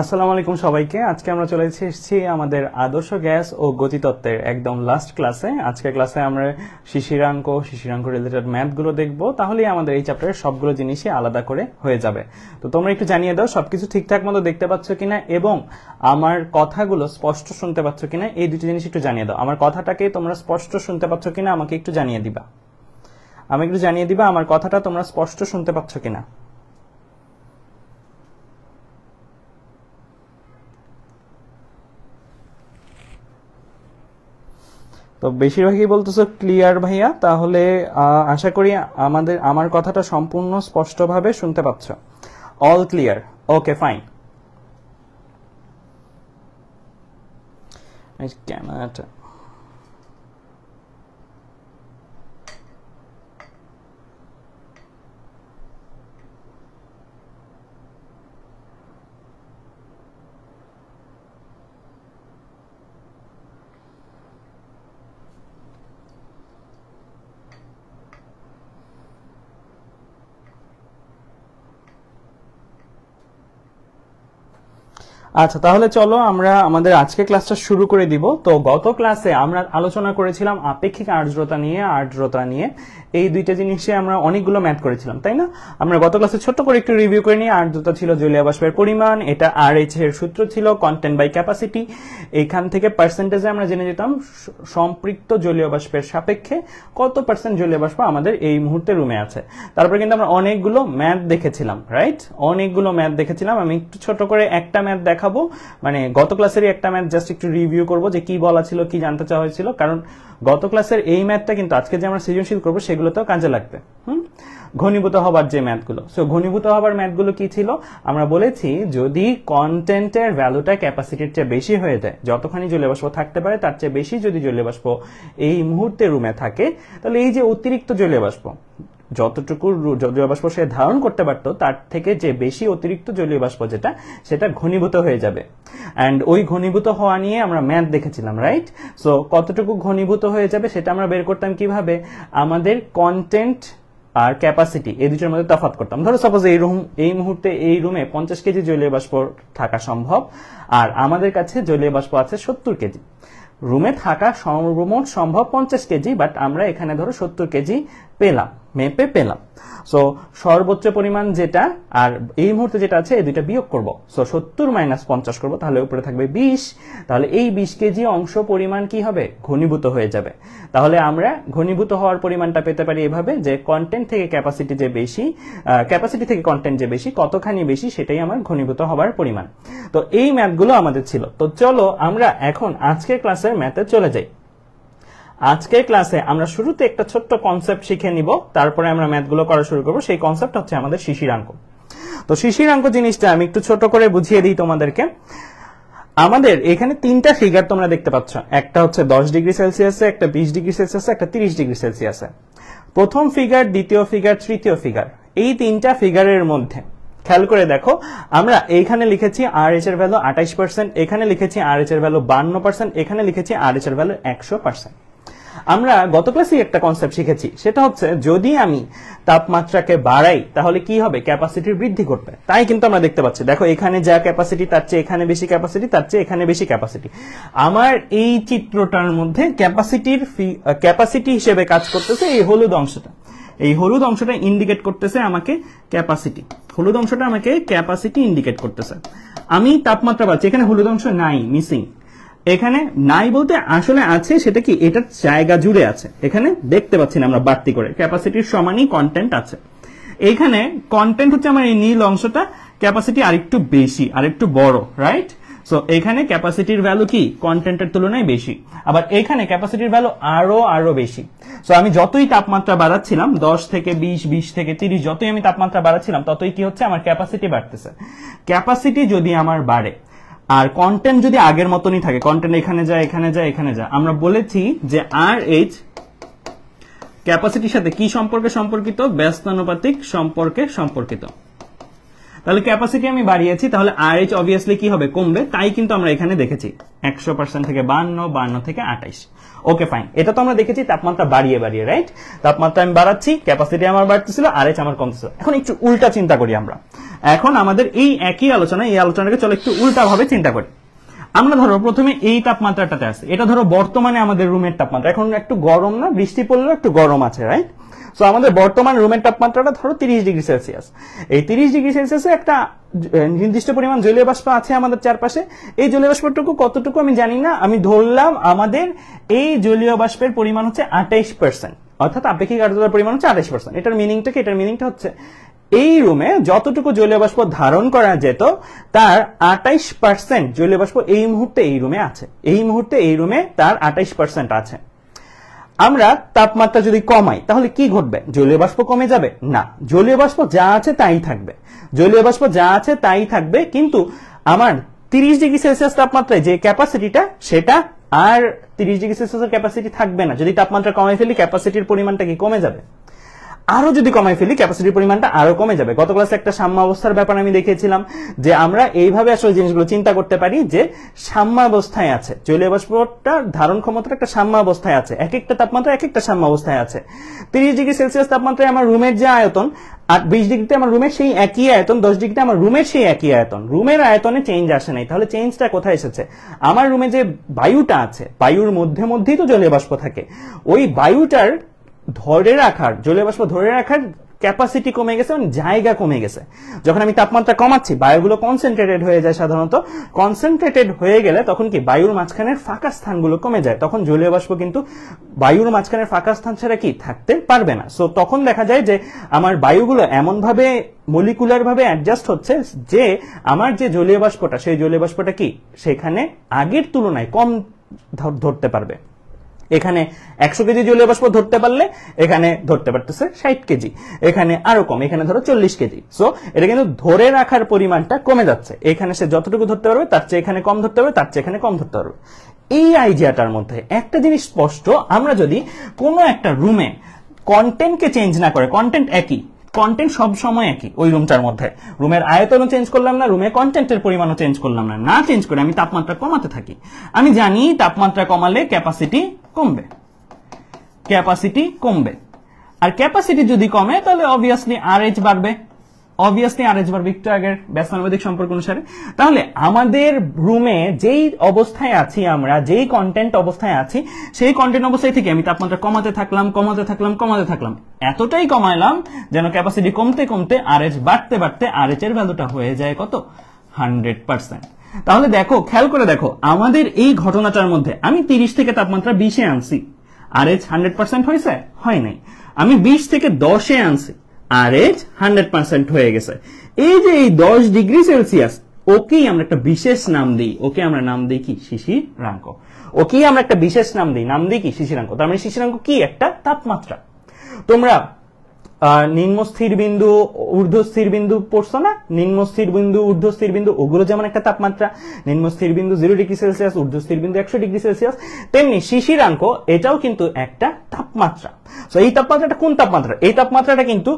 আসসালামু আলাইকুম সবাইকে। আজকে আমরা চলে এসেছি আমাদের আদর্শ গ্যাস ও গতিতত্ত্বের একদম লাস্ট ক্লাসে। আজকের ক্লাসে আমরা শিশিরাঙ্ক রিলেটেড ম্যাথগুলো দেখব, তাহলেই আমাদের এই চ্যাপ্টারের সবগুলো জিনিসই আলাদা করে হয়ে যাবে। তো তোমরা একটু জানিয়ে দাও সবকিছু ঠিকঠাক মতো দেখতে পাচ্ছ কিনা এবং আমার কথাগুলো স্পষ্ট শুনতে পাচ্ছ কিনা, এই দুটি জিনিস একটু জানিয়ে দাও। আমার কথাটাকে তোমরা স্পষ্ট শুনতে পাচ্ছ কিনা আমাকে একটু জানিয়ে দিবা। আমার কথাটা তোমরা স্পষ্ট শুনতে পাচ্ছ কিনা। তো বেশিরভাগই বলতেছো ক্লিয়ার ভাইয়া, তাহলে আশা করি আমার কথাটা সম্পূর্ণ স্পষ্টভাবে শুনতে পাচ্ছ। All clear, okay fine. ক্যামেরাটা আচ্ছা, তাহলে চলো আমরা আমাদের আজকে ক্লাসটা শুরু করে দিব। তো গত ক্লাসে আমরা আলোচনা করেছিলাম আপেক্ষিক আর্দ্রতা নিয়ে। এই দুইটা জিনিসে আমরা অনেকগুলো ম্যাথ করেছিলাম, তাই না? আমরা গত ক্লাসে ছোট্ট করে একটু রিভিউ করে নিই। আর্দ্রতা ছিল জলীয় বাষ্পের পরিমাণ, এটা RH এর সূত্র ছিল কন্টেন্ট বাই ক্যাপাসিটি। এইখান থেকে পার্সেন্টেজে আমরা জেনে যেতাম সম্পৃক্ত জলীয় বাষ্পের সাপেক্ষে কত পার্সেন্ট জলীয় বাষ্প আমাদের এই মুহূর্তে রুমে আছে। তারপরে কিন্তু আমরা অনেকগুলো ম্যাথ দেখেছিলাম, রাইট? অনেকগুলো ম্যাথ দেখেছিলাম। আমি একটু ছোট করে একটা ম্যাথ দেখাবো, মানে গত ক্লাসেরই একটা ম্যাথ জাস্ট একটু রিভিউ করবো যে কি বলা ছিল, কি জানতে চাওয়া হয়েছিল, কারণ গত ক্লাসের এই ম্যাথটা কিন্তু আজকে যে আমরা সৃজনশীল করবো সেগুলোতেও কাজে লাগবে। ঘনীভূত হবার যে ম্যাথগুলো, সো ঘনীভূত হবার ম্যাথগুলো কি ছিল? আমরা বলেছি যদি কন্টেন্টের ভ্যালুটা ক্যাপাসিটির চেয়ে বেশি হয়ে যায়, যতখানি জলীয় বাষ্প থাকতে পারে তার চেয়ে বেশি যদি জলীয় বাষ্প এই মুহূর্তে রুমে থাকে, তাহলে এই যে অতিরিক্ত জলীয় বাষ্প, যতটুকু জলীয় বাষ্প সে ধারণ করতে পারতো তার থেকে যে বেশি অতিরিক্ত জলীয় বাষ্প সেটা ঘনীভূত হয়ে যাবে। অ্যান্ড ওই ঘনীভূত হওয়া নিয়ে আমরা ম্যাথ দেখেছিলাম, রাইট? সো কতটুকু ঘনীভূত হয়ে যাবে সেটা আমরা বের করতাম কিভাবে? আমাদের কন্টেন্ট আর ক্যাপাসিটি এই দুটোর মধ্যে তফাৎ করতাম। ধরো সাপোজ এই মুহূর্তে এই রুমে 50 কেজি জলীয় বাষ্প থাকা সম্ভব, আর আমাদের কাছে জলীয় বাষ্প আছে 70 কেজি। রুমে থাকা সর্বমোট সম্ভব 50 কেজি, বাট আমরা এখানে ধরো 70 কেজি মেপে পেলাম। সো সর্বোচ্চ পরিমাণ যেটা আর এই মুহূর্তে যেটা আছে এই দুইটা বিয়োগ করব। সো 70 মাইনাস 50 করব, তাহলে উপরে থাকবে 20। তাহলে এই 20 কেজি অংশ পরিমাণ কি হবে? ঘনীভূত হয়ে যাবে। তাহলে আমরা ঘনীভূত হওয়ার পরিমাণটা পেতে পারি এভাবে যে কন্টেন্ট থেকে ক্যাপাসিটি যে বেশি, ক্যাপাসিটি থেকে কন্টেন্ট যে বেশি, কতখানি বেশি সেটাই আমার ঘনীভূত হওয়ার পরিমাণ। তো এই ম্যাথগুলো আমাদের ছিল। তো চলো আমরা এখন আজকের ক্লাসের ম্যাথে চলে যাই। আজকের ক্লাসে আমরা শুরুতে একটা ছোট্ট কনসেপ্ট শিখে নিব, তারপরে আমরা ম্যাথগুলো করা শুরু করব। সেই কনসেপ্ট হচ্ছে আমাদের শিশিরাঙ্ক। তো শিশিরাঙ্ক জিনিসটা আমি একটু ছোট করে বুঝিয়ে দিই তোমাদেরকে। আমাদের এখানে তিনটা ফিগার তোমরা দেখতে পাচ্ছ, একটা হচ্ছে 10 ডিগ্রি সেলসিয়াসে, একটা 20 ডিগ্রি সেলসিয়াসে, একটা 30 ডিগ্রি সেলসিয়াসে। প্রথম ফিগার, দ্বিতীয় ফিগার, তৃতীয় ফিগার, এই তিনটা ফিগারের মধ্যে খেয়াল করে দেখো, আমরা এইখানে লিখেছি RH এর ভ্যালু 28%, এখানে লিখেছি RH এর ভ্যালু 52%, এখানে লিখেছি RH এর ভ্যালু 100%। আমরা গত ক্লাসে একটা কনসেপ্ট শিখেছি, সেটা হচ্ছে যদি আমি তাপমাত্রাকে বাড়াই তাহলে কি হবে? ক্যাপাসিটির বৃদ্ধি ঘটবে। তাই কিন্তু আমরা দেখতে পাচ্ছি, দেখো এখানে যা ক্যাপাসিটি তার চেয়ে এখানে বেশি ক্যাপাসিটি, তার চেয়ে এখানে বেশি ক্যাপাসিটি। আমার এই চিত্রটার মধ্যে ক্যাপাসিটি হিসেবে কাজ করতেছে এই হলুদ অংশটা। এই হলুদ অংশটা ইন্ডিকেট করতেছে আমাকে ক্যাপাসিটি। হলুদ অংশটা আমাকে ক্যাপাসিটি ইন্ডিকেট করতেছে। আমি তাপমাত্রা বাড়ছি, এখানে হলুদ অংশ নাই, মিসিং। এখানে নাই বলতে আসলে আছে, সেটা কি? এটার জায়গা জুড়ে আছে, এখানে দেখতে পাচ্ছি না আমরা বাড়তি করে। ক্যাপাসিটির সমানই কন্টেন্ট আছে। এখানে কন্টেন্ট হচ্ছে আমার এই নীল অংশটা, ক্যাপাসিটি আরেকটু বেশি, আরেকটু বড়, রাইট? সো এখানে ক্যাপাসিটির ভ্যালু কি কন্টেন্টের তুলনায় বেশি, আবার এখানে ক্যাপাসিটির ভ্যালু আরো বেশি। সো আমি যতই তাপমাত্রা বাড়াচ্ছিলাম, 10 থেকে 20, 20 থেকে 30, যতই আমি তাপমাত্রা বাড়াচ্ছিলাম ততই কি হচ্ছে? আমার ক্যাপাসিটি বাড়তেছে। ক্যাপাসিটি যদি আমার বাড়ে আর কন্টেন্ট যদি আগের মতনই থাকে, কন্টেন্ট এখানে যায়, এখানে যায়, এখানে যায়, আমরা বলেছি যে RH ক্যাপাসিটির সাথে কি সম্পর্কে সম্পর্কিত? ব্যস্তানুপাতিক সম্পর্কে সম্পর্কিত। তাহলে ক্যাপাসিটি আমি বাড়িয়েছি, তাহলে RH অবভিয়াসলি কি হবে? কমবে। তাই কিন্তু আমরা এখানে দেখেছি 100% থেকে 52, 52 থেকে 28। ওকে ফাইন, এটা তো আমরা দেখেছি তাপমাত্রা বাড়িয়ে, রাইট? তাপমাত্রা আমি বাড়াচ্ছি, ক্যাপাসিটি আমার বাড়তেছিল, RH আমার কমতেছিল। এখন একটু উল্টা চিন্তা করি আমরা। এখন আমাদের এই একই আলোচনা, এই আলোচনাকে চলো একটু উল্টা ভাবে চিন্তা করি। আমরা ধরো প্রথমে এই তাপমাত্রাটাতে আছে, এটা ধরো বর্তমানে আমাদের রুমের তাপমাত্রা, এখন একটু গরম না, বৃষ্টি পড়লেও একটু গরম আছে, রাইট? সো আমাদের বর্তমান রুমের তাপমাত্রাটা ধরো 30 ডিগ্রি সেলসিয়াস। এই 30 ডিগ্রি সেলসিয়াসে একটা নির্দিষ্ট পরিমাণ জলীয় বাষ্প আছে আমাদের চারপাশে। এই জলীয় বাষ্পটুকু কতটুকু আমি জানি না, আমি ধরলাম আমাদের এই জলীয় বাষ্পের পরিমাণ হচ্ছে 28%, অর্থাৎ আপেক্ষিক আর্দ্রতার পরিমাণ হচ্ছে 28%। এটার মিনিংটা কি? এটার মিনিংটা হচ্ছে এই রুমে যতটুকু জলীয় বাষ্প ধারণ করা যেত তার 28% জলীয় বাষ্প এই মুহূর্তে এই রুমে আছে। এই মুহূর্তে এই রুমে তার 28% আছে। আমরা তাপমাত্রা যদি কমাই তাহলে কি ঘটবে? জলীয় বাষ্প কমে যাবে না, জলীয় বাষ্প যা আছে তাই থাকবে। জলীয় বাষ্প যা আছে তাই থাকবে, কিন্তু আমার 30 ডিগ্রি সেলসিয়াস তাপমাত্রায় যে ক্যাপাসিটিটা, সেটা আর 30 ডিগ্রি সেলসিয়াসের ক্যাপাসিটি থাকবে না। যদি তাপমাত্রা কমাই ফেলি ক্যাপাসিটির পরিমাণটা কি কমে যাবে? আরো যদি কমাই ফেলি ক্যাপাসিটির পরিমাণটা আরো কমে যাবে। গত ক্লাসে একটা সাম্যাবস্থার ব্যাপার আমি দেখিয়েছিলাম যে আমরা এইভাবে আসলে জিনিসগুলো চিন্তা করতে পারি যে সাম্যাবস্থায় আছে, জলীয় বাষ্পটা ধারণ ক্ষমতার একটা সাম্যাবস্থায় আছে, এক একটা তাপমাত্রা এক একটা সাম্যাবস্থায় আছে। 30 ডিগ্রি সেলসিয়াস তাপমাত্রায় আমার রুমের যে আয়তন, আর 20 ডিগ্রিতে আমার রুমের সেই একই আয়তন, 10 ডিগ্রিতে আমার রুমের সেই একই আয়তন। রুমের আয়তনে চেঞ্জ আসে নাই, তাহলে চেঞ্জটা কোথায় এসেছে? আমার রুমে যে বায়ুটা আছে, বায়ুর মধ্যেই তো জলীয় বাষ্প থাকে, ওই বায়ুটার ধরে রাখার, জলীয় বাষ্প ধরে রাখার ক্যাপাসিটি কমে গেছে, মানে জায়গা কমে গেছে। যখন আমি তাপমাত্রা কমাচ্ছি বায়ুগুলো কনসেন্ট্রেটেড হয়ে যায়, সাধারণত কনসেন্ট্রেটেড হয়ে গেলে তখন কি বায়ুর মাঝখানের ফাঁকা স্থানগুলো কমে যায়, তখন জলীয় বাষ্প কিন্তু বায়ুর মাঝখানের ফাঁকা স্থান ছাড়া কি থাকতে পারবে না। সো তখন দেখা যায় যে আমার বায়ুগুলো এমন ভাবে মলিকুলার ভাবে অ্যাডজাস্ট হচ্ছে যে আমার যে জলীয় বাষ্পটা, সেই জলীয় বাষ্পটা কি সেখানে আগের তুলনায় কম ধরতে পারবে। এখানে 100 কেজি জলীয় বাষ্প ধরতে পারলে এখানে ধরতে পারতেছে 60 কেজি, এখানে আরো কম, এখানে ধরো 40 কেজি। সো এটা কিন্তু ধরে রাখার পরিমাণটা কমে যাচ্ছে। এখানে সে যতটুকু ধরতে পারবে তার চেয়ে এখানে কম ধরতে পারবে, তার চেয়ে এখানে কম ধরতে পারবে। এই আইডিয়াটার মধ্যে একটা জিনিস স্পষ্ট, আমরা যদি কোনো একটা রুমে কন্টেন্টকে চেঞ্জ না করে, কন্টেন্ট একই, কন্টেন্ট সব সময় একই ওই রুমটার মধ্যে, রুমের আয়তনও চেঞ্জ করলাম না, রুমে কন্টেন্টের পরিমাণও চেঞ্জ করলাম না, না চেঞ্জ করে আমি তাপমাত্রা কমাতে থাকি, আমি জানি তাপমাত্রা কমালে ক্যাপাসিটি কমবে, ক্যাপাসিটি কমবে। আর ক্যাপাসিটি যদি কমে তাহলে অবভিয়াসলি আরএইচ বাড়বে, অবভিয়াসলি আরএইচ বাড়বে একটু আগের ব্যস্তানুপাতিক সম্পর্ক অনুসারে। তাহলে আমাদের রুমে যেই অবস্থায় আছি, আমরা যেই কন্টেন্ট অবস্থায় আছি, সেই কন্টেন্ট অবস্থায় থেকে আমি তাপমাত্রা কমাতে থাকলাম, কমাতে থাকলাম, কমাতে থাকলাম, এতটাই কমাইলাম যেন ক্যাপাসিটি কমতে কমতে আরএইচ বাড়তে বাড়তে আরএইচ এর ভ্যালুটা হয়ে যায় কত? 100%। তাহলে দেখো, খেয়াল করে দেখো, আমাদের এই ঘটনাটার মধ্যে আমি 30 থেকে তাপমাত্রা 20-এ আনছি, আরএইচ 100% হয়েছে? হয় নাই। আমি 20 থেকে 10-এ আনছি, আরএইচ 100% হয়ে গেছে। এই যে এই 10 ডিগ্রি সেলসিয়াস, ওকেই আমরা একটা বিশেষ নাম দিই, ওকে আমরা নাম দিই কি? শিশিরাঙ্ক। ওকেই আমরা একটা বিশেষ নাম দিই কি? শিশিরাঙ্ক। তার মানে শিশিরাঙ্ক কি? একটা তাপমাত্রা। তোমরা নিম্ন স্থির বিন্দু, ঊর্ধ্ব স্থির বিন্দু পড়ছো না? নিম্ন স্থির বিন্দু, ঊর্ধ্ব স্থির বিন্দু, ওগুলো যেমন একটা তাপমাত্রা, নিম্ন স্থির বিন্দু 0 ডিগ্রি সেলসিয়াস, ঊর্ধ্ব স্থির বিন্দু 100 ডিগ্রি সেলসিয়াস, তেমনি শিশিরাঙ্ক এটাও কিন্তু একটা তাপমাত্রা। তো এই তাপমাত্রাটা কোন তাপমাত্রা? এই তাপমাত্রাটা কিন্তু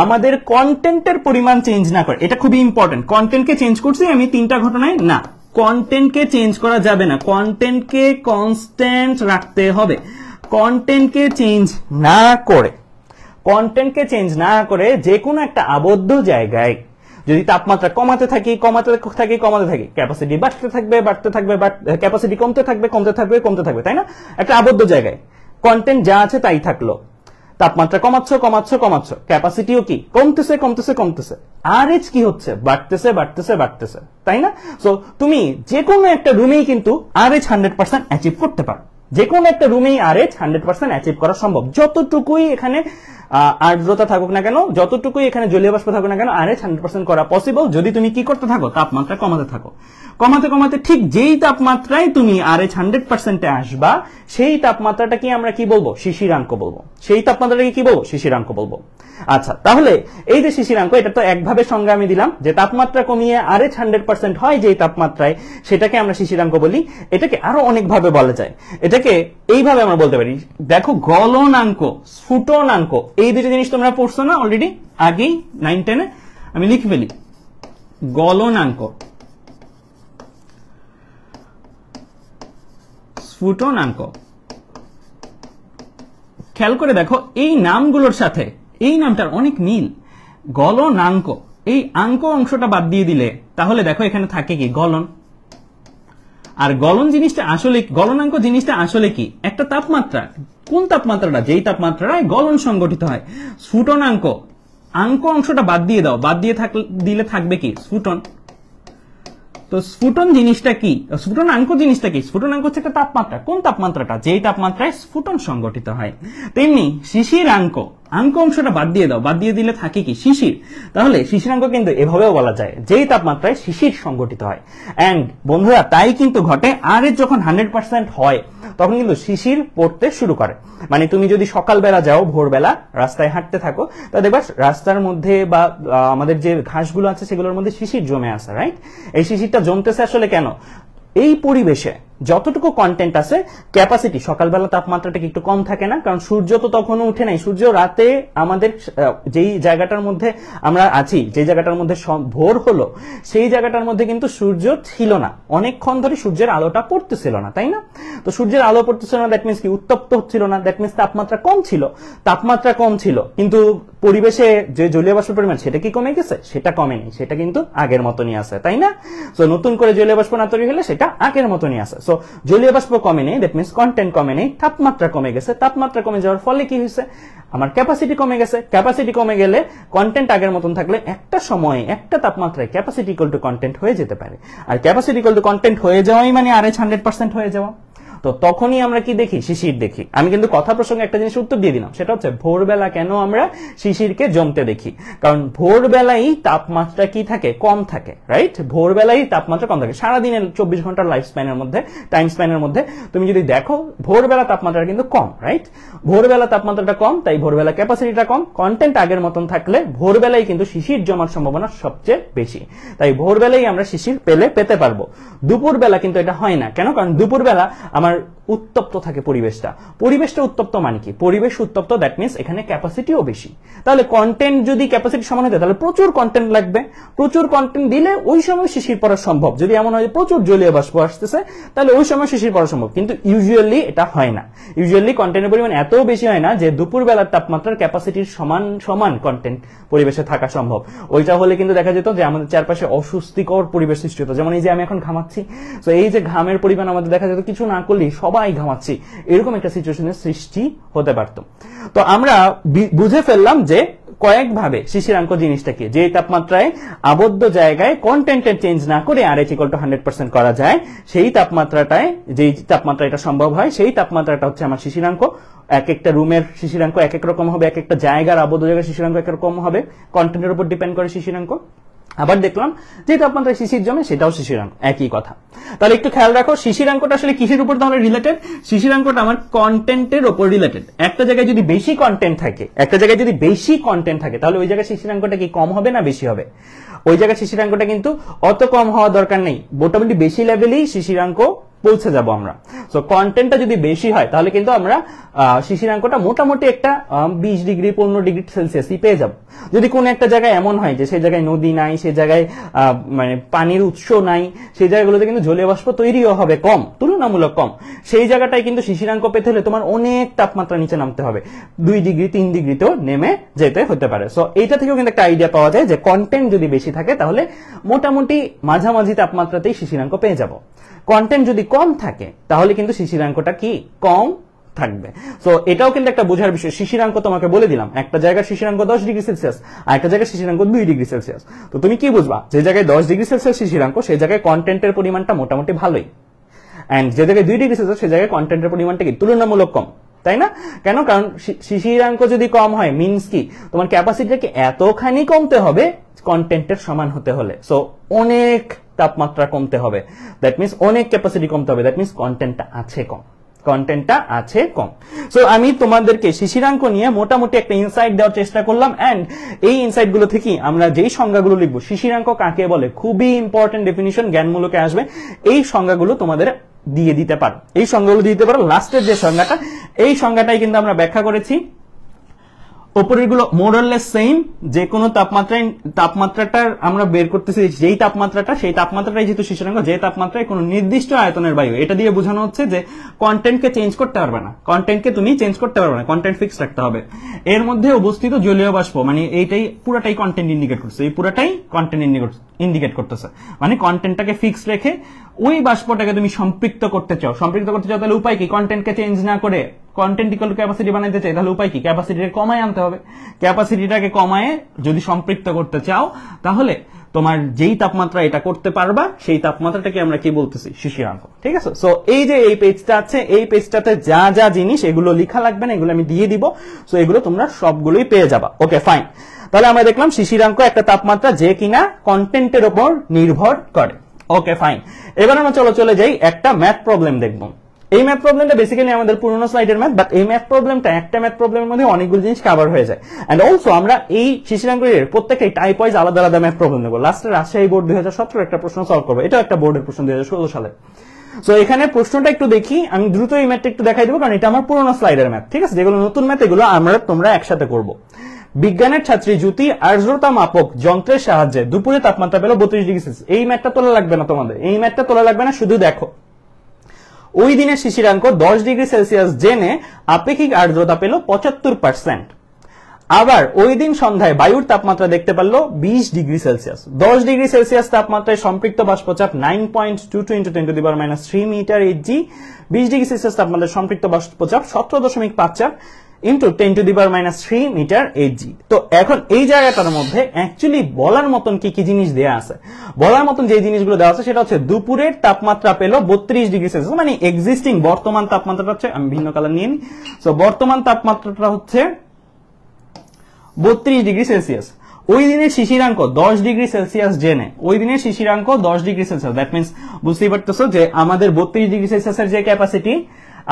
আমাদের কন্টেন্টের পরিমাণ চেঞ্জ না করে, এটা খুবই ইম্পর্টেন্ট। কন্টেন্টকে চেঞ্জ করছি আমি 3টা ঘটনায়, না, কন্টেন্টকে চেঞ্জ করা যাবে না, কন্টেন্টকে কনস্ট্যান্ট রাখতে হবে। কন্টেন্টকে চেঞ্জ না করে, কন্টেন্টকে চেঞ্জ না করে যে কোনো একটা আবদ্ধ জায়গায় যদি তাপমাত্রা কমাতে থাকি, কমাতে থাকি, কমাতে থাকি, ক্যাপাসিটি বাড়তে থাকবে, বাড়তে থাকবে, ক্যাপাসিটি কমতে থাকবে, কমতে থাকবে, কমতে থাকবে, তাই না? একটা আবদ্ধ জায়গায় কন্টেন্ট যা আছে তাই থাকলো, তাপমাত্রা কমাচ্ছ, কমাচ্ছ, কমাচ্ছ, ক্যাপাসিটিও কি? কমতেছে, কমতেছে, কমতেছে। আরএইচ কি হচ্ছে? বাড়তেছে, বাড়তেছে, বাড়তেছে, তাই না? সো তুমি যে কোনো একটা রুমেই কিন্তু আরএইচ 100% অ্যাচিভ করতে পারো। যে কোনো একটা রুমেই আরএইচ 100% অ্যাচিভ করা সম্ভব, যতটুকুই এখানে আর্দ্রতা থাকুক না কেন, যতটুকুই এখানে জলীয় বাষ্প থাকুক না কেন, আরএইচ 100% করা পসিবল যদি তুমি কি করতে থাকো? তাপমাত্রা কমাতে থাকো। কমাতে কমাতে ঠিক যেই তাপমাত্রায় তুমি আরএইচ 100%-এ আসবা, সেই তাপমাত্রাটাকে আমরা কি বলবো? শিশিরাঙ্ক বলবো। সেই তাপমাত্রাটাকে কি বলবো? শিশিরাঙ্ক বলবো। আচ্ছা, তাহলে এই যে শিশিরাঙ্ক, এটা তো একভাবে সংজ্ঞা আমি দিলাম যে তাপমাত্রা কমিয়ে আরএইচ 100% হয় যেই তাপমাত্রায়, সেটাকে আমরা শিশিরাঙ্ক বলি। এটাকে আরো অনেকভাবে বলা যায়। এটাকে এইভাবে আমরা বলতে পারি, দেখো, গলনাঙ্ক, স্ফুটনাঙ্ক, এই দুটো জিনিস তোমরা পড়ছো না অলরেডি আগেই 9-10-এ? আমি লিখে ফেলি, গলনাঙ্ক, স্ফুটনাঙ্ক। খেয়াল করে দেখো এই নামগুলোর সাথে এই নামটার অনেক মিল। গলনাঙ্ক, এই আঙ্ক অংশটা বাদ দিয়ে দিলে তাহলে দেখো এখানে থাকে কি গলন। আর গলন জিনিসটা আসলে, গলনাঙ্ক জিনিসটা আসলে কি? একটা তাপমাত্রা। কোন তাপমাত্রাটা? যেই তাপমাত্রায় গলন সংগঠিত হয়। স্ফুটনাঙ্ক, আঙ্ক অংশটা বাদ দিয়ে দাও, বাদ দিয়ে দিলে থাকবে কি? স্ফুটন। তো স্ফুটন জিনিসটা কি? স্ফুটনাঙ্ক জিনিসটা কি? স্ফুটনাঙ্ক হচ্ছে একটা তাপমাত্রা। কোন তাপমাত্রাটা? যেই তাপমাত্রায় স্ফুটন সংগঠিত হয়। তেমনি শিশিরাঙ্ক, আঙ্ক অংশটা বাদ দিয়ে দাও, বাদ দিয়ে দিলে থাকে কি? শিশির। তাহলে শিশিরাঙ্ক কিন্তু এভাবেও বলা যায়, যেই তাপমাত্রায় শিশির সংগঠিত হয়। এন্ড বন্ধুরা তাই কিন্তু ঘটে, আর এর যখন 100% হয় তখন কিন্তু শিশির পড়তে শুরু করে। মানে তুমি যদি সকালবেলা যাও, ভোরবেলা রাস্তায় হাঁটতে থাকো, তা দেখবা রাস্তার মধ্যে বা আমাদের যে ঘাসগুলো আছে সেগুলোর মধ্যে শিশির জমে আছে, রাইট? এই শিশিরটা জমতেছে আসলে কেন? এই পরিবেশে যতটুকু কন্টেন্ট আছে, ক্যাপাসিটি, সকালবেলা তাপমাত্রাটা একটু কম থাকে না, কারণ সূর্য তো তখনও উঠে নাই। সূর্য রাতে আমাদের যেই জায়গাটার মধ্যে আমরা আছি, যে জায়গাটার মধ্যে ভোর হলো, সেই জায়গাটার মধ্যে কিন্তু সূর্য ছিল না, অনেকক্ষণ ধরে সূর্যের আলোটা পড়তেছিল না, তাই না? তো সূর্যের আলো পড়তেছিল না, দ্যাট মিনস কি? উত্তপ্ত হচ্ছিল না, দ্যাট মিনস তাপমাত্রা কম ছিল। তাপমাত্রা কম ছিল, কিন্তু পরিবেশে যে জলীয় বাষ্পের পরিমাণ সেটা কি কমে গেছে? সেটা কমেনি, সেটা কিন্তু আগের মতনই আছে, তাই না? সো নতুন করে জলীয় বাষ্প না তৈরি হলে সেটা আগের মতনই আছে। সো জলীয় বাষ্প কমে নেই, দ্যাট মিনস কন্টেন্ট কমে নেই, তাপমাত্রা কমে গেছে। তাপমাত্রা কমে যাওয়ার ফলে কি হয়েছে? আমার ক্যাপাসিটি কমে গেছে। ক্যাপাসিটি কমে গেলে কন্টেন্ট আগের মতন থাকলে একটা সময়ে একটা তাপমাত্রায় ক্যাপাসিটি ইকুয়াল টু কন্টেন্ট হয়ে যেতে পারে। আর ক্যাপাসিটি ইকুয়াল টু কন্টেন্ট হয়ে যাওয়াই মানে RH 100% হয়ে যাওয়া। তো তখনই আমরা কি দেখি? শিশির দেখি। আমি কিন্তু কথা প্রসঙ্গে একটা জিনিস উত্তর দিয়ে দিলাম, সেটা হচ্ছে ভোরবেলা কেন আমরা শিশিরকে জমতে দেখি? কারণ ভোরবেলায় তাপমাত্রা কি থাকে? কম থাকে, রাইট? ভোরবেলায় তাপমাত্রা কম থাকে। সারাদিনের 24 ঘন্টার লাইফ স্প্যানের মধ্যে, টাইম স্প্যানের মধ্যে তুমি যদি দেখো, ভোরবেলা তাপমাত্রা কিন্তু কম, রাইট? ভোরবেলা তাপমাত্রাটা কম, তাই ভোরবেলা ক্যাপাসিটিটা কম। কন্টেন্ট আগের মতন থাকলে ভোরবেলায় কিন্তু শিশির জমার সম্ভাবনা সবচেয়ে বেশি, তাই ভোরবেলায় আমরা শিশির পেতে পারবো। দুপুরবেলা কিন্তু এটা হয় না। কেন? কারণ দুপুরবেলা আমার উত্তপ্ত থাকে পরিবেশটা। পরিবেশটা উত্তপ্ত মানে কি? পরিবেশ উত্তপ্ত, দ্যাট মিনস এখানে ক্যাপাসিটিও বেশি। তাহলে কন্টেন্ট যদি ক্যাপাসিটি সমান হতে, তাহলে প্রচুর কন্টেন্ট লাগবে। প্রচুর কন্টেন্ট দিলে ওই সময় শিশির পড়া সম্ভব। যদি এমন হয় প্রচুর জলীয় বাষ্প আসতেছে, তাহলে ওই সময় শিশির পড়া সম্ভব। কিন্তু ইউজুয়ালি এটা হয় না। ইউজুয়ালি কন্টেন্টের পরিমাণ এত বেশি হয় না যে দুপুরবেলার তাপমাত্রার ক্যাপাসিটির সমান কন্টেন্ট পরিবেশে থাকা সম্ভব। ওইটা হলে কিন্তু দেখা যেত যে আমাদের চারপাশে অস্বস্তিকর পরিবেশ সৃষ্টি হতো। যেমন এই যে আমি এখন ঘামাচ্ছি, তো এই যে ঘামের পরিমাণ আমাদের দেখা যেত কিছু না করলে সবাই ঘামাচ্ছি, এরকম একটা সিচুয়েশনের সৃষ্টি হতে পারত। তো আমরা বুঝে ফেললাম যে কয়েকভাবে শিশিরাঙ্ক জিনিসটা কি, যে তাপমাত্রায় আবদ্ধ জায়গায় কন্টেন্টের চেঞ্জ না করে RH = 100% করা যায়, সেই তাপমাত্রাটায়, যেই তাপমাত্রা এটা সম্ভব হয়, সেই তাপমাত্রাটা হচ্ছে আমার শিশিরাঙ্ক। এক একটা রুমের শিশিরাঙ্ক এক এক রকম হবে, এক একটা জায়গার আবদ্ধ জায়গার শিশিরাঙ্ক এক রকম হবে, কন্টেন্টের উপর ডিপেন্ড করে শিশিরাঙ্ক। আবার দেখলাম যে তাপমাত্রায় শিশির জমে, সেটাও শিশিরাঙ্ক, একই কথা। তাহলে একটু খেয়াল রাখো, শিশিরাঙ্কটা আসলে কিসের উপর তাহলে রিলেটেড? শিশিরাঙ্কটা আমার কন্টেন্টের উপর রিলেটেড। একটা জায়গায় যদি বেশি কন্টেন্ট থাকে, তাহলে ওই জায়গায় শিশিরাঙ্কটা কি কম হবে না বেশি হবে? ওই জায়গায় শিশিরাঙ্কটা কিন্তু অত কম হওয়া দরকার নেই, মোটামুটি বেশি লেভেলেই শিশিরাঙ্ক পৌঁছে যাব আমরা। সো কন্টেন্টটা যদি বেশি হয় তাহলে কিন্তু আমরা শিশিরাঙ্কটা মোটামুটি একটা 20 ডিগ্রি 15 ডিগ্রি সেলসিয়াসই পেয়ে যাব। যদি কোনো একটা জায়গায় এমন হয় যে সেই জায়গায় নদী নাই, সেই জায়গায় মানে পানির উৎস নাই, সেই জায়গাগুলোতে কিন্তু জলীয় বাষ্প তৈরিও হবে কম, তুলনামূলক কম, সেই জায়গাটায় কিন্তু শিশিরাঙ্ক পেতে হলে তোমার অনেক তাপমাত্রা নিচে নামতে হবে, 2 ডিগ্রি 3 ডিগ্রিতেও নেমে যেতে হতে পারে। সো এইটা থেকেও কিন্তু একটা আইডিয়া পাওয়া যায় যে কন্টেন্ট যদি বেশি থাকে তাহলে মোটামুটি মাঝামাঝি তাপমাত্রাতেই শিশিরাঙ্ক পেয়ে যাব। কন্টেন্ট যদি কম থাকে তাহলে কিন্তু শিশিরাঙ্কটা কি কম থাকবে। সো এটাও কিন্তু একটা বোঝার বিষয়। শিশিরাঙ্ক তোমাকে বলে দিলাম, একটা জায়গায় শিশিরাঙ্ক 10 ডিগ্রি সেলসিয়াস, আর একটা জায়গায় শিশিরাঙ্ক 2 ডিগ্রি সেলসিয়াস। তো তুমি কি বুঝবা? যে জায়গায় 10 ডিগ্রি সেলসিয়াস শিশিরাঙ্ক, সেই জায়গায় কন্টেন্টের পরিমাণটা মোটামুটি ভালোই, এন্ড যে জায়গায় 2 ডিগ্রি সেলসিয়াস, সেই জায়গায় কন্টেন্টের পরিমাণটা কি তুলনামূলক কম, তাই না? কেন? কারণ শিশিরাঙ্ক যদি কম হয় মিনস কি, তোমার ক্যাপাসিটিকে এতখানি কমতে হবে কন্টেন্টের সমান হতে হলে। সো অনেক তাপমাত্রা কমতে হবে, দ্যাট মিনস অনেক ক্যাপাসিটি কমতে হবে, দ্যাট মিনস কন্টেন্টটা আছে কম। সো আমি তোমাদেরকে শিশিরাঙ্ক নিয়ে মোটামুটি একটা ইনসাইট দেওয়ার চেষ্টা করলাম, এন্ড এই ইনসাইট গুলো থেকে আমরা যেই সংজ্ঞাগুলো লিখবো, শিশিরাঙ্ক কাকে বলে, খুবই ইম্পর্টেন্ট ডেফিনিশন জ্ঞানমূলকে আসবে, এই সংজ্ঞাগুলো তোমাদের দিয়ে দিতে পারো, এই সংজ্ঞাগুলো দিতে পারো। লাস্টের যে সংজ্ঞাটা, এই সংজ্ঞাটাই কিন্তু আমরা ব্যাখ্যা করেছি উপরের গুলো মোরলেস সেম, যে কোনো তাপমাত্রাটার আমরা বের করতেছি যেই তাপমাত্রাটা, সেই তাপমাত্রাটাই যেহেতু শিশিরাঙ্ক, যে তাপমাত্রায় কোনো নির্দিষ্ট আয়তনের বায়ু, এটা দিয়ে বোঝানো হচ্ছে যে কন্টেন্টকে চেঞ্জ করতে পারবে না, কন্টেন্টকে তুমি চেঞ্জ করতে পারবে না, কন্টেন্ট ফিক্স রাখতে হবে। এর মধ্যে অবস্থিত জলীয় বাষ্প, মানে এইটাই পুরাটাই কন্টেন্ট ইন্ডিকেট করছে, এই পুরাটাই কন্টেন্ট ইন্ডিকেট করতেছে, মানে কন্টেন্টটাকে ফিক্স রেখে ওই বাষ্পটাকে তুমি সম্পৃক্ত করতে চাও, তাহলে উপায় কি? কন্টেন্টকে চেঞ্জ না করে কন্টেন্ট ইকুয়াল ক্যাপাসিটি বানাইতে চাই, তাহলে উপায় কি? ক্যাপাসিটিকে কমায় আনতে হবে। ক্যাপাসিটিটাকে কমায় যদি সম্পৃক্ত করতে চাও, তাহলে তোমার যেই তাপমাত্রা এটা করতে পারবা, সেই তাপমাত্রাটাকে আমরা কি বলতেছি? শিশিরাঙ্ক। ঠিক আছে? সো এই যে এই পেজটা আছে, এই পেজটাতে যা যা জিনিস এগুলো লেখা লাগবে না, এগুলো আমি দিয়ে দিব। সো এগুলো তোমরা সবগুলোই পেয়ে যাবা। ওকে, ফাইন। তাহলে আমরা দেখলাম শিশিরাঙ্ক একটা তাপমাত্রা যে কিনা কন্টেন্টের উপর নির্ভর করে। ওকে, ফাইন। এবার আমরা চলে যাই একটা ম্যাথ প্রবলেম দেখবো। এই ম্যাথ প্রবলেমটা বেসিক্যালি আমাদের পুরোনো স্লাইডের ম্যাথ, বাট এই ম্যাথ প্রবলেমটা একটা ম্যাথ প্রবলেমের মধ্যে অনেকগুলো জিনিস কভার হয়ে যায়। এন্ড অলসো আমরা এই শিশিরাঙ্কের প্রত্যেকটা টাইপ ওয়াইজ আলাদা আলাদা ম্যাথ প্রবলেম নেবো। লাস্টে রাজশাহী বোর্ড 2017 একটা প্রশ্ন সলভ করবো, এটা একটা বোর্ডের প্রশ্ন 2016 সালে। সো এখানে প্রশ্নটা একটু দেখি, আমি দ্রুত এই ম্যাথটা একটু দেখাই দেবো, কারণ এটা আমার পুরোনো স্লাইডের ম্যাথ। ঠিক আছে? যেগুলো নতুন ম্যাথ এগুলো তোমরা একসাথে করবো। বিজ্ঞানের ছাত্রী জ্যোতি আর্দ্রতা মাপক যন্ত্রের সাহায্যে দুপুরে তাপমাত্রা পেল 32 ডিগ্রি সেলসিয়াস। এই ম্যাথটা তোলা লাগবে না তোমাদের, এই ম্যাথটা তোলা লাগবে না, শুধু দেখো ওই দিনের শিশিরাঙ্ক 10 ডিগ্রি সেলসিয়াস জেনে আপেক্ষিক আর্দ্রতা পেল 75%। আবার ওই দিন সন্ধ্যায় বায়ুর তাপমাত্রা দেখতে পারলো 20 ডিগ্রি সেলসিয়াস। 10 ডিগ্রি সেলসিয়াস তাপমাত্রায় সম্পৃক্ত বাষ্পচাপ 9.22 × 10⁻³ মিটার Hg। 20 ডিগ্রি সেলসিয়াস তাপমাত্রায় সম্পৃক্ত বাষ্পচাপ 17.54 × 10⁻³ মিটার Hg। তো এখন এই জায়গাটার মধ্যে অ্যাকচুয়ালি বলার মতন কি কি জিনিস দেয়া আছে? বলার মতন যে জিনিসগুলো দেওয়া আছে সেটা হচ্ছে দুপুরের তাপমাত্রা পেল 32 ডিগ্রি সেলসিয়াস, মানে এক্সিস্টিং বর্তমান তাপমাত্রাটা হচ্ছে, আমি ভিন্ন কালার নিয়ে নিই। সো বর্তমান তাপমাত্রাটা হচ্ছে 32 ডিগ্রি সেলসিয়াস। ওই দিনের শিশিরাঙ্ক 10 ডিগ্রি সেলসিয়াস জেনে, ওই দিনের শিশিরাঙ্ক 10 ডিগ্রি সেলসিয়াস, দ্যাট মিন্স বুঝতেই পারতেছো যে আমাদের 32 ডিগ্রি সেলসিয়াসের যে ক্যাপাসিটি,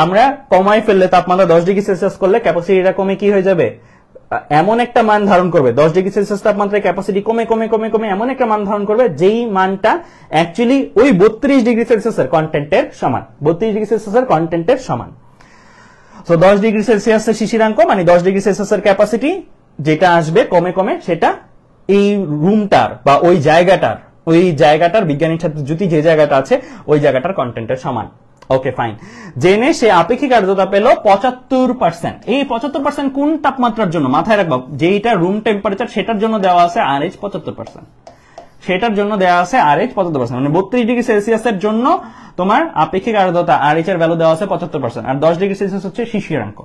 আমরা কমাই ফেললে তাপমাত্রা 10 ডিগ্রি সেলসিয়াস করলে ক্যাপাসিটিটা কমে কি হয়ে যাবে? এমন একটা মান ধারণ করবে, 10 ডিগ্রি সেলসিয়াস তাপমাত্রায় ক্যাপাসিটি কমে কমে কমে কমে এমন একটা মান ধারণ করবে যেই মানটা অ্যাকচুয়ালি ওই 32 ডিগ্রি সেলসিয়াসের কন্টেন্টের সমান, 32 ডিগ্রি সেলসিয়াসের কন্টেন্টের সমান। সো 10 ডিগ্রি সেলসিয়াসের শিশিরাঙ্ক মানে 10 ডিগ্রি সেলসিয়াসের ক্যাপাসিটি যেটা আসবে কমে কমে, সেটা এই রুমটার বা ওই জায়গাটার বিজ্ঞানীর ছাত্র জ্যোতি যে জায়গাটা আছে ওই জায়গাটার কন্টেন্টের সমান। ওকে, ফাইন। জেনে সে আপেক্ষিক আর্দ্রতা পেল 75%। এই 75% কোন তাপমাত্রার জন্য? মাথায় রাখবা, যেটা রুম টেম্পারেচার সেটার জন্য দেওয়া আছে RH 75%, সেটার জন্য দেওয়া আছে RH 75%, মানে 32 ডিগ্রি সেলসিয়াসের জন্য তোমার আপেক্ষিক আর্দ্রতা RH এর ভ্যালু দেওয়া আছে 75%, আর 10 ডিগ্রি সেলসিয়াস হচ্ছে শিশিরাঙ্ক।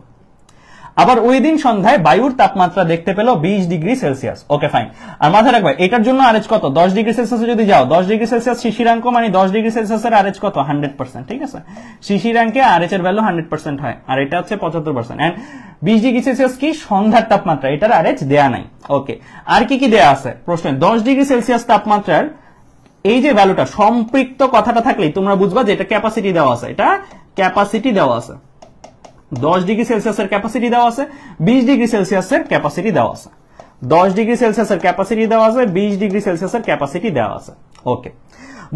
আবার ওই দিন সন্ধ্যায় বায়ুর তাপমাত্রা দেখতে পেল 20 ডিগ্রি সেলসিয়াস। ওকে, ফাইন। আর মাথায় রাখবা এটার জন্য RH কত? 10 ডিগ্রি সেলসিয়াসে যদি যাও, 10 ডিগ্রি সেলসিয়াস শিশিরাঙ্ক মানে 10 ডিগ্রি সেলসিয়াসের RH কত? 100%। ঠিক আছে? শিশিরাঙ্কে RH এর ভ্যালু 100% হয়, আর এটা হচ্ছে 75%। এন্ড 20 ডিগ্রি সেলসিয়াস কি? সন্ধ্যার তাপমাত্রা, এটার RH দেয়া নাই। ওকে, আর কি কি দেয়া আছে প্রশ্নে? 10 ডিগ্রি সেলসিয়াস তাপমাত্রার এই যে ভ্যালুটা সম্পৃক্ত কথাটা থাকলেই তোমরা বুঝবা যে এটা ক্যাপাসিটি দেওয়া আছে, এটা ক্যাপাসিটি দেওয়া আছে। 10 ডিগ্রি সেলসিয়াসের ক্যাপাসিটি দেওয়া আছে, 20 ডিগ্রি সেলসিয়াসের ক্যাপাসিটি দেওয়া আছে। 10 ডিগ্রি সেলসিয়াসের ক্যাপাসিটি দেওয়া আছে, 20 ডিগ্রি সেলসিয়াসের ক্যাপাসিটি দেওয়া আছে। ওকে,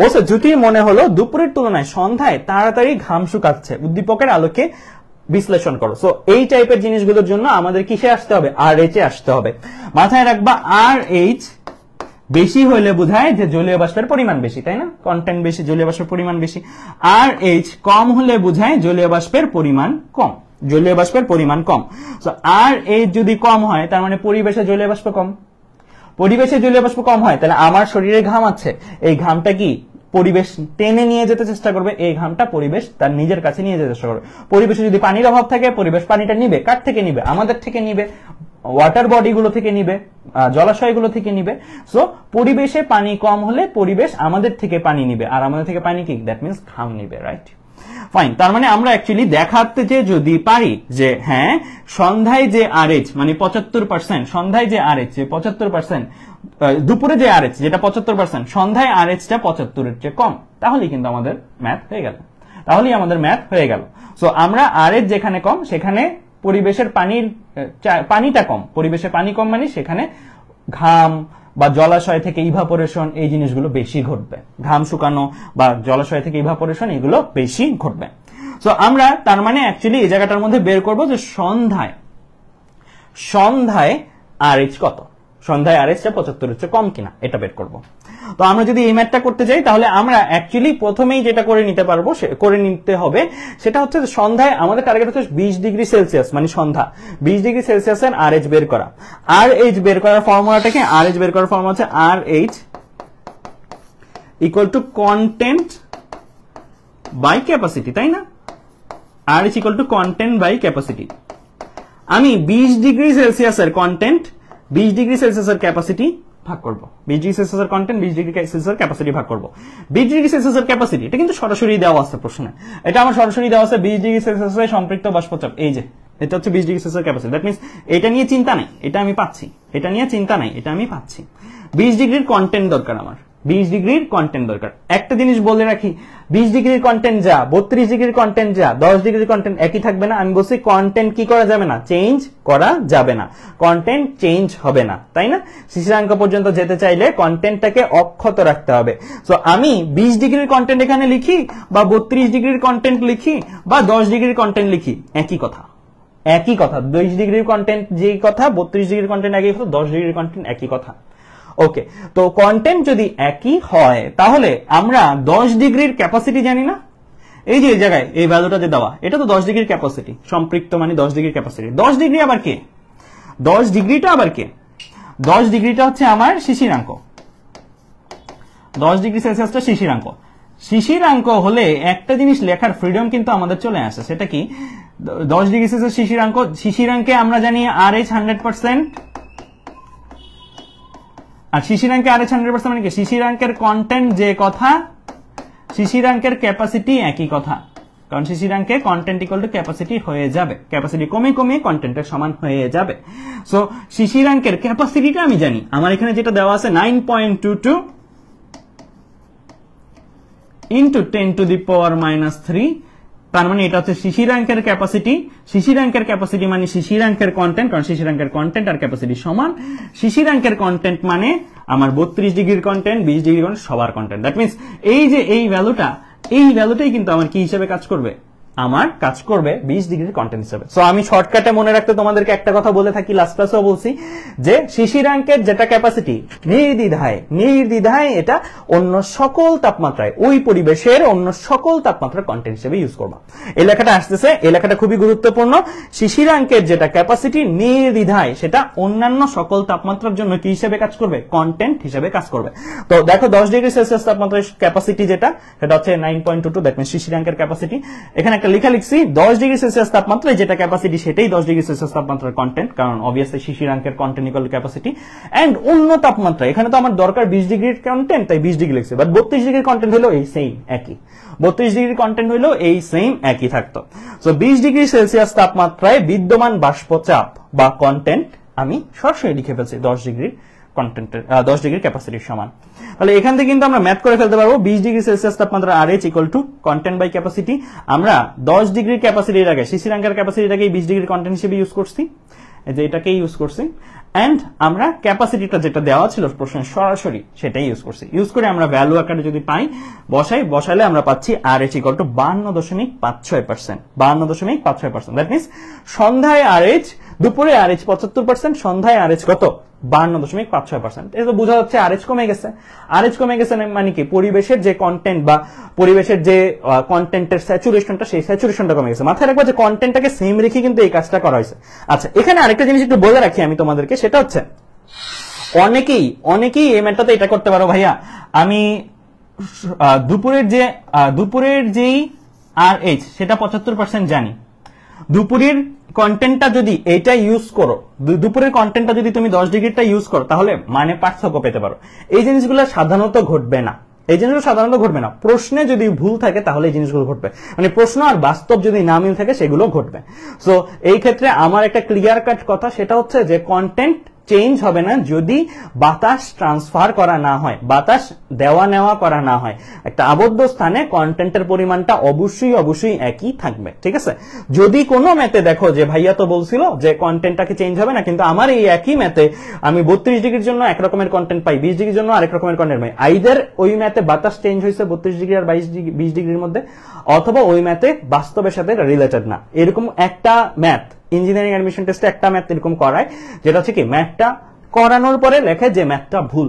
বলছে যদি মনে হলো দুপুরের তুলনায় সন্ধ্যায় তাড়াতাড়ি ঘাম শুকাচ্ছে, উদ্দীপকের আলোকে বিশ্লেষণ করো। সো এই টাইপের জিনিসগুলোর জন্য আমাদের কিসে আসতে হবে? RH এ আসতে হবে। মাথায় রাখবা RH বেশি হলে বোঝায় যে জলীয় বাষ্পের পরিমাণ বেশি, তাই না? কন্টেন্ট বেশি, জলীয় বাষ্পের পরিমাণ বেশি। RH কম হলে বোঝায় জলীয় বাষ্পের পরিমাণ কম, জলীয় বাষ্পের পরিমাণ কম। সো RH যদি কম হয় তার মানে পরিবেশে জলীয় বাষ্প কম। পরিবেশে জলীয় বাষ্প কম হয় তাহলে আমার শরীরে ঘাম আছে, এই ঘামটা কি পরিবেশ টেনে নিয়ে যেতে চেষ্টা করবে, এই ঘামটা পরিবেশ তার নিজের কাছে নিয়ে যেতে চেষ্টা করবে। পরিবেশে যদি পানির অভাব থাকে, পরিবেশ পানিটা নিবে, কার থেকে নিবে? আমাদের থেকে নিবে, ওয়াটার বডি গুলো থেকে নিবে, জলাশয়গুলো থেকে নিবে। সো পরিবেশে পানি কম হলে পরিবেশ আমাদের থেকে পানি নিবে, আর আমাদের থেকে পানি কি? দ্যাট মিন্স ঘাম নিবে, রাইট? ফাইন। তার মানে আমরা অ্যাকচুয়ালি দেখাতে যে যদি পারি যে হ্যাঁ সন্ধ্যায় যে RH মানে 75%, সন্ধ্যায় যে RH 75%, দুপুরে যে RH যেটা 75%, সন্ধ্যায় RHটা 75-এর চেয়ে কম, তাহলেই কিন্তু আমাদের ম্যাথ হয়ে গেল, তাহলেই আমাদের ম্যাথ হয়ে গেল। সো আমরা RH যেখানে কম সেখানে পরিবেশের পানিটা কম, পরিবেশে পানি কম মানে সেখানে ঘাম বা জলাশয় থেকে ইভাপোরেশন এই জিনিসগুলো বেশি ঘটবে, ঘাম শুকানো বা জলাশয় থেকে ইভাপোরেশন এগুলো বেশি ঘটবে। সো আমরা তার মানে অ্যাকচুয়ালি এই জায়গাটার মধ্যে বের করব যে সন্ধ্যায় RH কত, সন্ধ্যায় RH 75 হচ্ছে কম কিনা এটা বের করব। তো আমরা যদি এই ম্যাথটা করতে যাই তাহলে আমরা অ্যাকচুয়ালি প্রথমেই যেটা করে নিতে পারবো করে নিতে হবে সেটা হচ্ছে সন্ধ্যায় আমাদের টার্গেট হচ্ছে 20 ডিগ্রি সেলসিয়াস, মানে সন্ধ্যা 20 ডিগ্রি সেলসিয়াসের RH বের করা। RH বের করার ফর্মুলাটা কি? RH বের করার ফর্মুলা হচ্ছে RH equal to content by capacity, তাই না? RH equal to content by capacity. আমি 20 ডিগ্রি সেলসিয়াসের কন্টেন্ট 20 ডিগ্রি সেলসিয়াসের ক্যাপাসিটি ভাগ করব, 20 ডিগ্রি সেলসিয়াসের কন্টেন্ট 20 ডিগ্রি সেলসিয়াসের ক্যাপাসিটি ভাগ করব। 20 ডিগ্রি সেলসিয়াসের ক্যাপাসিটি এটা কিন্তু সরাসরি দেওয়া আছে প্রশ্নে, এটা আমার সরাসরি দেওয়া আছে 20 ডিগ্রি সেলসিয়াসে সম্পৃক্ত বাষ্পচাপ, এই যে এটা হচ্ছে 20 degree Celsius capacity. That means এটা নিয়ে চিন্তা নাই, এটা আমি পাচ্ছি, এটা নিয়ে চিন্তা নাই, এটা আমি পাচ্ছি। 20 ডিগ্রির কন্টেন্ট দরকার আমার, 20 ডিগ্রির কন্টেন্ট দরকার। একটা জিনিস বলে রাখি, 20 ডিগ্রির কন্টেন্ট যা, 32 ডিগ্রির কন্টেন্ট যা, 10 ডিগ্রির কন্টেন্ট একই থাকবে না। আমি বলছি কন্টেন্ট কি করা যাবে না, চেঞ্জ করা যাবে না, কন্টেন্ট চেঞ্জ হবে না, তাই না? শিশিরাঙ্ক পর্যন্ত যেতে চাইলে কন্টেন্টটাকে অক্ষত রাখতে হবে। সো আমি 20 ডিগ্রির কন্টেন্ট এখানে লিখি বা 32 ডিগ্রির কন্টেন্ট লিখি বা 10 ডিগ্রির কন্টেন্ট লিখি, একই কথা, একই কথা। 20 ডিগ্রির কন্টেন্ট যেই কথা, 32 ডিগ্রির কন্টেন্ট একই কথা, 10 ডিগ্রির কন্টেন্ট একই কথা। ওকে, তো কন্টেন্ট যদি একই হয় তাহলে আমরা 10 ডিগ্রির ক্যাপাসিটি জানি না? এই যে এই জায়গায় এই ভ্যালুটা যে দেওয়া, এটা তো 10 ডিগ্রির ক্যাপাসিটি, সম্পৃক্ত মানে 10 ডিগ্রির ক্যাপাসিটি। 10 ডিগ্রি আবার কে? 10 ডিগ্রিটা আবার কে? 10 ডিগ্রিটা হচ্ছে আমার শিশিরাঙ্ক, 10 ডিগ্রি সেলসিয়াসটা শিশিরাঙ্ক। শিশিরাঙ্ক হলে একটা জিনিস লেখার ফ্রিডম কিন্তু আমাদের চলে আসে, সেটা কি? 10 ডিগ্রি সেলসিয়াস শিশিরাঙ্ক, শিশিরাঙ্কে আমরা জানি RH 100%, আর শিশিরাঙ্কে RH 100% মানে কি? শিশিরাঙ্কের কন্টেন্ট যে কথা, শিশিরাঙ্কের ক্যাপাসিটি একই কথা, কারণ শিশিরাঙ্কে কন্টেন্ট ইকুয়াল টু ক্যাপাসিটি হয়ে যাবে, ক্যাপাসিটি কমে কমে কন্টেন্টের সমান হয়ে যাবে। সো শিশিরাঙ্কের ক্যাপাসিটিটা আমি জানি, আমার এখানে যেটা দেওয়া আছে 9.22 ইন্টু 10 টু দি পাওয়ার -3, তার মানে এটা হচ্ছে শিশিরাঙ্কের ক্যাপাসিটি। শিশিরাঙ্কের ক্যাপাসিটি মানে শিশিরাঙ্কের কন্টেন্ট, কারণ শিশিরাঙ্কের কন্টেন্ট আর ক্যাপাসিটি সমান। শিশিরাঙ্কের কন্টেন্ট মানে আমার 32 ডিগ্রির কন্টেন্ট, 20 ডিগ্রির কন্টেন্ট, সবার কন্টেন্ট। দ্যাট মিন্স এই যে এই ভ্যালুটাই কিন্তু আমার কি হিসেবে কাজ করবে? আমার কাজ করবে 20 ডিগ্রির কন্টেন্ট হিসেবে। সো আমি শর্টকাটে মনে রাখতে তোমাদেরকে একটা কথা বলে থাকি, লাস্ট ক্লাসেও বলছি, যে শিশিরাঙ্কের যেটা ক্যাপাসিটি নির্দ্বিধায় এটা অন্য সকল তাপমাত্রায়, ওই পরিবেশের অন্য সকল তাপমাত্রার কন্টেন্ট হিসেবে ইউজ করবা। এই লেখাটা আসতেছে, এই লেখাটা খুবই গুরুত্বপূর্ণ। শিশিরাঙ্কের যেটা ক্যাপাসিটি নির্দ্বিধায় সেটা অন্যান্য সকল তাপমাত্রার জন্য কি হিসেবে কাজ করবে? কন্টেন্ট হিসেবে কাজ করবে। তো দেখো 10 ডিগ্রি সেলসিয়াস তাপমাত্রার ক্যাপাসিটি যেটা, সেটা হচ্ছে 9.22, দ্যাট মিন্স শিশিরাঙ্কের ক্যাপাসিটি। এখানে একটা লেখা লিখছি 10 ডিগ্রি সেলসিয়াস তাপমাত্রায় যেটা ক্যাপাসিটি সেটাই 10 ডিগ্রি সেলসিয়াস তাপমাত্রার কন্টেন্ট, কারণ অবভিয়াসলি শিশিরাঙ্কের content equal to capacity. And অন্য তাপমাত্রা, এখানে তো আমার দরকার 20 ডিগ্রির কন্টেন্ট, তাই 20 ডিগ্রি লিখছি, বাট 32 ডিগ্রির কন্টেন্ট হলো এই সেম একই, 32 ডিগ্রির কন্টেন্ট হলো এই সেম একই থাকতো। সো 20 ডিগ্রি সেলসিয়াস তাপমাত্রায় বিদ্যমান বাষ্পচাপ বা কন্টেন্ট আমি সরাসরি লিখে ফেলছি 10 ডিগ্রির কন্টেন্টের 10 ডিগ্রি ক্যাপাসিটির সমান। তাহলে এখান থেকে কিন্তু আমরা ম্যাথ করে ফেলতে পারবো 20 ডিগ্রি সেলসিয়াস তাপমাত্রা RH equal to content by capacity. আমরা 10 ডিগ্রির ক্যাপাসিটির আগে শিশিরাঙ্কের ক্যাপাসিটিটাকে 20 ডিগ্রির কন্টেন্ট হিসেবে ইউজ করছি, যে এটাকে ইউজ করছি। এন্ড আমরা ক্যাপাসিটিটা যেটা দেওয়া ছিল প্রশ্নে সরাসরি সেটাই ইউজ করছি। ইউজ করে আমরা ভ্যালু আকারে যদি পাই বসাইলে আমরা পাচ্ছি RH equal two 52.56%, 52.56%। That means সন্ধ্যায় RH, দুপুরে RH 75%, সন্ধ্যায় RH কত? 52.56%। এটা তো বোঝা যাচ্ছে RH কমে গেছে। RH কমে গেছে মানে কি? পরিবেশের যে কন্টেন্ট বা পরিবেশের যে কন্টেন্টের স্যাচুরেশনটা, সেই স্যাচুরেশনটা কমে গেছে। মাথায় রাখবা যে কন্টেন্টটাকে সেম রেখে কিন্তু এই কাজটা করা হয়েছে। আচ্ছা, এখানে আরেকটা জিনিস একটু বলে রাখি আমি তোমাদেরকে, সেটা হচ্ছে অনেকেই এই ম্যাথটাতে এটা করতে পারো, ভাইয়া আমি দুপুরের যেই RH সেটা 75% জানি, দুপুরের কন্টেন্টটা যদি এইটা ইউজ করো, দুপুরের কন্টেন্টটা যদি তুমি 10 ডিগ্রিটা ইউজ করো, তাহলে মানে পার্থক্য পেতে পারো। এই জিনিসগুলো সাধারণত ঘটবে না, প্রশ্নে যদি ভুল থাকে তাহলে এই জিনিসগুলো ঘটবে, মানে প্রশ্ন আর বাস্তব যদি না মিল থাকে সেগুলো ঘটবে। সো এই ক্ষেত্রে আমার একটা ক্লিয়ার কাট কথা, সেটা হচ্ছে যে কন্টেন্ট চেঞ্জ হবে না যদি বাতাস ট্রান্সফার করা না হয়, বাতাস দেওয়া নেওয়া করা না হয়। একটা আবদ্ধ স্থানে কন্টেন্টের পরিমাণটা অবশ্যই একই থাকবে, ঠিক আছে? যদি কোনো ম্যাথে দেখো যে ভাইয়া তো বলছিল যে কন্টেন্টটাকে চেঞ্জ হবে না, কিন্তু আমার এই একই ম্যাথে আমি 32 ডিগ্রির জন্য এক রকমের কন্টেন্ট পাই, 20 ডিগ্রির জন্য আরেক রকমের কন্টেন্ট পাই, আইদার ওই ম্যাথে বাতাস চেঞ্জ হয়েছে 32 ডিগ্রি আর 20 ডিগ্রির মধ্যে, অথবা ওই ম্যাথে বাস্তবের সাথে রিলেটেড না। এরকম একটা ম্যাথ ইঞ্জিনিয়ারিং অ্যাডমিশন টেস্টে একটা ম্যাথ এরকম করায়, যেটা হচ্ছে কি ম্যাথটা করানোর পরে লেখে যে ম্যাথটা ভুল,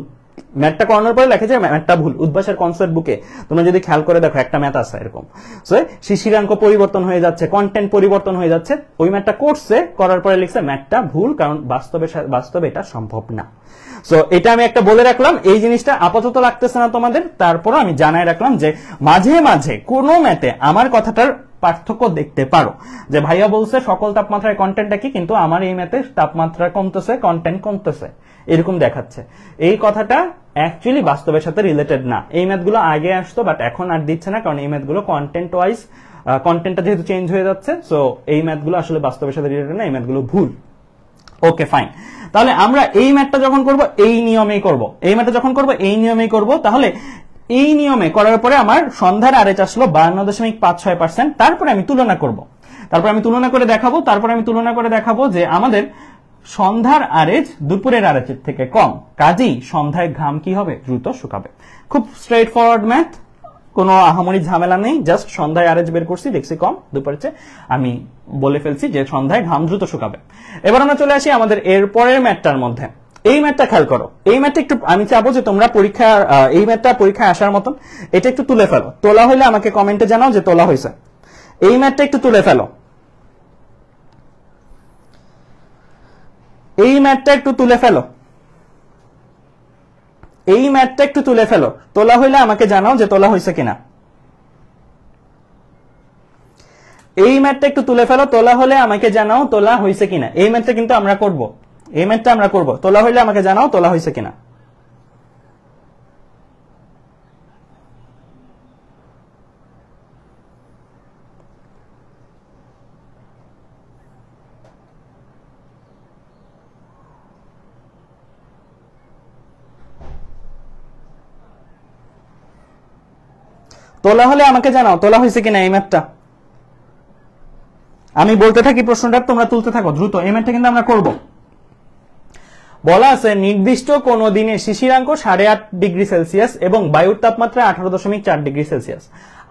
ম্যাথটা করানোর পরে লেখে যে ম্যাথটা ভুল। উদ্ভাসের কনসেপ্ট বুকে তোমরা যদি খেয়াল করে দেখো একটা ম্যাথ আছে এরকম, সো শিশিরাঙ্ক পরিবর্তন হয়ে যাচ্ছে, কন্টেন্ট পরিবর্তন হয়ে যাচ্ছে, ওই ম্যাথটা করছে, করার পরে লিখছে ম্যাথটা ভুল, কারণ বাস্তবে এটা সম্ভব না। সো এটা আমি একটা বলে রাখলাম, এই জিনিসটা আপাতত লাগতেছে না তোমাদের, তারপর আমি জানাই রাখলাম যে মাঝে মাঝে কোনো ম্যাথে আমার কথাটার পার্থক্য দেখতে পারো, যে ভাইয়া বলছে সকল তাপমাত্রায় কন্টেন্ট একই, কিন্তু আমার এই ম্যাথে তাপমাত্রা কমতেছে, কন্টেন্ট কমতেছে, এরকম দেখাচ্ছে। এই কথাটা অ্যাকচুয়ালি বাস্তবের সাথে রিলেটেড না। এই ম্যাথগুলো আগে আসতো, বাট এখন আর দিচ্ছে না, কারণ এই ম্যাথগুলো কন্টেন্ট ওয়াইজ, কন্টেন্টটা যেহেতু চেঞ্জ হয়ে যাচ্ছে, সো এই ম্যাথগুলো আসলে বাস্তবের সাথে রিলেটেড না, এই ম্যাথগুলো ভুল। ওকে ফাইন, তাহলে আমরা এই ম্যাথটা যখন করব এই নিয়মেই করব, এই ম্যাথটা যখন করব এই নিয়মেই করব। তাহলে এই নিয়মে করার পরে আমার সন্ধ্যার আরএইচ আসলো 52.56%। তারপরে আমি তুলনা করব, তারপর আমি তুলনা করে দেখাবো যে আমাদের সন্ধ্যার আরএইচ দুপুরের আরএইচ থেকে কম, কাজেই সন্ধ্যায় ঘাম কি হবে, দ্রুত শুকাবে। খুব স্ট্রেট ফরওয়ার্ড ম্যাথ, কোনো আহামরি ঝামেলা নেই, জাস্ট সন্ধ্যায় আরএইচ বের করছি, দেখছি কম, দুপুরের চেয়ে আমি বলে ফেলছি যে সন্ধ্যায় ঘাম দ্রুত শুকাবে। এবার আমরা চলে আসি আমাদের এরপরের ম্যাথটার মধ্যে। এই ম্যাথটা খেয়াল করো, এই ম্যাথটা একটু আমি চাবো যে তোমরা এই ম্যাথটা পরীক্ষায় আসার মতন এটা একটু তুলে ফেলো, তোলা হইলে আমাকে কমেন্টে জানাও যে তোলা হয়েছে। এই ম্যাথটা একটু তুলে ফেলো, এই ম্যাথটা একটু তুলে ফেলো, এই ম্যাথটা একটু তুলে ফেলো, তোলা হইলে আমাকে জানাও যে তোলা হয়েছে কিনা। এই ম্যাথটা একটু তুলে ফেলো, তোলা হলে আমাকে জানাও তোলা হয়েছে কিনা। এই ম্যাথটা কিন্তু আমরা করব, এই ম্যাথটা আমরা করব, তোলা হইলে আমাকে জানাও তোলা হয়েছে কিনা। তোলা হলে আমাকে জানাও তোলা হয়েছে কিনা এই ম্যাথটা। আমি বলতে থাকি প্রশ্নটা, তোমরা তুলতে থাকো দ্রুত। এই ম্যাথটা কিন্তু আমরা করব। বলা আছে নির্দিষ্ট কোন দিনে শিশিরাঙ্ক 8.5 ডিগ্রি সেলসিয়াস এবং বায়ুর তাপমাত্রা 18.4 degree Celsius.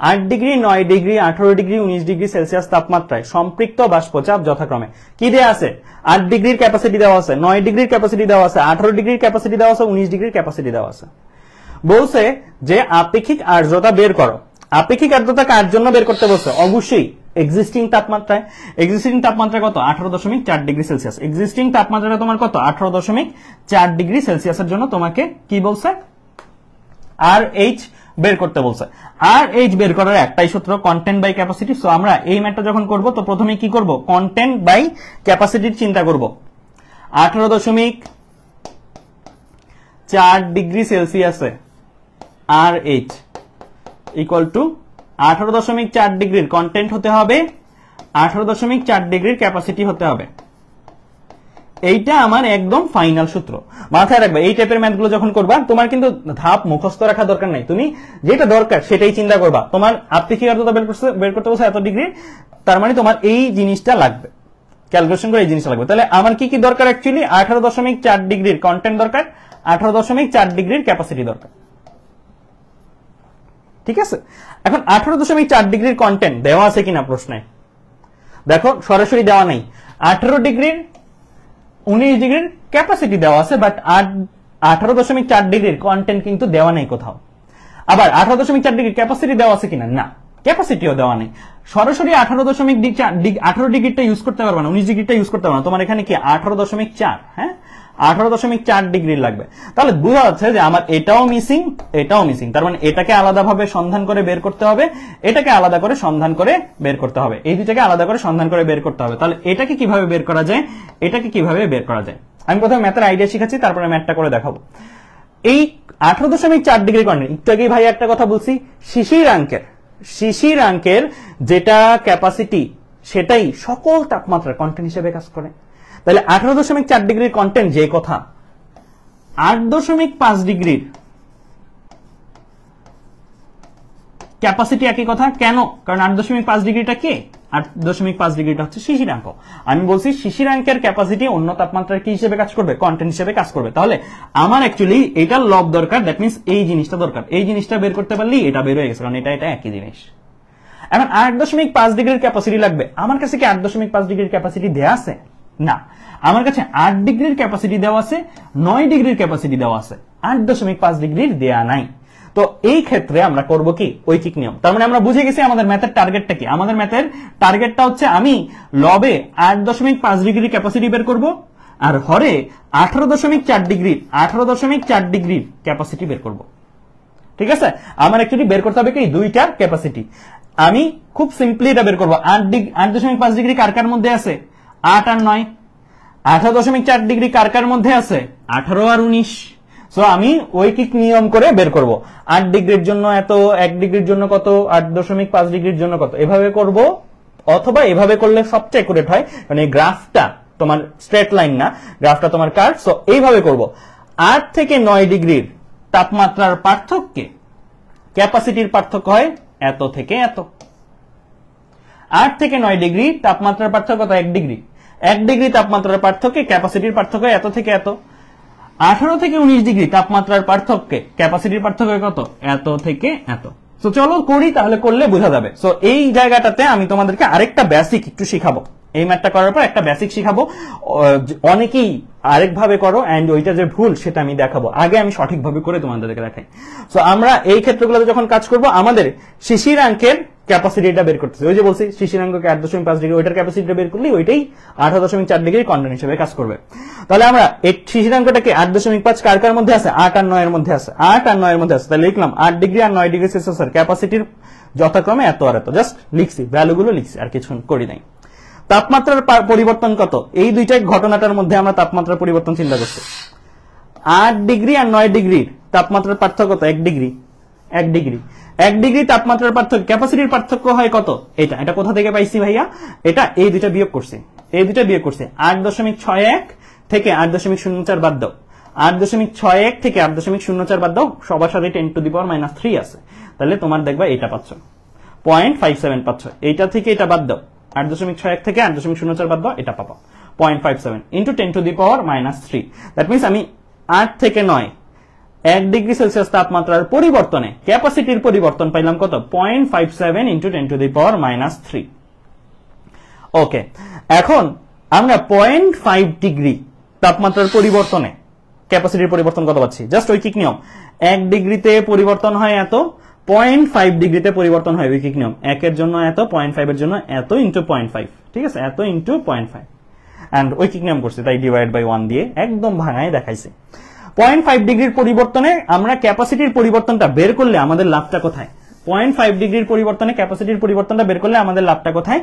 8 degree, 9 degree, 18 degree, 19 degree Celsius তাপমাত্রায় সম্পৃক্ত বাষ্পচাপ যথাক্রমে কি দেওয়া আছে? 8 ডিগ্রির ক্যাপাসিটি দেওয়া আছে, 9 ডিগ্রির ক্যাপাসিটি দেওয়া আছে, 18 ডিগ্রির ক্যাপাসিটি দেওয়া আছে, 19 ডিগ্রির ক্যাপাসিটি দেওয়া আছে। বলছে যে আপেক্ষিক আর্দ্রতা বের করো। আপেক্ষিক আর্দ্রতা কার জন্য বের করতে বলছে? অবশ্যই এক্সিস্টিং তাপমাত্রায়। এক্সিস্টিং তাপমাত্রা কত? 18.4 ডিগ্রি সেলসিয়াস। এক্সিস্টিং তাপমাত্রাটা তোমার কত? 18.4 ডিগ্রি সেলসিয়াসের জন্য তোমাকে কি বলছে? RH বের করতে বলছে। RH বের করার একটাই সূত্র, কন্টেন্ট বাই ক্যাপাসিটি। সো আমরা এই ম্যাথটা যখন করব তো প্রথমে কি করব? কন্টেন্ট বাই ক্যাপাসিটির চিন্তা করব। 18.4 ডিগ্রি সেলসিয়াসে RH ইকুয়াল টু 18.4 ডিগ্রির কন্টেন্ট হতে হবে, 18.4 ডিগ্রির ক্যাপাসিটি হতে হবে। এইটা আমার একদম ফাইনাল সূত্র। মাথায় রাখবে এই টাইপের ম্যাথগুলো যখন করবা তোমার কিন্তু ধাপ মুখস্থ রাখা দরকার নাই, তুমি যেটা দরকার সেটাই চিন্তা করবা। তোমার আপেক্ষিক আর্দ্রতা বের করতে বলছে এত ডিগ্রি, তার মানে তোমার এই জিনিসটা লাগবে, ক্যালকুলেশন করে এই জিনিসটা লাগবে। তাহলে আমার কি কি দরকার? অ্যাকচুয়ালি 18.4 ডিগ্রির কন্টেন্ট দরকার, 18.4 ডিগ্রির ক্যাপাসিটি দরকার। ঠিক আছে, এখন 18.4 ডিগ্রির কন্টেন্ট দেওয়া আছে কিনা প্রশ্নে? দেখো সরাসরি দেওয়া নাই। 18 ডিগ্রির 19 ডিগ্রির ক্যাপাসিটি দেওয়া আছে, বাট 18.4 ডিগ্রির কন্টেন্ট কিন্তু দেওয়া নেই কোথাও। আবার 18.4 ডিগ্রির ক্যাপাসিটি দেওয়া আছে কিনা? না, ক্যাপাসিটিও দেওয়া নেই। সরাসরি 18 ডিগ্রিটা ইউজ করতে পারবে না, 19 ডিগ্রিটা ইউজ করতে পারবে না। তোমার এখানে কি 18.4, হ্যাঁ 18.4 ডিগ্রি লাগবে। তাহলে বোঝা যাচ্ছে যে আমার এটাও মিসিং, এটাও মিসিং। তার মানে এটাকে আলাদাভাবে সন্ধান করে বের করতে হবে, এটাকে আলাদা করে সন্ধান করে বের করতে হবে, এই দুটাকে আলাদা করে সন্ধান করে বের করতে হবে। তাহলে এটাকে কিভাবে বের করা যায়, এটাকে কিভাবে বের করা যায়? আমি প্রথমে ম্যাথের আইডিয়া শিখাচ্ছি, তারপরে ম্যাথটা করে দেখাবো। এই 18.4 ডিগ্রি কন্টেন্ট, একটু আগেই ভাই একটা কথা বলছি, শিশিরাঙ্কের যেটা ক্যাপাসিটি সেটাই সকল তাপমাত্রার কন্টেন্ট হিসেবে কাজ করে। তাহলে 18.4 ডিগ্রির কন্টেন্ট যে কথা, 8.5 ডিগ্রির ক্যাপাসিটি একই কথা। কেন? কারণ 8.5 ডিগ্রিটা কে? 8.5 ডিগ্রিটা হচ্ছে শিশিরাঙ্ক। আমি বলছি শিশিরাঙ্কের ক্যাপাসিটি অন্য তাপমাত্রার কি হিসেবে কাজ করবে? কন্টেন্ট হিসেবে কাজ করবে। তাহলে আমার অ্যাকচুয়ালি এটার লব দরকার, দ্যাট মিনস এই জিনিসটা দরকার। এই জিনিসটা বের করতে পারলেই এটা বের হয়ে গেছে, কারণ এটা একই জিনিস। এখন 8.5 ডিগ্রির ক্যাপাসিটি লাগবে, আমার কাছে কি 8.5 ডিগ্রির ক্যাপাসিটি দেওয়া আছে? না, আমার কাছে 8 ডিগ্রির ক্যাপাসিটি দেওয়া আছে, 9 ডিগ্রির ক্যাপাসিটি দেওয়া আছে, 8.5 ডিগ্রির দেয়া নাই। তো এই ক্ষেত্রে আমরা করব কি ঐকিক নিয়ম। তার মানে আমরা বুঝে গেছি আমাদের ম্যাথের টার্গেটটা কি। আমাদের ম্যাথের টার্গেটটা হচ্ছে আমি লবে 8.5 ডিগ্রির ক্যাপাসিটি বের করব আর হরে 18.4 ডিগ্রির ক্যাপাসিটি বের করব। ঠিক আছে, আমার অ্যাকচুয়ালি বের করতে হবে কি দুইটার ক্যাপাসিটি। আমি খুব সিম্পলি এটা বের করব। 8.5 ডিগ্রি কার কার মধ্যে আছে? 8 আর 9। 18.4 ডিগ্রি কার কার মধ্যে আছে? 18 আর 19। সো আমি ঐকিক নিয়ম করে বের করব। 8 ডিগ্রির জন্য এত, 1 ডিগ্রির জন্য কত, 8.5 ডিগ্রির জন্য কত, এভাবে করব। অথবা এভাবে করলে সবচেয়ে অ্যাকুরেট হয়, মানে গ্রাফটা তোমার স্ট্রেট লাইন না, গ্রাফটা তোমার কার্ভ। সো এইভাবে করব। 8 থেকে 9 ডিগ্রির তাপমাত্রার পার্থক্যে ক্যাপাসিটির পার্থক্য হয় এত থেকে এত। 8 থেকে 9 ডিগ্রি তাপমাত্রার পার্থক্য কত? 1 ডিগ্রি। 1 ডিগ্রি তাপমাত্রার পার্থক্যে ক্যাপাসিটির পার্থক্য এত থেকে এত। 18 থেকে 19 ডিগ্রি তাপমাত্রার পার্থক্যে ক্যাপাসিটির পার্থক্য কত? এত থেকে এত। তো চলো করি, তাহলে করলে বোঝা যাবে। সো এই জায়গাটাতে আমি তোমাদেরকে আরেকটা বেসিক একটু শিখাবো। এই ম্যাথটা করার পর একটা বেসিক শিখাবো। অনেকেই আরেকভাবে করো এন্ড ওইটা যে ভুল সেটা আমি দেখাবো। আগে আমি সঠিকভাবে করে তোমাদেরকে দেখাই। সো আমরা এই ক্ষেত্রগুলোতে যখন কাজ করব, আমাদের শিশিরাঙ্কের ক্যাপাসিটিটা বের করতেছে। ওই যে বলছি শিশিরাঙ্ককে 8.5 ডিগ্রি, ওইটার ক্যাপাসিটিটা বের করলে ওইটাই 18.4 ডিগ্রি কন্ডেন্স হিসেবে কাজ করবে। তাহলে আমরা এই শিশিরাঙ্কটাকে 8.5 কার কার মধ্যে আছে? 8 আর 9 এর মধ্যে আছে। 8 আর 9 এর মধ্যে আছে, তাহলে লিখলাম 8 ডিগ্রি আর 9 ডিগ্রি সেলসিয়াসের ক্যাপাসিটির যথাক্রমে এত আর এত। জাস্ট লিখছি, ভ্যালুগুলো লিখছি, আর কিছু করি নাই। তাপমাত্রার পরিবর্তন কত? এই দুইটা ঘটনাটার মধ্যে আমরা তাপমাত্রার পরিবর্তন চিন্তা করছি। 8 ডিগ্রি আর 9 ডিগ্রির তাপমাত্রার পার্থক্য কত? 1 ডিগ্রি। 1 ডিগ্রি 1 ডিগ্রি তাপমাত্রার পার্থক্য, ক্যাপাসিটির পার্থক্য হয় কত? এটা কোথা থেকে পাইছি ভাইয়া? এটা এই দুইটা বিয়োগ করছি, 8.61 থেকে 8.04 বাদ দাও। 8.61 থেকে 8.04 বাদ দাও, সবার সাথে 10 টু দি পাওয়ার -3 আছে। তাহলে তোমার দেখবা এটা পাচ্ছ 0.57 পাচ্ছ। এইটা থেকে এটা বাদ দাও, 8.61 থেকে 8.04 বাদ দাও, এটা পাবো 0.57 into 10 to the power -3। That means আমি 8 থেকে 9 1 ডিগ্রি সেলসিয়াস তাপমাত্রার পরিবর্তনে ক্যাপাসিটির পরিবর্তন পাইলাম কত? 0.57 ইন্টু 10 টু দি পাওয়ার -3। ওকে, এখন আমরা 0.5 ডিগ্রি তাপমাত্রার পরিবর্তনে ক্যাপাসিটির পরিবর্তন কত পাচ্ছি? জাস্ট ঐকিক নিয়ম। 1 ডিগ্রিতে পরিবর্তন হয় এত, 0.5 ডিগ্রিতে পরিবর্তন হয় ঐকিক নিয়ম। 1 এর জন্য এত, 0.5 এর জন্য এত ইন্টু 0.5। ঠিক আছে, এত ইন্টু 0.5 এন্ড ঐকিক নিয়ম করছি, তাই ডিভাইড বাই 1 দিয়ে একদম ভাঙায় দেখাইছে। 0.5 ডিগ্রির পরিবর্তনে আমরা ক্যাপাসিটির পরিবর্তনটা বের করলে আমাদের লাভটা কোথায়? 0.5 ডিগ্রির পরিবর্তনে ক্যাপাসিটির পরিবর্তনটা বের করলে আমাদের লাভটা কোথায়?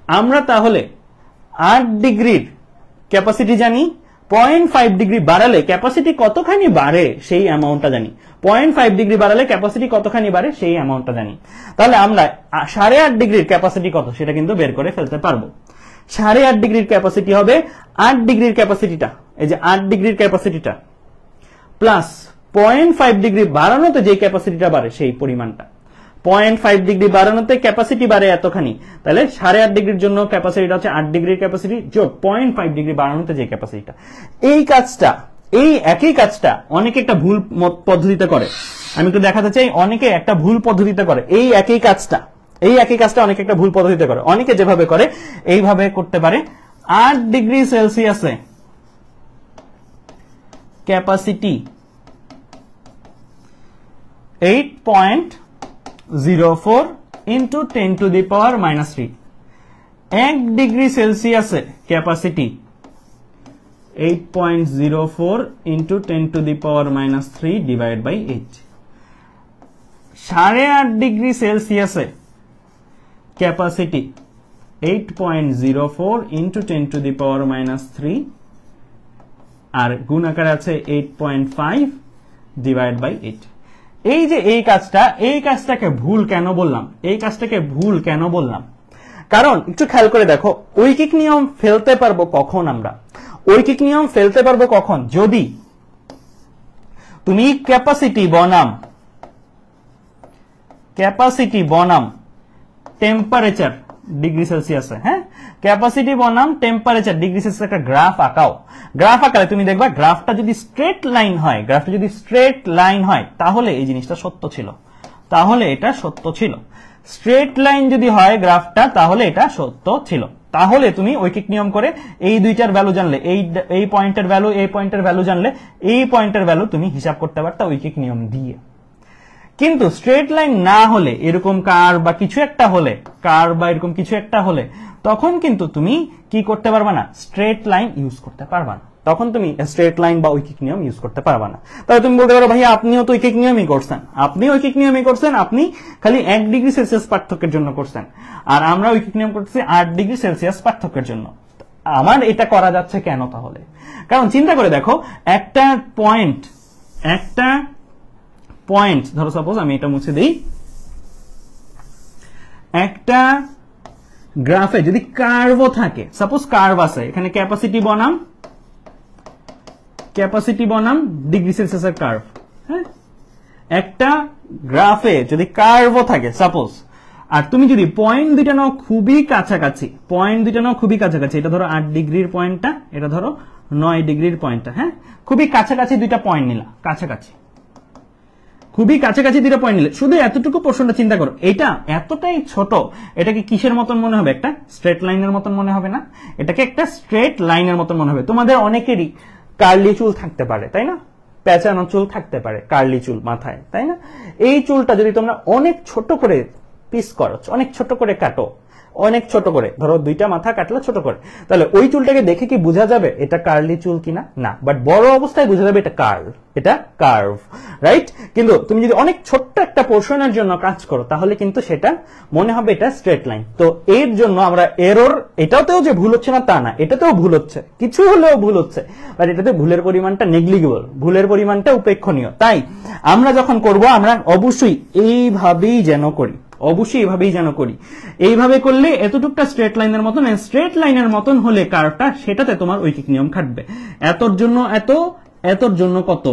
আমরা তাহলে 8 ডিগ্রির ক্যাপাসিটি জানি, 0.5 ডিগ্রি বাড়ালে ক্যাপাসিটি কতখানি বাড়ে সেই অ্যামাউন্টটা জানি। 0.5 ডিগ্রি বাড়ালে ক্যাপাসিটি কতখানি বাড়ে সেই অ্যামাউন্টটা জানি। তাহলে আমরা 8.5 ডিগ্রির ক্যাপাসিটি কত সেটা কিন্তু বের করে ফেলতে পারবো। 8.5 ডিগ্রির ক্যাপাসিটি হবে 8 ডিগ্রির ক্যাপাসিটিটা, এই যে 8 ডিগ্রির ক্যাপাসিটিটা প্লাস 0.5 ডিগ্রি বাড়ানোতে যে ক্যাপাসিটিটা বাড়ে সেই পরিমাণটা। 0.5 ডিগ্রি বাড়ানোতে ক্যাপাসিটি বাড়ে এতখানি, তাহলে 8.5 ডিগ্রির জন্য ক্যাপাসিটিটা হচ্ছে 8 ডিগ্রির ক্যাপাসিটি যোগ 0.5 ডিগ্রি বাড়ানোতে যে ক্যাপাসিটিটা। এই একই কাজটা অনেকে একটা ভুল পদ্ধতিতে করে। আমি একটু দেখাতে চাই, অনেকে একটা ভুল পদ্ধতিতে করে এই একই কাজটা অনেকে একটা ভুল পদ্ধতিতে করে। অনেকে যেভাবে করে এইভাবে করতে পারে। 8 ডিগ্রি সেলসিয়াসে capacity 8.04 into 10 to the power -3। 1 degree সেলসিয়াসে capacity 8.04 into 10 to the power -3 divide by 8। 8.5 degree সেলসিয়াসে capacity 8.04 into 10 to the power -3 আর গুণাকার আছে 8.5 ডিভাইড বাই 8। এই যে এই কাজটাকে ভুল কেন বললাম? কারণ একটু খেয়াল করে দেখো, ঐকিক নিয়ম ফেলতে পারবো কখন আমরা? ঐকিক নিয়ম ফেলতে পারবো কখন? যদি তুমি ক্যাপাসিটি বনাম টেম্পারেচার ডিগ্রি সেলসিয়াসে, হ্যাঁ, ক্যাপাসিটি বনাম টেম্পারেচার ডিগ্রি সেলসিয়াস একটা গ্রাফ আঁকালে তুমি দেখবা গ্রাফটা যদি স্ট্রেট লাইন হয় তাহলে এই জিনিসটা সত্য ছিল। তাহলে এটা সত্য ছিল। স্ট্রেট লাইন যদি হয় গ্রাফটা তাহলে এটা সত্য ছিল। তাহলে তুমি ঐকিক নিয়ম করে এই দুইটার ভ্যালু জানলে, এই পয়েন্টের ভ্যালু, এই পয়েন্টের ভ্যালু জানলে এই পয়েন্টের ভ্যালু তুমি হিসাব করতে পারতা ঐকিক নিয়ম দিয়ে। কিন্তু স্ট্রেট লাইন না হলে, এরকম কার্ভ বা কিছু একটা হলে, কার্ভ বা এরকম কিছু একটা হলে, তখন কিন্তু তুমি কি করতে পারবা না, স্ট্রেট লাইন ইউজ করতে পারবা না। তখন তুমি স্ট্রেট লাইন বা ঐকিক নিয়ম ইউজ করতে পারবা না। তাহলে তুমি বলতে পারো ভাইয়া আপনিও তো ঐকিক নিয়মই করছেন, আপনি ঐকিক নিয়মই করছেন, আপনি খালি 1 ডিগ্রি সেলসিয়াস পার্থক্যের জন্য করছেন, আর আমরা ঐকিক নিয়ম করতেছি 8 ডিগ্রি সেলসিয়াস পার্থক্যের জন্য। আমার এটা করা যাচ্ছে কেন তাহলে? কারণ চিন্তা করে দেখো, একটা পয়েন্ট ধরো, সাপোজ আমি এটা মুছে দিই, একটা গ্রাফে যদি কার্ভও থাকে, সাপোজ কার্ভ আছে, এখানে ক্যাপাসিটি বনাম ডিগ্রি সেলসিয়াসের কার্ভ, হ্যাঁ, একটা গ্রাফে যদি কার্ভও থাকে সাপোজ, আর তুমি যদি পয়েন্ট দুইটা নাও খুবই কাছাকাছি, এটা ধরো 8 ডিগ্রির পয়েন্টটা, এটা ধরো 9 ডিগ্রির পয়েন্টটা, হ্যাঁ, খুবই কাছাকাছি দুইটা পয়েন্ট নিলা, খুবই কাছাকাছি দুইটা পয়েন্ট নিলে, শুধু এতটুকু পোর্শনটা চিন্তা করো, এটা এতটাই ছোট, এটাকে কিসের মতন মনে হবে? একটা স্ট্রেট লাইনের মতন মনে হবে না? এটাকে একটা স্ট্রেট লাইনের মতন মনে হবে। তোমাদের অনেকেরই কার্লি চুল থাকতে পারে, তাই না? পেঁচানো চুল থাকতে পারে, কার্লি চুল মাথায়, তাই না? এই চুলটা যদি তোমরা অনেক ছোট করে পিস করো, অনেক ছোট করে কাটো, অনেক ছোট করে, ধরো দুইটা মাথা কাটলে ছোট করে, তাহলে ওই চুলটাকে দেখে কি বোঝা যাবে এটা কার্লি চুল কিনা? না, বাট বড় অবস্থায় বোঝা যাবে এটা কার্ভ, রাইট? কিন্তু তুমি যদি অনেক ছোট্ট একটা পোর্শনের জন্য কাজ করো, তাহলে কিন্তু সেটা মনে হবে এটা স্ট্রেট লাইন। তো এর জন্য আমরা এরর, এটাতেও যে ভুল হচ্ছে না তা না, এটাতেও ভুল হচ্ছে, কিছু হলেও ভুল হচ্ছে, বাট এটাতে ভুলের পরিমাণটা নেগলিজেবল, ভুলের পরিমাণটা উপেক্ষণীয়। তাই আমরা যখন করব, আমরা অবশ্যই এইভাবেই যেন করি, এইভাবে করলে এতটুকটা স্ট্রেট লাইনের মতন, স্ট্রেট লাইনের মতন হলে কার্ভটা, সেটাতে তোমার ঐকিক নিয়ম খাটবে। এতর জন্য এত, এতর জন্য কত,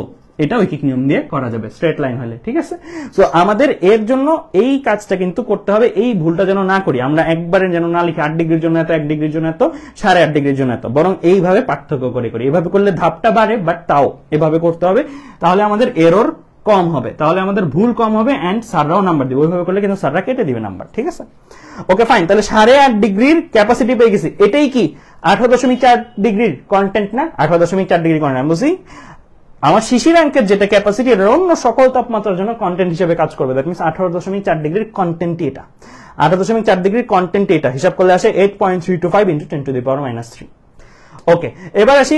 এটা ঐকিক নিয়ম দিয়ে করা যাবে স্ট্রেট লাইন হলে, ঠিক আছে? সো আমাদের এর জন্য এই কাজটা কিন্তু করতে হবে, এই ভুলটা যেন না করি আমরা, একবারে যেন না লিখি 8 ডিগ্রির জন্য এত, 1 ডিগ্রির জন্য এত, 8.5 ডিগ্রির জন্য এত, বরং এইভাবে পার্থক্য করে করি। এভাবে করলে ধাপটা বাড়ে, বাট তাও এভাবে করতে হবে, তাহলে আমাদের এরর কম হবে, তাহলে আমাদের ভুল কম হবে, এন্ড স্যাররাও নাম্বার দিবে। ওইভাবে করলে কিন্তু স্যাররা কেটে দিবে নাম্বার, ঠিক আছে? ওকে ফাইন, তাহলে 8.5 ডিগ্রির ক্যাপাসিটি পেয়ে গেছি। এটাই কি 18.4 ডিগ্রির কন্টেন্ট না? 18.4 ডিগ্রি কন্টেন্ট বুঝি, আমার শিশির অ্যাঙ্কের যেটা ক্যাপাসিটি, এর অন্য সকল তাপমাত্রার জন্য কন্টেন্ট হিসেবে কাজ করবে। দ্যাট মিনস 18.4 ডিগ্রির কন্টেন্টই এটা, 18.4 ডিগ্রির কন্টেন্টই এটা, হিসাব করলে আসে 8.325 × 10⁻³ ওকে, এবার আসি,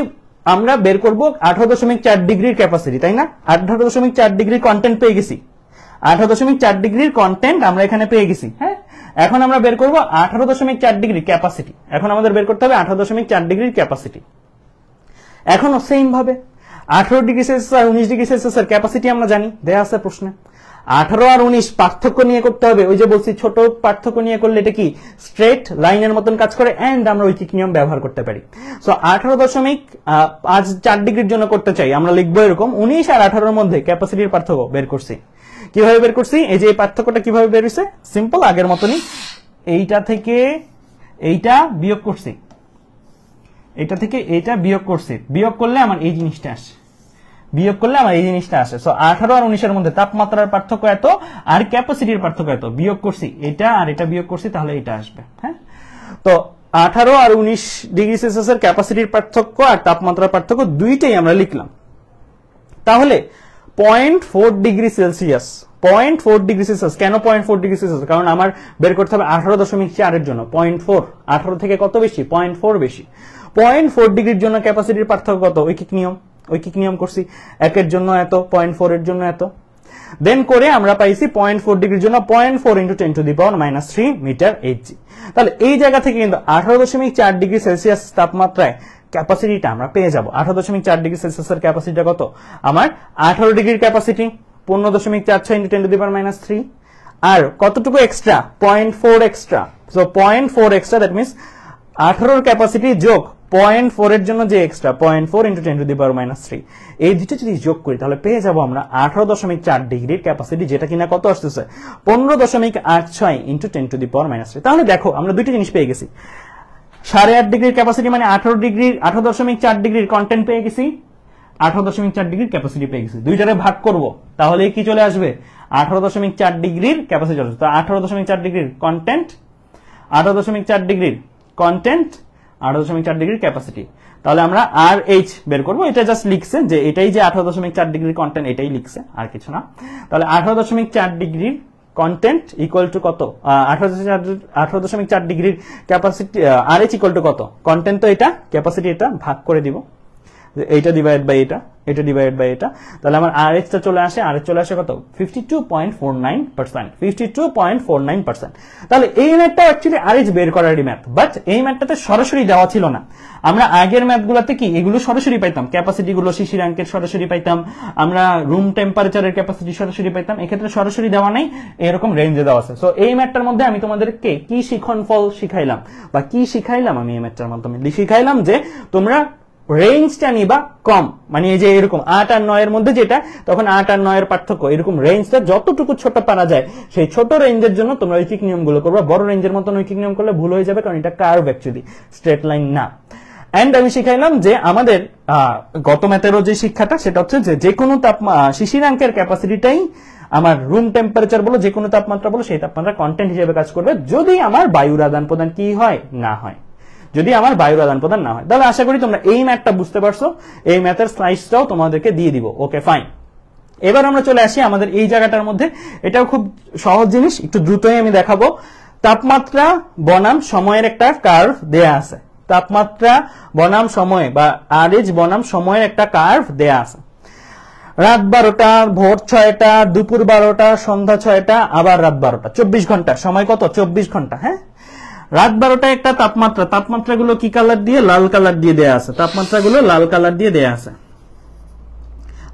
আমরা বের করব 18.4 ডিগ্রির ক্যাপাসিটি, তাই না? 18.4 ডিগ্রির কন্টেন্ট পেয়ে গেছি, 18.4 ডিগ্রির কন্টেন্ট আমরা এখানে পেয়ে গেছি, হ্যাঁ। এখন আমরা বের করব 18.4 ডিগ্রির ক্যাপাসিটি। এখন আমাদের বের করতে হবে 18.4 ডিগ্রির ক্যাপাসিটি। এখনো সেম ভাবে 18 ডিগ্রি সেলসিয়াস আর 19 ডিগ্রি সেলসিয়াসের ক্যাপাসিটি আমরা জানি, দেয়া আছে প্রশ্নে। 18 আর 19 পার্থক্য নিয়ে করতে হবে, ওই যে বলছি ছোট পার্থক্য নিয়ে করলে এটা কি স্ট্রেট লাইনের মতন কাজ করে, এন্ড আমরা ঐকিক নিয়ম ব্যবহার করতে পারি। সো 18.4 ডিগ্রির জন্য করতে চাই, আমরা লিখবো এরকম, 19 আর 18 এর মধ্যে ক্যাপাসিটির পার্থক্য বের করছি। কিভাবে বের করছি? এই যে এই পার্থক্যটা কিভাবে বের হয়েছে, সিম্পল, আগের মতনই, এইটা থেকে এইটা বিয়োগ করছি, এটা থেকে এইটা বিয়োগ করছি, বিয়োগ করলে আমার এই জিনিসটা আসে, সো 18 আর 19 এর মধ্যে তাপমাত্রার পার্থক্য এত আর ক্যাপাসিটির পার্থক্য এত, বিয়োগ করছি এটা আর এটা বিয়োগ করছি, তাহলে এটা আসবে, হ্যাঁ। তো 18 আর 19 ডিগ্রি সেলসিয়াসের ক্যাপাসিটির পার্থক্য আর তাপমাত্রার পার্থক্য দুইটাই আমরা লিখলাম। তাহলে 0.4 ডিগ্রি সেলসিয়াস, 0.4 ডিগ্রি সেলসিয়াস, কেন 0.4 ডিগ্রি সেলসিয়াস? কারণ আমার বের করতে হবে 18.4 এর জন্য 0.4, 18 থেকে কত বেশি? 0.4 বেশি। 0.4 ডিগ্রির জন্য ক্যাপাসিটির পার্থক্য কত? ঐকিক নিয়ম করছি, 1 এর জন্য এত, 0.4 এর জন্য এত, দেন করে আমরা পাইছি 0.4 ডিগ্রির জন্য 0.4 × 10⁻³ মিটার Hg। তাহলে এই জায়গা থেকে কিন্তু 18.4 ডিগ্রি সেলসিয়াস তাপমাত্রায় ক্যাপাসিটিটা আমরা পেয়ে যাব। 18.4 ডিগ্রি সেলসিয়াসের ক্যাপাসিটিটা কত? আমার 18 ডিগ্রির ক্যাপাসিটি 15.46 × 10⁻³ আর কতটুকু extra? 0.4 extra. So 0.4 extra, that means 18 capacity যোগ 0.4 এর জন্য যে এক্সট্রা 0.4 × 10⁻³, এই দুটো যদি যোগ করি তাহলে পেয়ে যাব আমরা 18.4 ডিগ্রির ক্যাপাসিটি, যেটা কিনা কত আসতেছে? 15.86 × 10⁻³। তাহলে দেখো আমরা দুইটা জিনিস পেয়ে গেছি, 8.5 ডিগ্রির ক্যাপাসিটি মানে 18.4 ডিগ্রির কন্টেন্ট পেয়ে গেছি, 18.4 ডিগ্রির ক্যাপাসিটি পেয়ে গেছি। দুইটারে ভাগ করব, তাহলে কি চলে আসবে? 18.4 ডিগ্রির ক্যাপাসিটি চলে আসবে। তো 18.4 ডিগ্রির কন্টেন্ট, 18.4 ডিগ্রির কন্টেন্ট, 18.4 ডিগ্রির ক্যাপাসিটি। তাহলে আমরা আর এইচ বের করবো। এটা জাস্ট লিখছে যে এটাই যে 18.4 ডিগ্রির কন্টেন্ট, এটাই লিখছে, আর কিছু না। তাহলে 18.4 ডিগ্রির কন্টেন্ট ইকুয়াল টু কত? 18.4 ডিগ্রির capacity R H equal to কত? কন্টেন্ট তো এটা, ক্যাপাসিটি এটা, ভাগ করে দিব, এইটা ডিভাইড বাই এটা, এটা ডিভাইড বাই এটা। তাহলে আমার আর এইচটা চলে আসে, আর এইচ চলে আসে কত? 52.49%, 52.49%। তাহলে এই ম্যাথটা অ্যাকচুয়ালি আর এইচ বের করারই ম্যাথ, বাট এই ম্যাথটাতে সরাসরি দেওয়া ছিল না। আমরা আগের ম্যাথগুলোতে কি এগুলো সরাসরি পাইতাম, ক্যাপাসিটি গুলো শিশিরাঙ্কের সরাসরি পাইতাম, আমরা রুম টেম্পারেচারের ক্যাপাসিটি সরাসরি পাইতাম। এক্ষেত্রে সরাসরি দেওয়া নাই, এরকম রেঞ্জে দেওয়া আছে। সো এই ম্যাথটার মধ্যে আমি তোমাদেরকে কি শিক্ষণফল শিখাইলাম বা কি শিখাইলাম? আমি এই ম্যাথটার মাধ্যমে শিখাইলাম যে তোমরা রেঞ্জটা নিবা কম, মানে এই যে এরকম 8 আর 9 এর মধ্যে যেটা, তখন 8 আর 9 এর পার্থক্য, এরকম রেঞ্জটা যতটুকু ছোট পারা যায় সেই ছোট রেঞ্জের জন্য তোমরা ঐকিক নিয়মগুলো করবা। বড় রেঞ্জের মতন ঐকিক নিয়ম করলে ভুল হয়ে যাবে, কারণ এটা কার্ভ অ্যাকচুয়ালি, স্ট্রেট লাইন না। এন্ড আমি শিখাইলাম যে আমাদের গত ম্যাথেরও যে শিক্ষাটা, সেটা হচ্ছে যে কোনো শিশিরাঙ্কের ক্যাপাসিটিটাই আমার রুম টেম্পারেচার বলো, যে কোনো তাপমাত্রা বলো, সেই তাপমাত্রা কন্টেন্ট হিসেবে কাজ করবে যদি আমার বায়ুর আদান প্রদান কি হয়? না হয়। যদি আমার বায়ুর আদান প্রদান না হয়। তাহলে আশা করি তোমরা এই ম্যাথটা বুঝতে পারছো। এই ম্যাথের স্লাইডসটাও তোমাদেরকে দিয়ে দিব। ওকে, ফাইন। এবার আমরা চলে আসি আমাদের এই জায়গাটার মধ্যে। এটাও খুব সহজ জিনিস, একটু দ্রুতই আমি দেখাবো। তাপমাত্রা বনাম সময়ের একটা কার্ভ দেয়া আছে। তাপমাত্রা বনাম সময় বা আরএইচ বনাম সময়ের একটা কার্ভ দেয়া আছে। রাত 12টা, ভোর 6টা, দুপুর 12টা, সন্ধ্যা 6টা, আবার রাত 12টা, 24 ঘন্টা। সময় কত? 24 ঘন্টা। হ্যাঁ, রাত 12টা একটা তাপমাত্রা, তাপমাত্রাগুলো কি কালার দিয়ে? লাল কালার দিয়ে দেয়া আছে। তাপমাত্রাগুলো লাল কালার দিয়ে দেয়া আছে।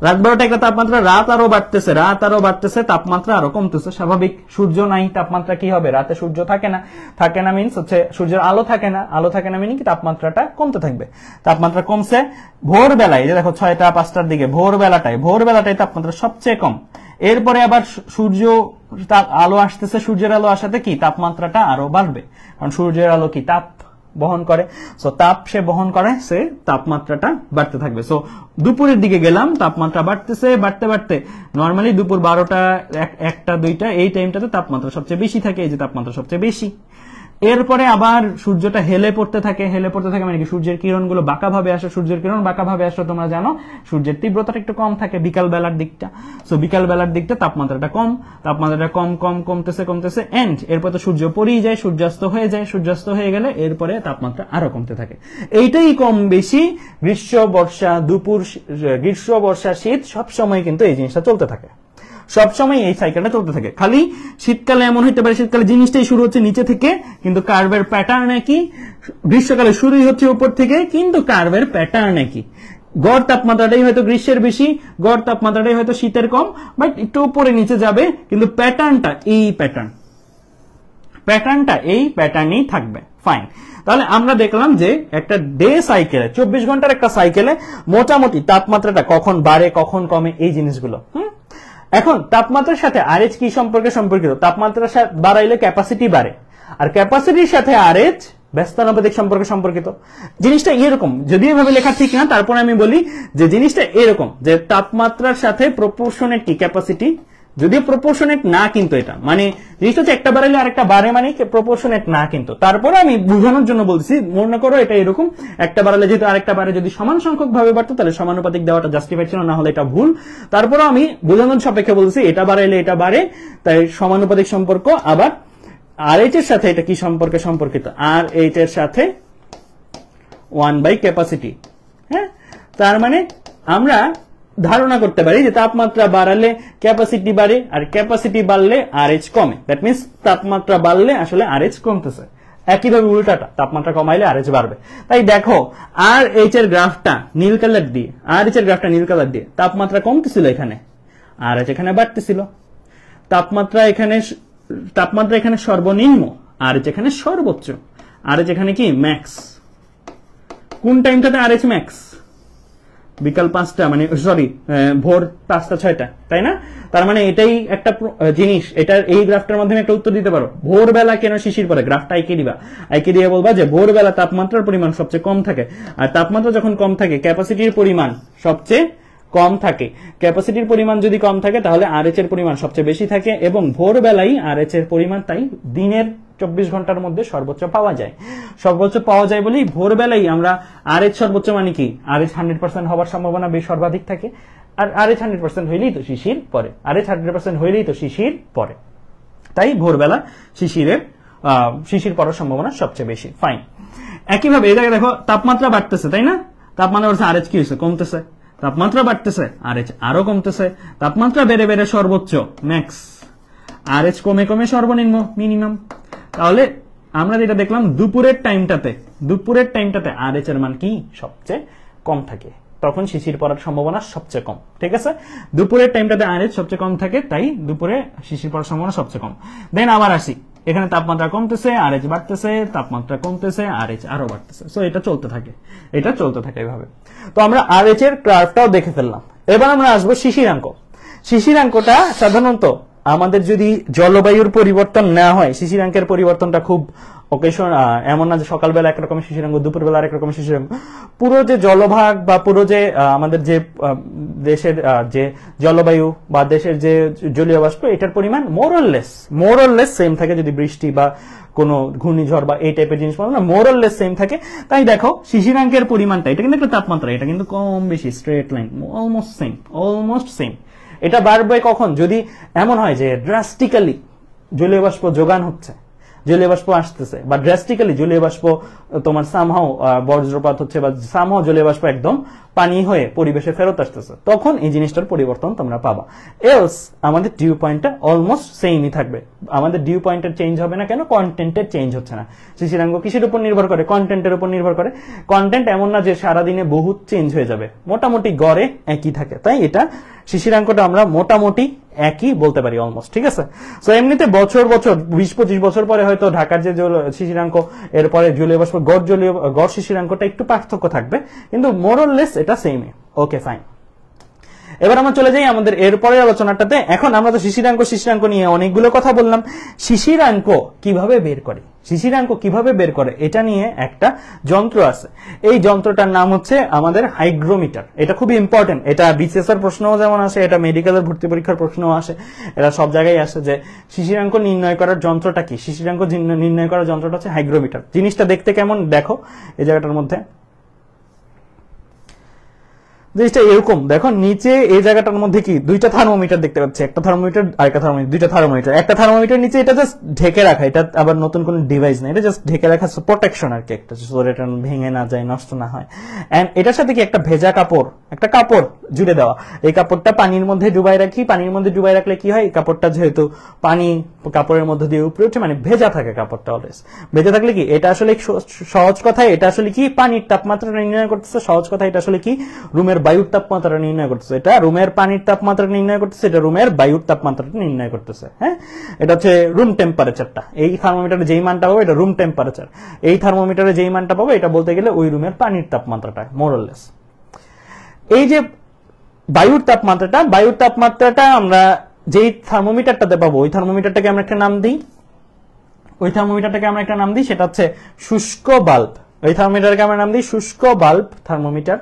রাত 12টা একটা তাপমাত্রা, রাত আরো বাড়তেছে, রাত আরো বাড়তেছে, তাপমাত্রা আরো কমতেছে। স্বাভাবিক, সূর্য নাই, তাপমাত্রা কি হবে? রাতে সূর্য থাকে না, থাকে না মিন্স হচ্ছে সূর্যের আলো থাকে না, আলো থাকে না মিনিং কি তাপমাত্রাটা কমতে থাকবে। তাপমাত্রা কমছে। ভোর বেলায়, যে দেখো 6টা 5টার দিকে, ভোর বেলাটাই তাপমাত্রা সবচেয়ে কম। এরপরে আবার সূর্য আলো আসতেছে, সূর্যের আলো আসাতে কি তাপমাত্রাটা আরো বাড়বে, কারণ সূর্যের আলো কি তাপ বহন করে। সো তাপ সে বহন করে, সে তাপমাত্রাটা বাড়তে থাকবে। সো দুপুরের দিকে গেলাম, তাপমাত্রা বাড়তেছে, বাড়তে বাড়তে নর্মালি দুপুর 12টা 1টা 2টা এই টাইমটাতে তাপমাত্রা সবচেয়ে বেশি থাকে, এই যে তাপমাত্রা সবচেয়ে বেশি। এরপরে আবার সূর্যটা হেলে পড়তে থাকে, মানে কি সূর্যের কিরণগুলো বাঁকাভাবে আসে। সূর্যের কিরণ বাঁকাভাবে আসলে তোমরা জানো সূর্যের তীব্রতাটা একটু কম থাকে বিকাল বেলার দিকটা। সো বিকাল বেলার দিকটা তাপমাত্রাটা কমতেছে এন্ড এরপর তো সূর্য পড়েই যায়, সূর্যাস্ত হয়ে যায়। সূর্যাস্ত হয়ে গেলে এরপরে তাপমাত্রা আরো কমতে থাকে। এইটাই কম বেশি গ্রীষ্ম বর্ষা দুপুর, গ্রীষ্ম বর্ষা শীত সব সময় কিন্তু এই জিনিসটা চলতে থাকে, সবসময় এই সাইকেলটা চলতে থাকে। খালি শীতকালে এমন হইতে পারে, শীতকালে জিনিসটাই শুরু হচ্ছে নিচে থেকে, কিন্তু কার্ভের প্যাটার্ন একই। গ্রীষ্মকালে শুরুই হচ্ছে উপর থেকে, কিন্তু কার্ভের প্যাটার্ন একই। গড় তাপমাত্রাটাই হয়তো গ্রীষ্মের বেশি, গড় তাপমাত্রাটাই হয়তো শীতের কম, বাট একটু উপরে নিচে যাবে, কিন্তু প্যাটার্নটা এই প্যাটার্নই থাকবে। ফাইন। তাহলে আমরা দেখলাম যে একটা ডে সাইকেলে, 24 ঘন্টার একটা সাইকেলে মোটামুটি তাপমাত্রাটা কখন বাড়ে কখন কমে, এই জিনিসগুলো। এখন তাপমাত্রার সাথে আরএইচ কি সম্পর্কে সম্পর্কিত? তাপমাত্রার সাথে বাড়াইলে ক্যাপাসিটি বাড়ে, আর ক্যাপাসিটির সাথে আরএইচ ব্যস্তানুপাতিক সম্পর্কে সম্পর্কিত। জিনিসটা এরকম, যদি এভাবে লেখা ঠিক না, তারপর আমি বলি যে জিনিসটা এরকম যে তাপমাত্রার সাথে প্রপোর্শনেট কি ক্যাপাসিটি, যদিও প্রপোর্শনেট না, কিন্তু এটা মানে জিনিসটা হচ্ছে একটা বাড়াইলে আরেকটা বাড়ে, মানে প্রপোর্শনেট না, কিন্তু তারপরে আমি বোঝানোর জন্য বলছি। মনে করো এটা এরকম, একটা বাড়ালে যেহেতু আরেকটা বাড়ে, যদি সমান সংখ্যক ভাবে বাড়তো তাহলে সমানুপাতিক দেওয়াটা জাস্টিফাইড ছিল, না হলে এটা ভুল। তারপরে আমি বোঝানোর সাপেক্ষে বলছি এটা বাড়াইলে এটা বাড়ে, তাই সমানুপাতিক সম্পর্ক। আবার আরএইচ এর সাথে এটা কি সম্পর্কে সম্পর্কিত? আরএইচ এর সাথে 1/ক্যাপাসিটি। হ্যাঁ, তার মানে আমরা ধারণা করতে পারি যে তাপমাত্রা বাড়ালে ক্যাপাসিটি বাড়ে, আর ক্যাপাসিটি বাড়লে আরএইচ কমে। দ্যাট মিনস তাপমাত্রা বাড়লে আসলে আরএইচ কমতেছে। একইভাবে উল্টাটা, তাপমাত্রা কমাইলে আরএইচ বাড়বে। তাই দেখো আরএইচ এর গ্রাফটা নীল কালার দিয়ে, তাপমাত্রা কমতেছিল এখানে, আরএইচ এখানে বাড়তেছিল। তাপমাত্রা এখানে সর্বনিম্ন, আরএইচ এখানে সর্বোচ্চ। আরএইচ এখানে কি ম্যাক্স। কোন টাইমটাতে আরএইচ ম্যাক্স? বিকাল 5টা মানে সরি ভোর 5টা 6টা, তাই না? তার মানে এটাই একটা জিনিস, এটার এই গ্রাফটার মাধ্যমে একটা উত্তর দিতে পারো। ভোরবেলা কেন শিশির পড়ে, গ্রাফটা আইকে দিবা, আইকে দিয়ে বলবা যে ভোরবেলা তাপমাত্রার পরিমাণ সবচেয়ে কম থাকে, আর তাপমাত্রা যখন কম থাকে ক্যাপাসিটির পরিমাণ সবচেয়ে কম থাকে। ক্যাপাসিটির পরিমাণ যদি কম থাকে তাহলে আরএইচ এর পরিমাণ সবচেয়ে বেশি থাকে, এবং ভোরবেলায় আরএইচ এর পরিমাণ তাই দিনের 24 ঘন্টার মধ্যে সর্বোচ্চ পাওয়া যায়। সর্বোচ্চ পাওয়া যায় বলেই ভোরবেলায় আমরা আরএইচ সর্বোচ্চ মানে কি, আরএইচ 100% হওয়ার সম্ভাবনা বেশ সর্বাধিক থাকে, আর আরএইচ 100% হইলেই তো শিশির পড়ে, আরএইচ 100% হইলেই তো শিশির পড়ে। তাই ভোরবেলা শিশির পড়ার সম্ভাবনা সবচেয়ে বেশি। ফাইন। একইভাবে এই জায়গায় দেখো তাপমাত্রা বাড়তেছে, তাই না? তাপমাত্রা বাড়ছে, আরএইচ কি হয়েছে, কমতেছে। তাপমাত্রা বাড়তেছে, আরএইচ আরো কমতেছে। তাপমাত্রা বেড়ে বেড়ে সর্বোচ্চ ম্যাক্স, আরএইচ কমে কমে সর্বনিম্ন মিনিমাম। তাহলে আমরা যেটা দেখলাম দুপুরের টাইমটাতে আরএইচ এর মান কি সবচেয়ে কম থাকে, তখন শিশির পড়ার সম্ভাবনা সবচেয়ে কম। ঠিক আছে, দুপুরের টাইমটাতে আরএইচ সবচেয়ে কম থাকে, তাই দুপুরে শিশির পড়ার সম্ভাবনা সবচেয়ে কম। দেন আবার আসি, এখানে তাপমাত্রা কমতেছে, আরএইচ বাড়তেছে, তাপমাত্রা কমতেছে, আরএইচ আরো বাড়তেছে। সো এটা চলতে থাকে এইভাবে। তো আমরা আরএইচ এর গ্রাফটাও দেখে ফেললাম। এবার আমরা আসবো শিশিরাঙ্ক। শিশিরাঙ্কটা সাধারণত আমাদের যদি জলবায়ুর পরিবর্তন না হয়, শিশিরাঙ্কের পরিবর্তনটা খুব অকেশন, এমন না যে সকালবেলা একরকমের শিশিরাঙ্ক, দুপুরবেলা আরেক রকমের শিশিরাঙ্ক। পুরো যে জলভাগ বা পুরো যে আমাদের যে দেশের যে জলবায়ু বা দেশের যে জলীয় বাষ্প, এটার পরিমাণ মোরলেস সেম থাকে। যদি বৃষ্টি বা কোনো ঘূর্ণিঝড় বা এই টাইপের জিনিস পাবো না, মোরলেস সেম থাকে। তাই দেখো শিশিরাঙ্কের পরিমাণটা, এটা কিন্তু একটা তাপমাত্রা, এটা কিন্তু কম বেশি স্ট্রেট লাইন, অলমোস্ট সেম। এটা বাড়বে কখন, যদি এমন হয় যে ড্রাস্টিক্যালি জলীয় বাষ্প যোগান হচ্ছে, জলীয় বাষ্প আসতেছে, বা ড্রাস্টিক্যালি জলীয় বাষ্প তোমার সামহাও বজ্রপাত হচ্ছে, বা সামহাও জলীয় বাষ্প একদম পানি হয়ে পরিবেশে ফেরত আসতেছে, তখন এই জিনিসটার পরিবর্তন তোমরা পাবা। এলস আমাদের ডিউ পয়েন্টটা অলমোস্ট সেমই থাকবে। আমাদের ডিউ পয়েন্টের চেঞ্জ হবে না কেন, কন্টেন্টের চেঞ্জ হচ্ছে না। শিশিরাঙ্ক কিসের উপর নির্ভর করে, কন্টেন্টের উপর নির্ভর করে। কন্টেন্ট এমন না যে সারাদিনে বহুত চেঞ্জ হয়ে যাবে, মোটামুটি গড়ে একই থাকে। তাই এটা শিশিরাঙ্কটা আমরা মোটামুটি একই বলতে পারি অলমোস্ট। ঠিক আছে, সো এমনিতে বছর 20-25 বছর পরে হয়তো ঢাকার যে শিশিরাঙ্ক, এরপরে জলীয় বাষ্প গড় শিশিরাঙ্কটা একটু পার্থক্য থাকবে, কিন্তু মোরলেস এটা সেমই। Okay fine. এবার আমরা চলে যাই আমাদের এরপরে আলোচনাটাতে। এখন আমরা তো শিশিরাঙ্ক নিয়ে অনেকগুলো কথা বললাম। শিশিরাঙ্ক কিভাবে বের করে এটা নিয়ে একটা যন্ত্র আছে। এই যন্ত্রটার নাম হচ্ছে আমাদের হাইগ্রোমিটার। এটা খুবই ইম্পর্টেন্ট। এটা বিসিএস এর প্রশ্নও যেমন আসে, এটা মেডিকেলের ভর্তি পরীক্ষার প্রশ্নও আসে, এটা সব জায়গায় আসে যে শিশিরাঙ্ক নির্ণয় করার যন্ত্রটা কি। শিশিরাঙ্ক নির্ণয় করার যন্ত্রটা হচ্ছে হাইগ্রোমিটার। জিনিসটা দেখতে কেমন দেখো এই জায়গাটার মধ্যে। জিনিসটা এরকম দেখো, নিচে এই জায়গাটার মধ্যে কি দুইটা থার্মোমিটার দেখতে পাচ্ছি, একটা থার্মোমিটার আর একটা থার্মোমিটার, দুইটা থার্মোমিটার। একটা থার্মোমিটার নিচে এটা জাস্ট ঢেকে রাখা, এটা আবার নতুন কোনো ডিভাইস না, এটা জাস্ট ঢেকে রাখা প্রোটেকশন আর কি, একটা এটা ভেঙে না যায়, নষ্ট না হয়। এন্ড এটার সাথে কি একটা ভেজা কাপড়, একটা কাপড় জুড়ে দেওয়া। এই কাপড়টা পানির মধ্যে ডুবাই রাখি, পানির মধ্যে ডুবাই রাখলে কি হয়, এই কাপড়টা যেহেতু পানি কাপড়ের মধ্যে দিয়ে উপরে উঠে, মানে ভেজা থাকে কাপড়টা অলওয়েজ। ভেজা থাকলে কি এটা আসলে সহজ কথায় এটা আসলে কি পানির তাপমাত্রা নির্ণয় করতেছে। সহজ কথা এটা আসলে কি রুমের বায়ুর তাপমাত্রা নির্ণয় করতেছে। এটা রুমের পানির তাপমাত্রা নির্ণয় করতেছে, এটা রুমের বায়ুর তাপমাত্রাটা নির্ণয় করতেছে। হ্যাঁ, এটা হচ্ছে রুম টেম্পারেচারটা। এই থার্মোমিটারে যেই মানটা পাবো এটা রুম টেম্পারেচার, এই থার্মোমিটারে যেই মানটা পাবো এটা বলতে গেলে ওই রুমের পানির তাপমাত্রাটা মোরলেস। এই যে বায়ুর তাপমাত্রাটা আমরা যেই থার্মোমিটারটাতে পাবো, ওই থার্মোমিটারটাকে আমরা একটা নাম দিই, সেটা হচ্ছে শুষ্ক বাল্ব। ওই থার্মোমিটারকে আমরা নাম দিই শুষ্ক বাল্ব থার্মোমিটার।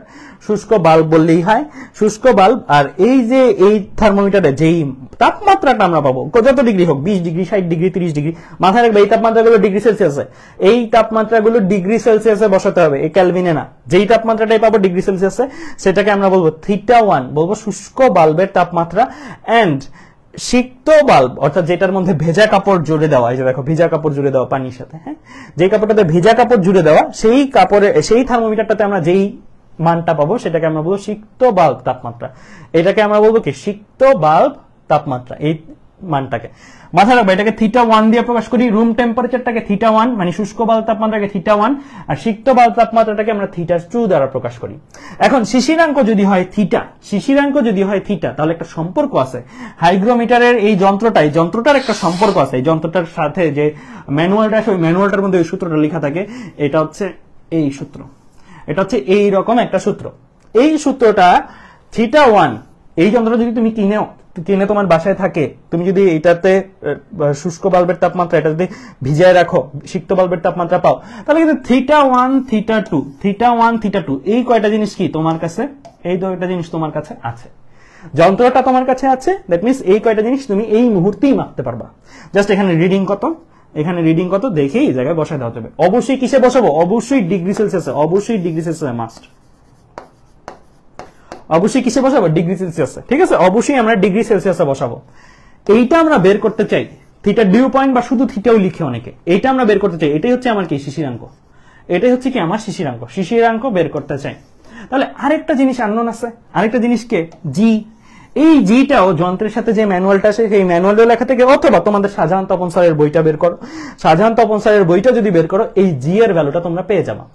শুষ্ক বাল্ব বললেই হয়, শুষ্ক বাল্ব। আর এই যে এই থার্মোমিটারে যেই তাপমাত্রাটা আমরা পাবো, যত ডিগ্রি হোক, 20 ডিগ্রি, 60 ডিগ্রি, 30 ডিগ্রি, মাথায় রাখবে এই তাপমাত্রাগুলো ডিগ্রি সেলসিয়াসে। এই তাপমাত্রাগুলো ডিগ্রি সেলসিয়াসে বসাতে হবে, এই ক্যালভিনে না। যেই তাপমাত্রাটাই পাবো ডিগ্রি সেলসিয়াসে, সেটাকে আমরা বলবো θ1, বলবো শুষ্ক বাল্বের তাপমাত্রা। এন্ড সিক্ত বাল্ব, অর্থাৎ যেটার মধ্যে ভেজা কাপড় জুড়ে দেওয়া, এই যে দেখো ভেজা কাপড় জুড়ে দেওয়া পানির সাথে, হ্যাঁ, যে কাপড়টাতে ভেজা কাপড় জুড়ে দেওয়া, সেই থার্মোমিটারটাতে আমরা যেই মানটা পাবো সেটাকে আমরা বলবো সিক্ত বাল্ব তাপমাত্রা। এটাকে আমরা বলবো কি সিক্ত বাল্ব তাপমাত্রা। এই মানটাকে মাথায় রাখবো, এটাকে θ1 দিয়ে প্রকাশ করি। রুম টেম্পারেচারটাকে θ1, মানে শুষ্ক বাল্ব তাপমাত্রাকে θ1, আর সিক্ত বাল্ব তাপমাত্রাটাকে আমরা θ2 দ্বারা প্রকাশ করি। এখন শিশিরাঙ্ক যদি হয় থিটা, তাহলে একটা সম্পর্ক আছে হাইগ্রোমিটারের এই যন্ত্রটার একটা সম্পর্ক আছে। এই যন্ত্রটার সাথে যে ম্যানুয়ালটা আছে, ওই ম্যানুয়ালটার মধ্যে ওই সূত্রটা লেখা থাকে। এটা হচ্ছে এই সূত্র, এটা হচ্ছে এই রকম একটা সূত্র। এই সূত্রটা θ1, এই যন্ত্রটা যদি তুমি কিনে তোমার বাসায় থাকে, তুমি যদি এটাতে শুষ্ক বাল্বের তাপমাত্রা, এটা যদি ভিজায় রাখো, সিক্ত বাল্বের তাপমাত্রা পাও, তাহলে কিন্তু θ1 θ2 এই কয়টা জিনিস কি তোমার কাছে, এই দুইটা জিনিস তোমার কাছে আছে, যন্ত্রটা তোমার কাছে আছে। দ্যাট মিনস এই কয়টা জিনিস তুমি এই মুহূর্তেই মাপতে পারবা। জাস্ট এখানে রিডিং কত দেখেই এই জায়গায় বসায় দেওয়া যাবে। অবশ্যই কিসে বসাবো? অবশ্যই ডিগ্রি সেলসিয়াসে, অবশ্যই ডিগ্রি সেলসিয়াসে মাস্ট। অবশ্যই কিসে বসাবো? ডিগ্রি সেলসিয়াসে। ঠিক আছে, অবশ্যই আমরা ডিগ্রি সেলসিয়াসে বসাবো। এইটা আমরা বের করতে চাই, থিটা ডিউ পয়েন্ট বা শুধু থিটাও লিখে অনেকে, এইটা আমরা বের করতে চাই। এটাই হচ্ছে আমার কি শিশিরাঙ্ক, এটাই হচ্ছে কি আমার শিশিরাঙ্ক বের করতে চাই। তাহলে আরেকটা জিনিস আননোন আছে, আরেকটা জিনিস কে? জি। এই জিটাও যন্ত্রের সাথে যে ম্যানুয়ালটা আছে সেই ম্যানুয়ালটা লেখা থেকে, অথবা তোমাদের শাহজাহান তপন স্যারের বইটা বের করো, শাহজাহান তপন স্যারের বইটা যদি বের করো, এই জি এর ভ্যালুটা তোমরা পেয়ে যাবা।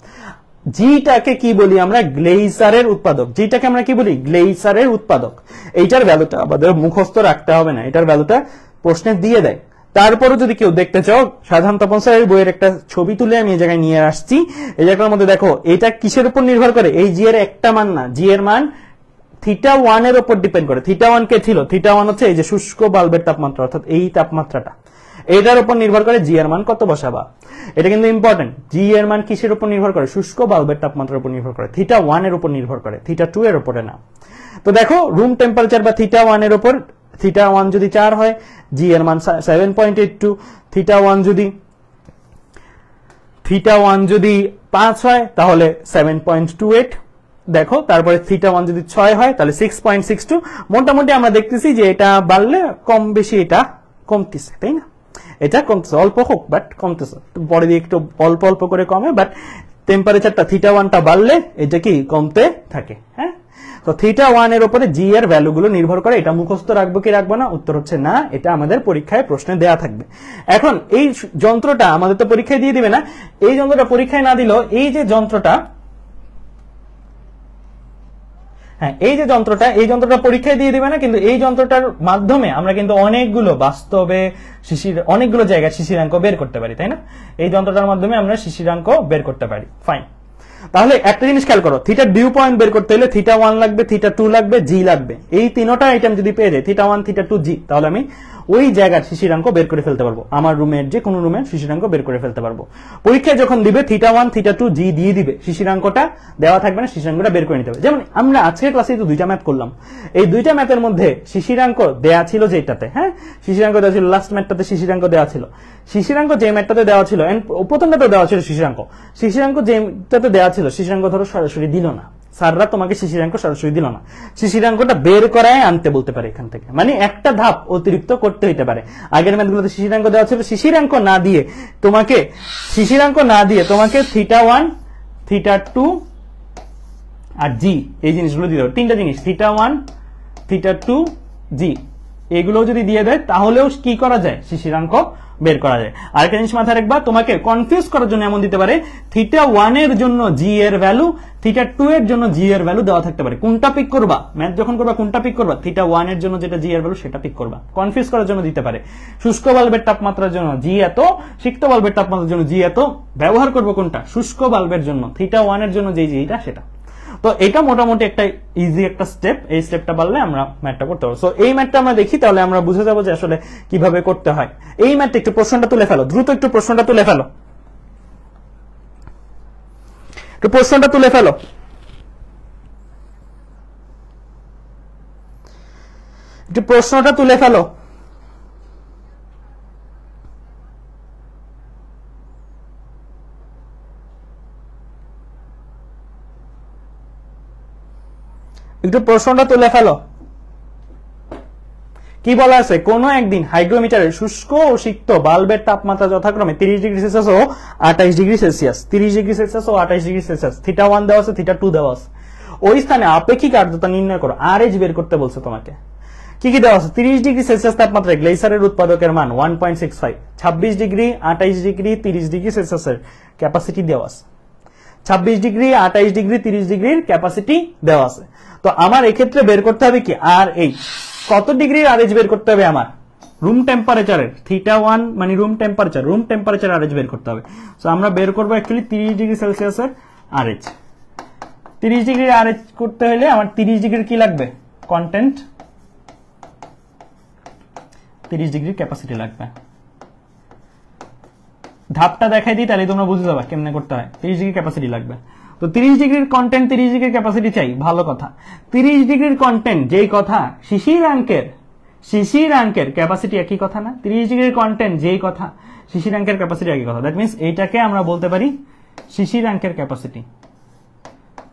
জিটাকে কি বলি আমরা? গ্লেইসারের উৎপাদক। জিটাকে আমরা কি বলি? গ্লেইসারের উৎপাদক। এইটার ভ্যালুটা আমাদের মুখস্থ রাখতে হবে না, এটার ভ্যালুটা প্রশ্নে দিয়ে দেয়। তারপরে যদি কেউ দেখতে চাও, সাধারণ তপন স্যারের বইয়ের একটা ছবি তুলে আমি এই জায়গায় নিয়ে আসছি। এই জায়গার মধ্যে দেখো, এটা কিসের উপর নির্ভর করে? এই জি এর একটা মান না, জি এর মান θ1 এর উপর ডিপেন্ড করে। θ1 কে ছিল? θ1 হচ্ছে এই যে শুষ্ক বাল্বের তাপমাত্রা, অর্থাৎ এই তাপমাত্রাটা, এটার উপর নির্ভর করে জি এর মান কত বসাবা। এটা কিন্তু ইম্পর্টেন্ট। জি এর মান কিসের উপর নির্ভর করে? শুষ্ক বাল্বের তাপমাত্রার উপর নির্ভর করে, θ1 এর উপর নির্ভর করে, θ2 এর উপরে না। তো দেখো, রুম টেম্পারেচার বা θ1 এর উপর, θ1 যদি 4 হয়, জি এর মান 7.82, θ1 যদি 5 হয় তাহলে 7.28। দেখো, তারপরে θ1 যদি 6 হয় তাহলে 6.62। মোটামুটি আমরা দেখতেছি যে এটা বাড়লে কম বেশি এটা কমতেছে, তাই না? এটা কমতেছে, অল্প হোক বাট কমতেছে, পরে দিয়ে একটু অল্প অল্প করে কমে, বাট টেম্পারেচারটা θ1টা বাড়লে এটা কি কমতে থাকে। হ্যাঁ, তো θ1 এর উপরে জি এর ভ্যালুগুলো নির্ভর করে। এটা মুখস্থ রাখবো কি রাখবো না? উত্তর হচ্ছে না, এটা আমাদের পরীক্ষায় প্রশ্নে দেয়া থাকবে। এখন এই যন্ত্রটা আমাদের তো পরীক্ষায় দিয়ে দিবে না, এই যন্ত্রটা পরীক্ষায় না দিলেও এই যে যন্ত্রটা, হ্যাঁ এই যন্ত্রটা পরীক্ষায় দিয়ে দিবে না, কিন্তু এই যন্ত্রটার মাধ্যমে আমরা কিন্তু অনেকগুলো বাস্তবে অনেকগুলো জায়গায় শিশিরাঙ্ক বের করতে পারি, তাই না? এই যন্ত্রটার মাধ্যমে আমরা শিশিরাঙ্ক বের করতে পারি। ফাইন, তাহলে একটা জিনিস খেয়াল করো, থিটা ডিউ পয়েন্ট বের করতে হলে θ1 লাগবে, θ2 লাগবে, জি লাগবে। এই তিনটা আইটেম যদি পেয়ে যাই, θ1 θ2 জি, তাহলে আমি ওই জায়গার শিশিরাঙ্ক বের করে ফেলতে পারবো। আমার রুমের যে কোনো রুমের শিশিরাঙ্ক বের করে ফেলতে পারবো। পরীক্ষায় যখন দিবে θ1 θ2 জি দিয়ে দিবে, শিশিরাঙ্কটা দেওয়া থাকবে না, শিশিরাঙ্কটা বের করে নিতে হবে। যেমন আমরা আজকের ক্লাসে তো দুইটা ম্যাথ করলাম, এই দুইটা ম্যাথের মধ্যে শিশিরাঙ্ক দেয়া ছিল যেটাতে, হ্যাঁ শিশিরাঙ্ক দেওয়া ছিল, লাস্ট ম্যাথটাতে শিশিরাঙ্ক দেওয়া ছিল। শিশিরাঙ্ক যে ম্যাথটাতে দেওয়া ছিল, প্রথমটাতে দেওয়া ছিল শিশিরাঙ্ক যেটাতে দেওয়া ছিল, শিশিরাঙ্ক ধরো সরাসরি দিল না, স্যাররা তোমাকে শিশিরাঙ্ক সরাসরি দিল না, শিশিরাঙ্কটা বের করায় আনতে বলতে পারে এখান থেকে, মানে একটা ধাপ অতিরিক্ত করতে হইতে পারে। আগের ম্যাথগুলোতে শিশিরাঙ্ক দেওয়া ছিল, শিশিরাঙ্ক না দিয়ে তোমাকে θ1 θ2 আর জি এই জিনিসগুলো দিতে হবে। তিনটা জিনিস, θ1 θ2 জি, এগুলো যদি দিয়ে দেয় তাহলেও কি করা যায়? শিশিরাঙ্ক বের করা যায়। আরেকটা জিনিস মাথায় রাখবা, তোমাকে কনফিউজ করার জন্য এমন দিতে পারে, θ1 এর জন্য জি এর ভ্যালু, θ2 এর জন্য জি এর ভ্যালু দেওয়া থাকতে পারে। কোনটা পিক করবা? ম্যাথ যখন করবা কোনটা পিক করবা? θ1 এর জন্য যেটা জি এর ভ্যালু সেটা পিক করবা। কনফিউজ করার জন্য দিতে পারে, শুষ্ক বাল্বের তাপমাত্রার জন্য জি এত, সিক্ত বাল্বের তাপমাত্রার জন্য জি এত, ব্যবহার করবো কোনটা? শুষ্ক বাল্বের জন্য θ1 এর জন্য যে জিটা সেটা। তো এটা মোটামুটি একটা ইজি একটা স্টেপ, এই স্টেপটা পারলে আমরা ম্যাথটা করতে পারবো। সো এই ম্যাথটা আমরা দেখি, তাহলে আমরা বুঝে যাবো যে আসলে কিভাবে করতে হয়। এই ম্যাথটা একটু প্রশ্নটা তুলে ফেলো, দ্রুত একটু প্রশ্নটা তুলে ফেলো, একটু প্রশ্নটা তুলে ফেলো। একটু প্রশ্নটা তুলে ফেলো। একটু প্রশ্নটা তুলে ফেলো। কি বলা আছে? কোন একদিন হাইগ্রোমিটারের শুষ্ক ও সিক্ত বাল্বের তাপমাত্রা যথাক্রমে 30 ডিগ্রি সেলসিয়াস ও 28 ডিগ্রি সেলসিয়াস, 30 ডিগ্রি সেলসিয়াস ও 28 ডিগ্রি সেলসিয়াস, θ1 দেওয়া আছে, θ2 দেওয়া আছে। ওই স্থানে আপেক্ষিক আর্দ্রতা নির্ণয় করো, RH বের করতে বলছে তোমাকে। কি কি দেওয়া আছে? 30 ডিগ্রি সেলসিয়াস তাপমাত্রায় গ্লেইসারের উৎপাদকের মান 1.65, 26 ডিগ্রি 28 ডিগ্রি 30 ডিগ্রি সেলসিয়াসের ক্যাপাসিটি দেওয়া আছে, 26 ডিগ্রি 28 ডিগ্রি 30 ডিগ্রির ক্যাপাসিটি দেওয়া আছে। তো আমার এক্ষেত্রে বের করতে হবে কি? RH, কত ডিগ্রির RH বের করতে হবে? আমার রুম টেম্পারেচারের, θ1 মানে রুম টেম্পারেচার RH বের করতে হবে। সো আমরা বের করবো অ্যাকচুয়ালি 30 ডিগ্রি সেলসিয়াসের RH, 30 ডিগ্রির RH করতে হলে আমার 30 ডিগ্রির কি লাগবে, কন্টেন্ট, 30 ডিগ্রির ক্যাপাসিটি লাগবে। ধাপটা দেখাই দিই তাহলে তোমরা বুঝে যাবে কেমনে করতে হয়। 30 ডিগ্রি ক্যাপাসিটি লাগবে। তো 30 ডিগ্রির কন্টেন্ট, 30 ডিগ্রির ক্যাপাসিটি চাই, ভালো কথা। 30 ডিগ্রির কন্টেন্ট যেই কথা, শিশিরাঙ্কের ক্যাপাসিটি একই কথা না? 30 ডিগ্রির কন্টেন্ট যেই কথা, শিশিরাঙ্কের ক্যাপাসিটি একই কথা। দ্যাট মিনস এইটাকে আমরা বলতে পারি শিশিরাঙ্কের ক্যাপাসিটি,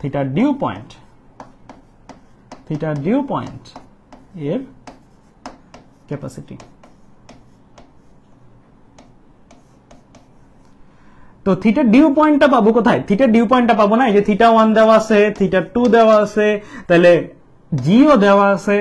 থিটার ডিউ পয়েন্ট এর ক্যাপাসিটি। তো থিটার ডিউ পয়েন্টটা পাবো কোথায়? থিটার ডিউ পয়েন্টটা পাবো না, এই যে থিটা 1 দেওয়া আছে, থিটা 2 দেওয়া আছে, তাহলে জিও দেওয়া আছে,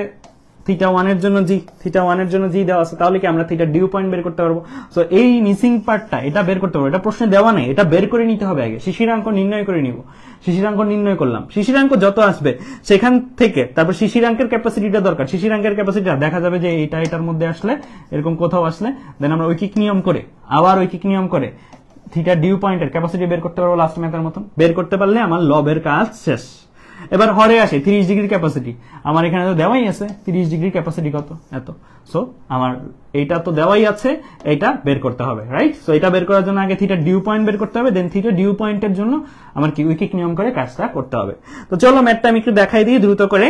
থিটা 1 এর জন্য জি, থিটা 1 এর জন্য জি দেওয়া আছে, তাহলে কি আমরা থিটার ডিউ পয়েন্ট বের করতে পারবো? সো এই মিসিং পার্টটা এটা বের করতে পারবো, এটা প্রশ্নে দেওয়া নেই, এটা বের করে নিতে হবে আগে। শিশিরাঙ্ক নির্ণয় করে নিব, শিশিরাঙ্ক নির্ণয় করলাম, শিশিরাঙ্ক যত আসবে সেখান থেকে তারপর শিশিরাঙ্কের ক্যাপাসিটিটা দরকার, শিশিরাঙ্কের ক্যাপাসিটিটা দেখা যাবে যে এটার মধ্যে আসলে, এরকম কোথাও আসলে, দেন আমরা ঐকিক নিয়ম করে থিটার ডিউ পয়েন্টের ক্যাপাসিটি বের করতে পারবো লাস্ট ম্যাথের মতন। বের করতে পারলে আমার লবের কাজ শেষ। এবার হরে আসে 30 ডিগ্রির ক্যাপাসিটি, আমার এখানে তো দেওয়াই আছে 30 ডিগ্রির ক্যাপাসিটি কত, এত। সো আমার এইটা তো দেওয়াই আছে, এটা বের করতে হবে, রাইট? সো এটা বের করার জন্য আগে থিটার ডিউ পয়েন্ট বের করতে হবে, দেন থিটার ডিউ পয়েন্টের জন্য আমার কি ঐকিক নিয়ম করে কাজটা করতে হবে। তো চলো ম্যাথটা আমি একটু দেখাই দিই দ্রুত করে।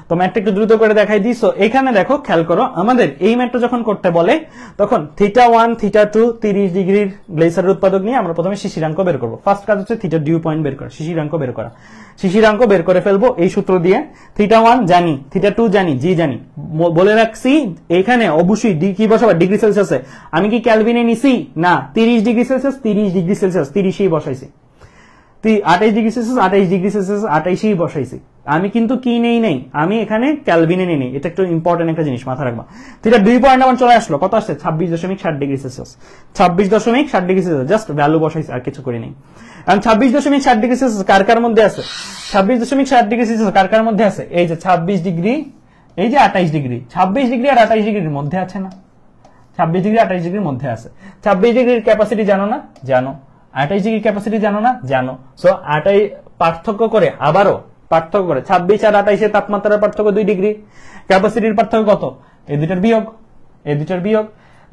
তো ম্যাথটা একটু দ্রুত করে দেখাই দিই। সো এখানে দেখো, খেয়াল করো, আমাদের এই ম্যাথটা যখন করতে বলে তখন থিটা 1, থিটা 2, 30 ডিগ্রির গ্লেসারের উৎপাদক নিয়ে আমরা প্রথমে শিশিরাঙ্ক বের করবো। ফার্স্ট কাজ হচ্ছে থিটার ডিউ পয়েন্ট বের করা, শিশিরাঙ্ক বের করা। শিশিরাঙ্ক বের করে ফেলবো এই সূত্র দিয়ে। থিটা 1 জানি, থিটা 2 জানি, জি জানি। বলে রাখছি এখানে অবশ্যই কি বসাবো, ডিগ্রি সেলসিয়াসে। আমি কি ক্যালভিনে নিছি? না, 30 ডিগ্রি সেলসিয়াস, 30 ডিগ্রি সেলসিয়াস, 30ই বসাইছি। 28 ডিগ্রি সেলসিয়াস, 28 ডিগ্রি সেলসিয়াস, 28ই বসাইছি। আমি কিন্তু কি নেই, আমি এখানে ক্যালভিনে নেই। এটা একটু ইম্পর্টেন্ট একটা জিনিস মাথা রাখবা। থিটা 2 পয়েন্ট আমার চলে আসলো, কত আসছে? 26.60 degree Celsius, 26.60 degree Celsius, just value বসাইছি, আর কিছু করি নেই। এখন 26.60 ডিগ্রি সেলসিয়াস কার মধ্যে আছে? 26.60 ডিগ্রি সেলসিয়াস কার মধ্যে আছে? এই যে 26 ডিগ্রি, এই যে 28 ডিগ্রি, 26 ডিগ্রি আর 28 ডিগ্রির মধ্যে আছে না? 26 ডিগ্রি 28 ডিগ্রির মধ্যে আছে। 26 ডিগ্রির ক্যাপাসিটি জানো না? জানো। 28 ডিগ্রি ক্যাপাসিটি জানো না? জানো। সো 28 পার্থক্য করে, আবারও পার্থক্য করে, 26 আর 28 এর তাপমাত্রার পার্থক্য 2 ডিগ্রি, ক্যাপাসিটির পার্থক্য কত? এই দুইটার বিয়োগ।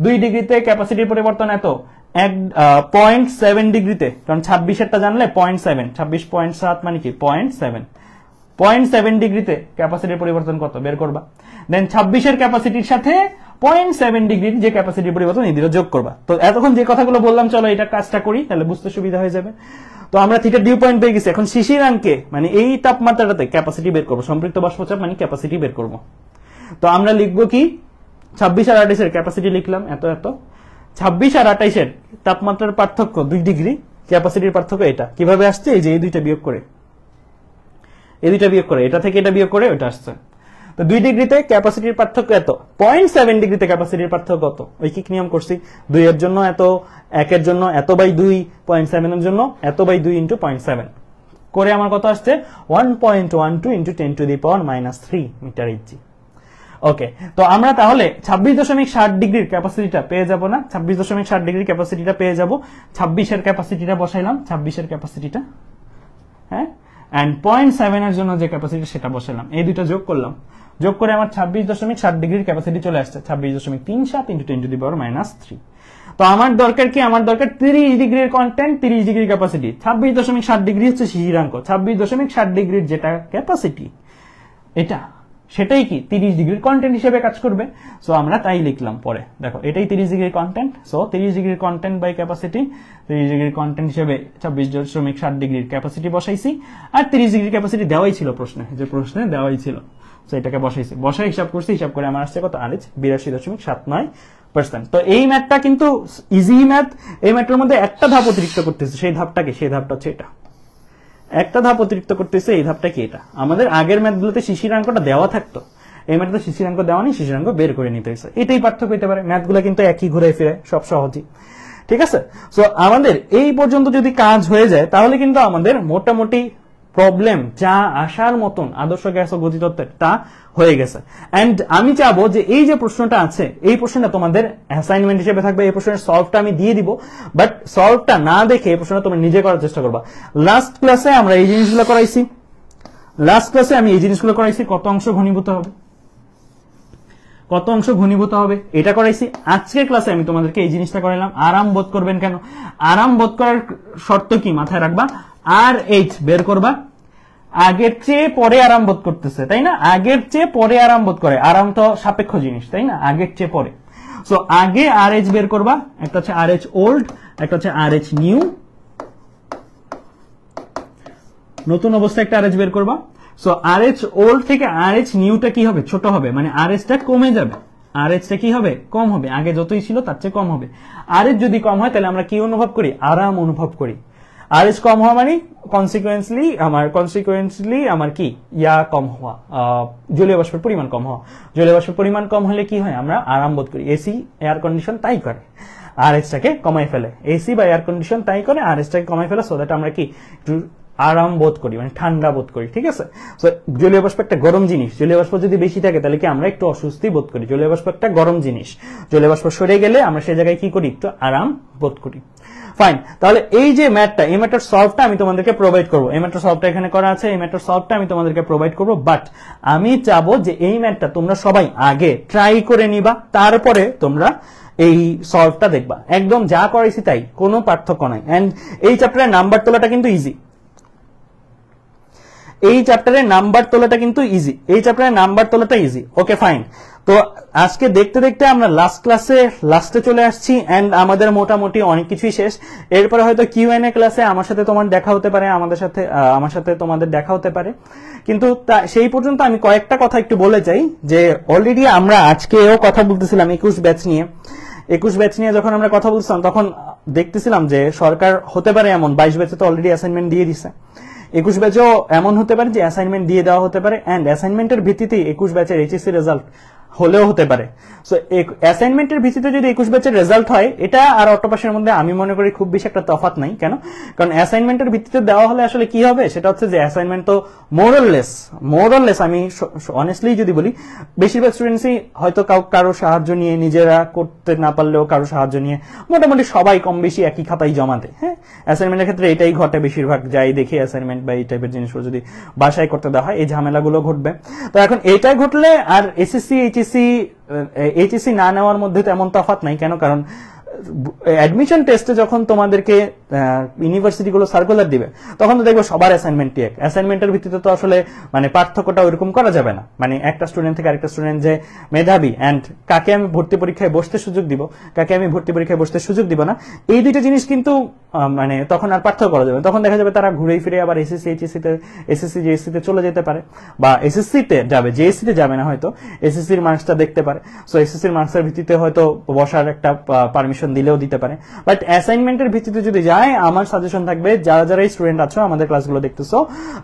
2 ডিগ্রিতে ক্যাপাসিটির পরিবর্তন এত, 0.7 ডিগ্রিতে, কারণ 26 জানলে 0.7, 26.7 মানে কি 0.7 ডিগ্রিতে ক্যাপাসিটির পরিবর্তন কত বের করবা। দেন 26 এর ক্যাপাসিটির সাথে 0.7 ডিগ্রির যে ক্যাপাসিটির পরিবর্তন এই দুটো যোগ করবা। তো এতক্ষণ যে কথাগুলো বললাম, চলো এটা কাজটা করি, তাহলে বুঝতে সুবিধা হয়ে যাবে। তো আমরা থিটার ডিউ পয়েন্ট পেয়ে গেছি, এখন শিশিরাঙ্কে মানে এই তাপমাত্রাটাতে ক্যাপাসিটি বের করবো, সম্পৃক্ত বাষ্পচাপ মানে ক্যাপাসিটি বের করবো। তো আমরা লিখবো কি, 26 আর 28 এর ক্যাপাসিটি লিখলাম এত। 26 আর 28 এর তাপমাত্রার পার্থক্য 2 ডিগ্রি, ক্যাপাসিটির পার্থক্য এটা। কিভাবে আসছে? এই যে এই দুইটা বিয়োগ করে, এটা থেকে এটা বিয়োগ করে ওটা আসছে। তো 2 ডিগ্রিতে ক্যাপাসিটির পার্থক্য এত, 0.7 ডিগ্রিতে ক্যাপাসিটির পার্থক্য কত? ঐকিক নিয়ম করছি, 2 এর জন্য এত, 1 এর জন্য এত বাই 2, 0.7 এর জন্য এত বাই 2 ইন্টু 0.7 করে আমার কত আসছে? 1.12 into 10 to the power -3 metre inch. Okay, তো আমরা তাহলে 26.60 ডিগ্রির ক্যাপাসিটিটা পেয়ে যাব না? 26.60 ডিগ্রির ক্যাপাসিটিটা পেয়ে যাব। 26 এর ক্যাপাসিটিটা বসাইলাম, 26 এর ক্যাপাসিটিটা, হ্যাঁ, এন্ড 0.7 এর জন্য যে ক্যাপাসিটি সেটা বসাইলাম, এই দুটো যোগ করলাম। যোগ করে আমার 26.60 ডিগ্রির ক্যাপাসিটি চলে আসছে, 26.37 ইন্টু 10 টু দি পাওয়ার -3। তো আমার দরকার কি? আমার দরকার 30 ডিগ্রির কন্টেন্ট, 30 ডিগ্রির ক্যাপাসিটি। 26.60 ডিগ্রি হচ্ছে শিশিরাঙ্ক, 26.60 ডিগ্রির যেটা ক্যাপাসিটি এটা, সেটাই কি 30 ডিগ্রির কন্টেন্ট হিসেবে কাজ করবে। সো আমরা তাই লিখলাম পরে, দেখো এটাই 30 ডিগ্রির কন্টেন্ট। সো 30 ডিগ্রির কন্টেন্ট বাই ক্যাপাসিটি, 30 ডিগ্রির কন্টেন্ট হিসেবে 26.60 ডিগ্রির ক্যাপাসিটি বসাইছি। আর 30 ডিগ্রির ক্যাপাসিটি দেওয়াই ছিল প্রশ্নে, যে প্রশ্নে দেওয়াই ছিল, সো এটাকে বসাইছি। বসাই হিসাব করছি, হিসাব করে আমার আসছে কত? RH 82.79%। তো এই ম্যাথটা কিন্তু ইজি ম্যাথ। এই ম্যাথটার মধ্যে একটা ধাপ অতিরিক্ত করতেছে, সেই ধাপটা হচ্ছে এটা। একটা ধাপ অতিরিক্ত করতেছে, এই ধাপটা কি? এটা আমাদের আগের ম্যাথগুলোতে শিশিরাঙ্কটা দেওয়া থাকতো, এই ম্যাথে শিশিরাঙ্ক দেওয়া নেই, শিশিরাঙ্ক বের করে নিতে হয়েছে। এটাই পার্থক্য হতে পারে, ম্যাথগুলো কিন্তু একই ঘুরে ফিরে, সব সহজই, ঠিক আছে। সো আমাদের এই পর্যন্ত যদি কাজ হয়ে যায় তাহলে কিন্তু আমাদের মোটামুটি প্রবলেম যা আসার মতন আদর্শ গ্যাস ও গতিতত্ত্বের তা হয়ে গেছে। এন্ড আমি চাবো যে এই যে প্রশ্নটা আছে এই প্রশ্নটা তোমাদের অ্যাসাইনমেন্ট হিসেবে থাকবে, এই প্রশ্নের সলভটা আমি দিয়ে দিব, বাট সলভটা না দেখে এই প্রশ্নটা তুমি নিজে করার চেষ্টা করবা। লাস্ট ক্লাসে আমরা এই জিনিসগুলো করাইছি, কত অংশ ঘনীভূত হবে, এটা করাইছি। আজকের ক্লাসে আমি তোমাদেরকে এই জিনিসটা করাইলাম। আরাম বোধ করবেন কেন? আরাম বোধ করার শর্ত কি মাথায় রাখবা, আর এইচ বের করবা, আগের চেয়ে পরে আরাম বোধ করতেছে, তাই না? আগের চেয়ে পরে আরাম বোধ করে, আরাম তো সাপেক্ষ জিনিস, তাই না? আগের চেয়ে পরে। সো আগে আর এইচ বের করবা, একটা হচ্ছে আর এইচ ওল্ড, একটা হচ্ছে আর এইচ নিউ, নতুন অবস্থায় একটা আর এইচ বের করবা। সো আর এইচ ওল্ড থেকে আর এইচ নিউটা কি হবে? ছোট হবে, মানে আর এইচটা কমে যাবে, আর এইচটা কি হবে? কম হবে, আগে যতই ছিল তার চেয়ে কম হবে। আর এইচ যদি কম হয় তাহলে আমরা কি অনুভব করি? আরাম অনুভব করি। আর এইচ কম হওয়া মানে কনসিকুয়েন্সলি আমার কি ইয়া কম হওয়া, জলীয় বাষ্পের পরিমাণ কম হওয়া। জলীয় বাষ্পের পরিমাণ কম হলে কি হয়? আমরা আরাম বোধ করি। এসি এয়ার কন্ডিশন তাই করে, আর এইচটাকে কমাই ফেলে। এসি বা এয়ার কন্ডিশন তাই করে, আর এইচটাকে কমাই ফেলে, সো দ্যাট আমরা কি একটু আরাম বোধ করি, মানে ঠান্ডা বোধ করি। ঠিক আছে? সো জলীয় বাষ্প একটা গরম জিনিস, জলীয় বাষ্প যদি বেশি থাকে তাহলে কি আমরা একটু অস্বস্তি বোধ করি। জলীয় বাষ্প একটা গরম জিনিস, জলীয় বাষ্প সরে গেলে আমরা সেই জায়গায় কি করি? একটু আরাম বোধ করি। ফাইন, তাহলে এই যে ম্যাথটা, এই ম্যাথটার সলভটা আমি তোমাদেরকে প্রোভাইড করবো। এই ম্যাথটার সলভটা এখানে করা আছে, এই ম্যাথটার সলভটা আমি তোমাদেরকে প্রোভাইড করবো। বাট আমি চাবো যে এই ম্যাথটা তোমরা সবাই আগে ট্রাই করে নিবা, তারপরে তোমরা এই সলভটা দেখবা। একদম যা করাইছি তাই, কোনো পার্থক্য নাই। এন্ড এই চ্যাপ্টারের নাম্বার তোলাটা কিন্তু ইজি, ওকে ফাইন। তো আজকে দেখতে দেখতে আমরা লাস্টে চলে আসছি, এন্ড আমাদের মোটামুটি অনেক কিছুই শেষ। এরপরে হয়তো কিউএনএ ক্লাসে আমার সাথে তোমার দেখা হতে পারে, আমার সাথে তোমাদের দেখা হতে পারে, কিন্তু সেই পর্যন্ত আমি কয়েকটা কথা একটু বলে যাই যে অলরেডি আমরা আজকেও কথা বলতেছিলাম 21 ব্যাচ নিয়ে যখন আমরা কথা বলছিলাম তখন দেখতেছিলাম যে সরকার হতে পারে এমন 22 ব্যাচে তো অলরেডি অ্যাসাইনমেন্ট দিয়ে দিছে, 21 ব্যাচেও এমন হতে পারে যে অ্যাসাইনমেন্ট দিয়ে দেওয়া হতে পারে, এন্ড অ্যাসাইনমেন্টের ভিত্তিতেই 21 ব্যাচের এইচএসসি রেজাল্ট হলেও হতে পারে। সো অ্যাসাইনমেন্টের ভিত্তিতে যদি 21 ব্যাচের রেজাল্ট হয়, এটা আর অটোপাসের মধ্যে আমি মনে করি খুব বেশি একটা তফাৎ নাই। কেন? কারণ অ্যাসাইনমেন্টের ভিত্তিতে দেওয়া হলে আসলে কি হবে সেটা হচ্ছে যে অ্যাসাইনমেন্ট তো মোরলেস আমি অনেস্টলি যদি বলি, বেশিরভাগ স্টুডেন্টসই হয়তো কারো সাহায্য নিয়ে, নিজেরা করতে না পারলেও কারো সাহায্য নিয়ে, মোটামুটি সবাই কম বেশি একই খাতায় জমা দেয়। হ্যাঁ, অ্যাসাইনমেন্টের ক্ষেত্রে এটাই ঘটে বেশিরভাগ, যাই দেখি অ্যাসাইনমেন্ট বা এই টাইপের জিনিসগুলো যদি বাসায় করতে দেওয়া হয় এই ঝামেলাগুলো ঘটবে। তো এখন এটাই ঘটলে আর এসএসসি এইচএসসি না নেওয়ার মধ্যে তেমন তফাৎ নাই। কেন? কারণ অ্যাডমিশন টেস্টে যখন তোমাদেরকে ইউনিভার্সিটিগুলো সার্কুলার দিবে তখন তো দেখবে সবার অ্যাসাইনমেন্টই এক। অ্যাসাইনমেন্টের ভিত্তিতে তো আসলে মানে পার্থক্যটা ওইরকম করা যাবে না, মানে একটা স্টুডেন্ট থেকে আরেকটা স্টুডেন্ট যে মেধাবী এন্ড কাকে আমি ভর্তি পরীক্ষায় বসতে সুযোগ দিব, কাকে আমি ভর্তি পরীক্ষায় বসতে সুযোগ দিব না, এই দুইটা জিনিস কিন্তু মানে তখন আর পার্থক্য করা যাবে। তখন দেখা যাবে তারা ঘুরে ফিরে আবার এসএসসি জেএসসিতে চলে যেতে পারে, বা এসএসসিতে যাবে, জেএসসিতে যাবে না, হয়তো এসএসসির মার্কসটা দেখতে পারে। সো এসএসসির মার্কসের ভিত্তিতে হয়তো বসার একটা পারমিশন দিলেও দিতে পারে। বাট অ্যাসাইনমেন্টের ভিত্তিতে যদি যায়, আমার সাজেশন থাকবে যারা স্টুডেন্ট আছো আমাদের ক্লাসগুলো দেখতেছো,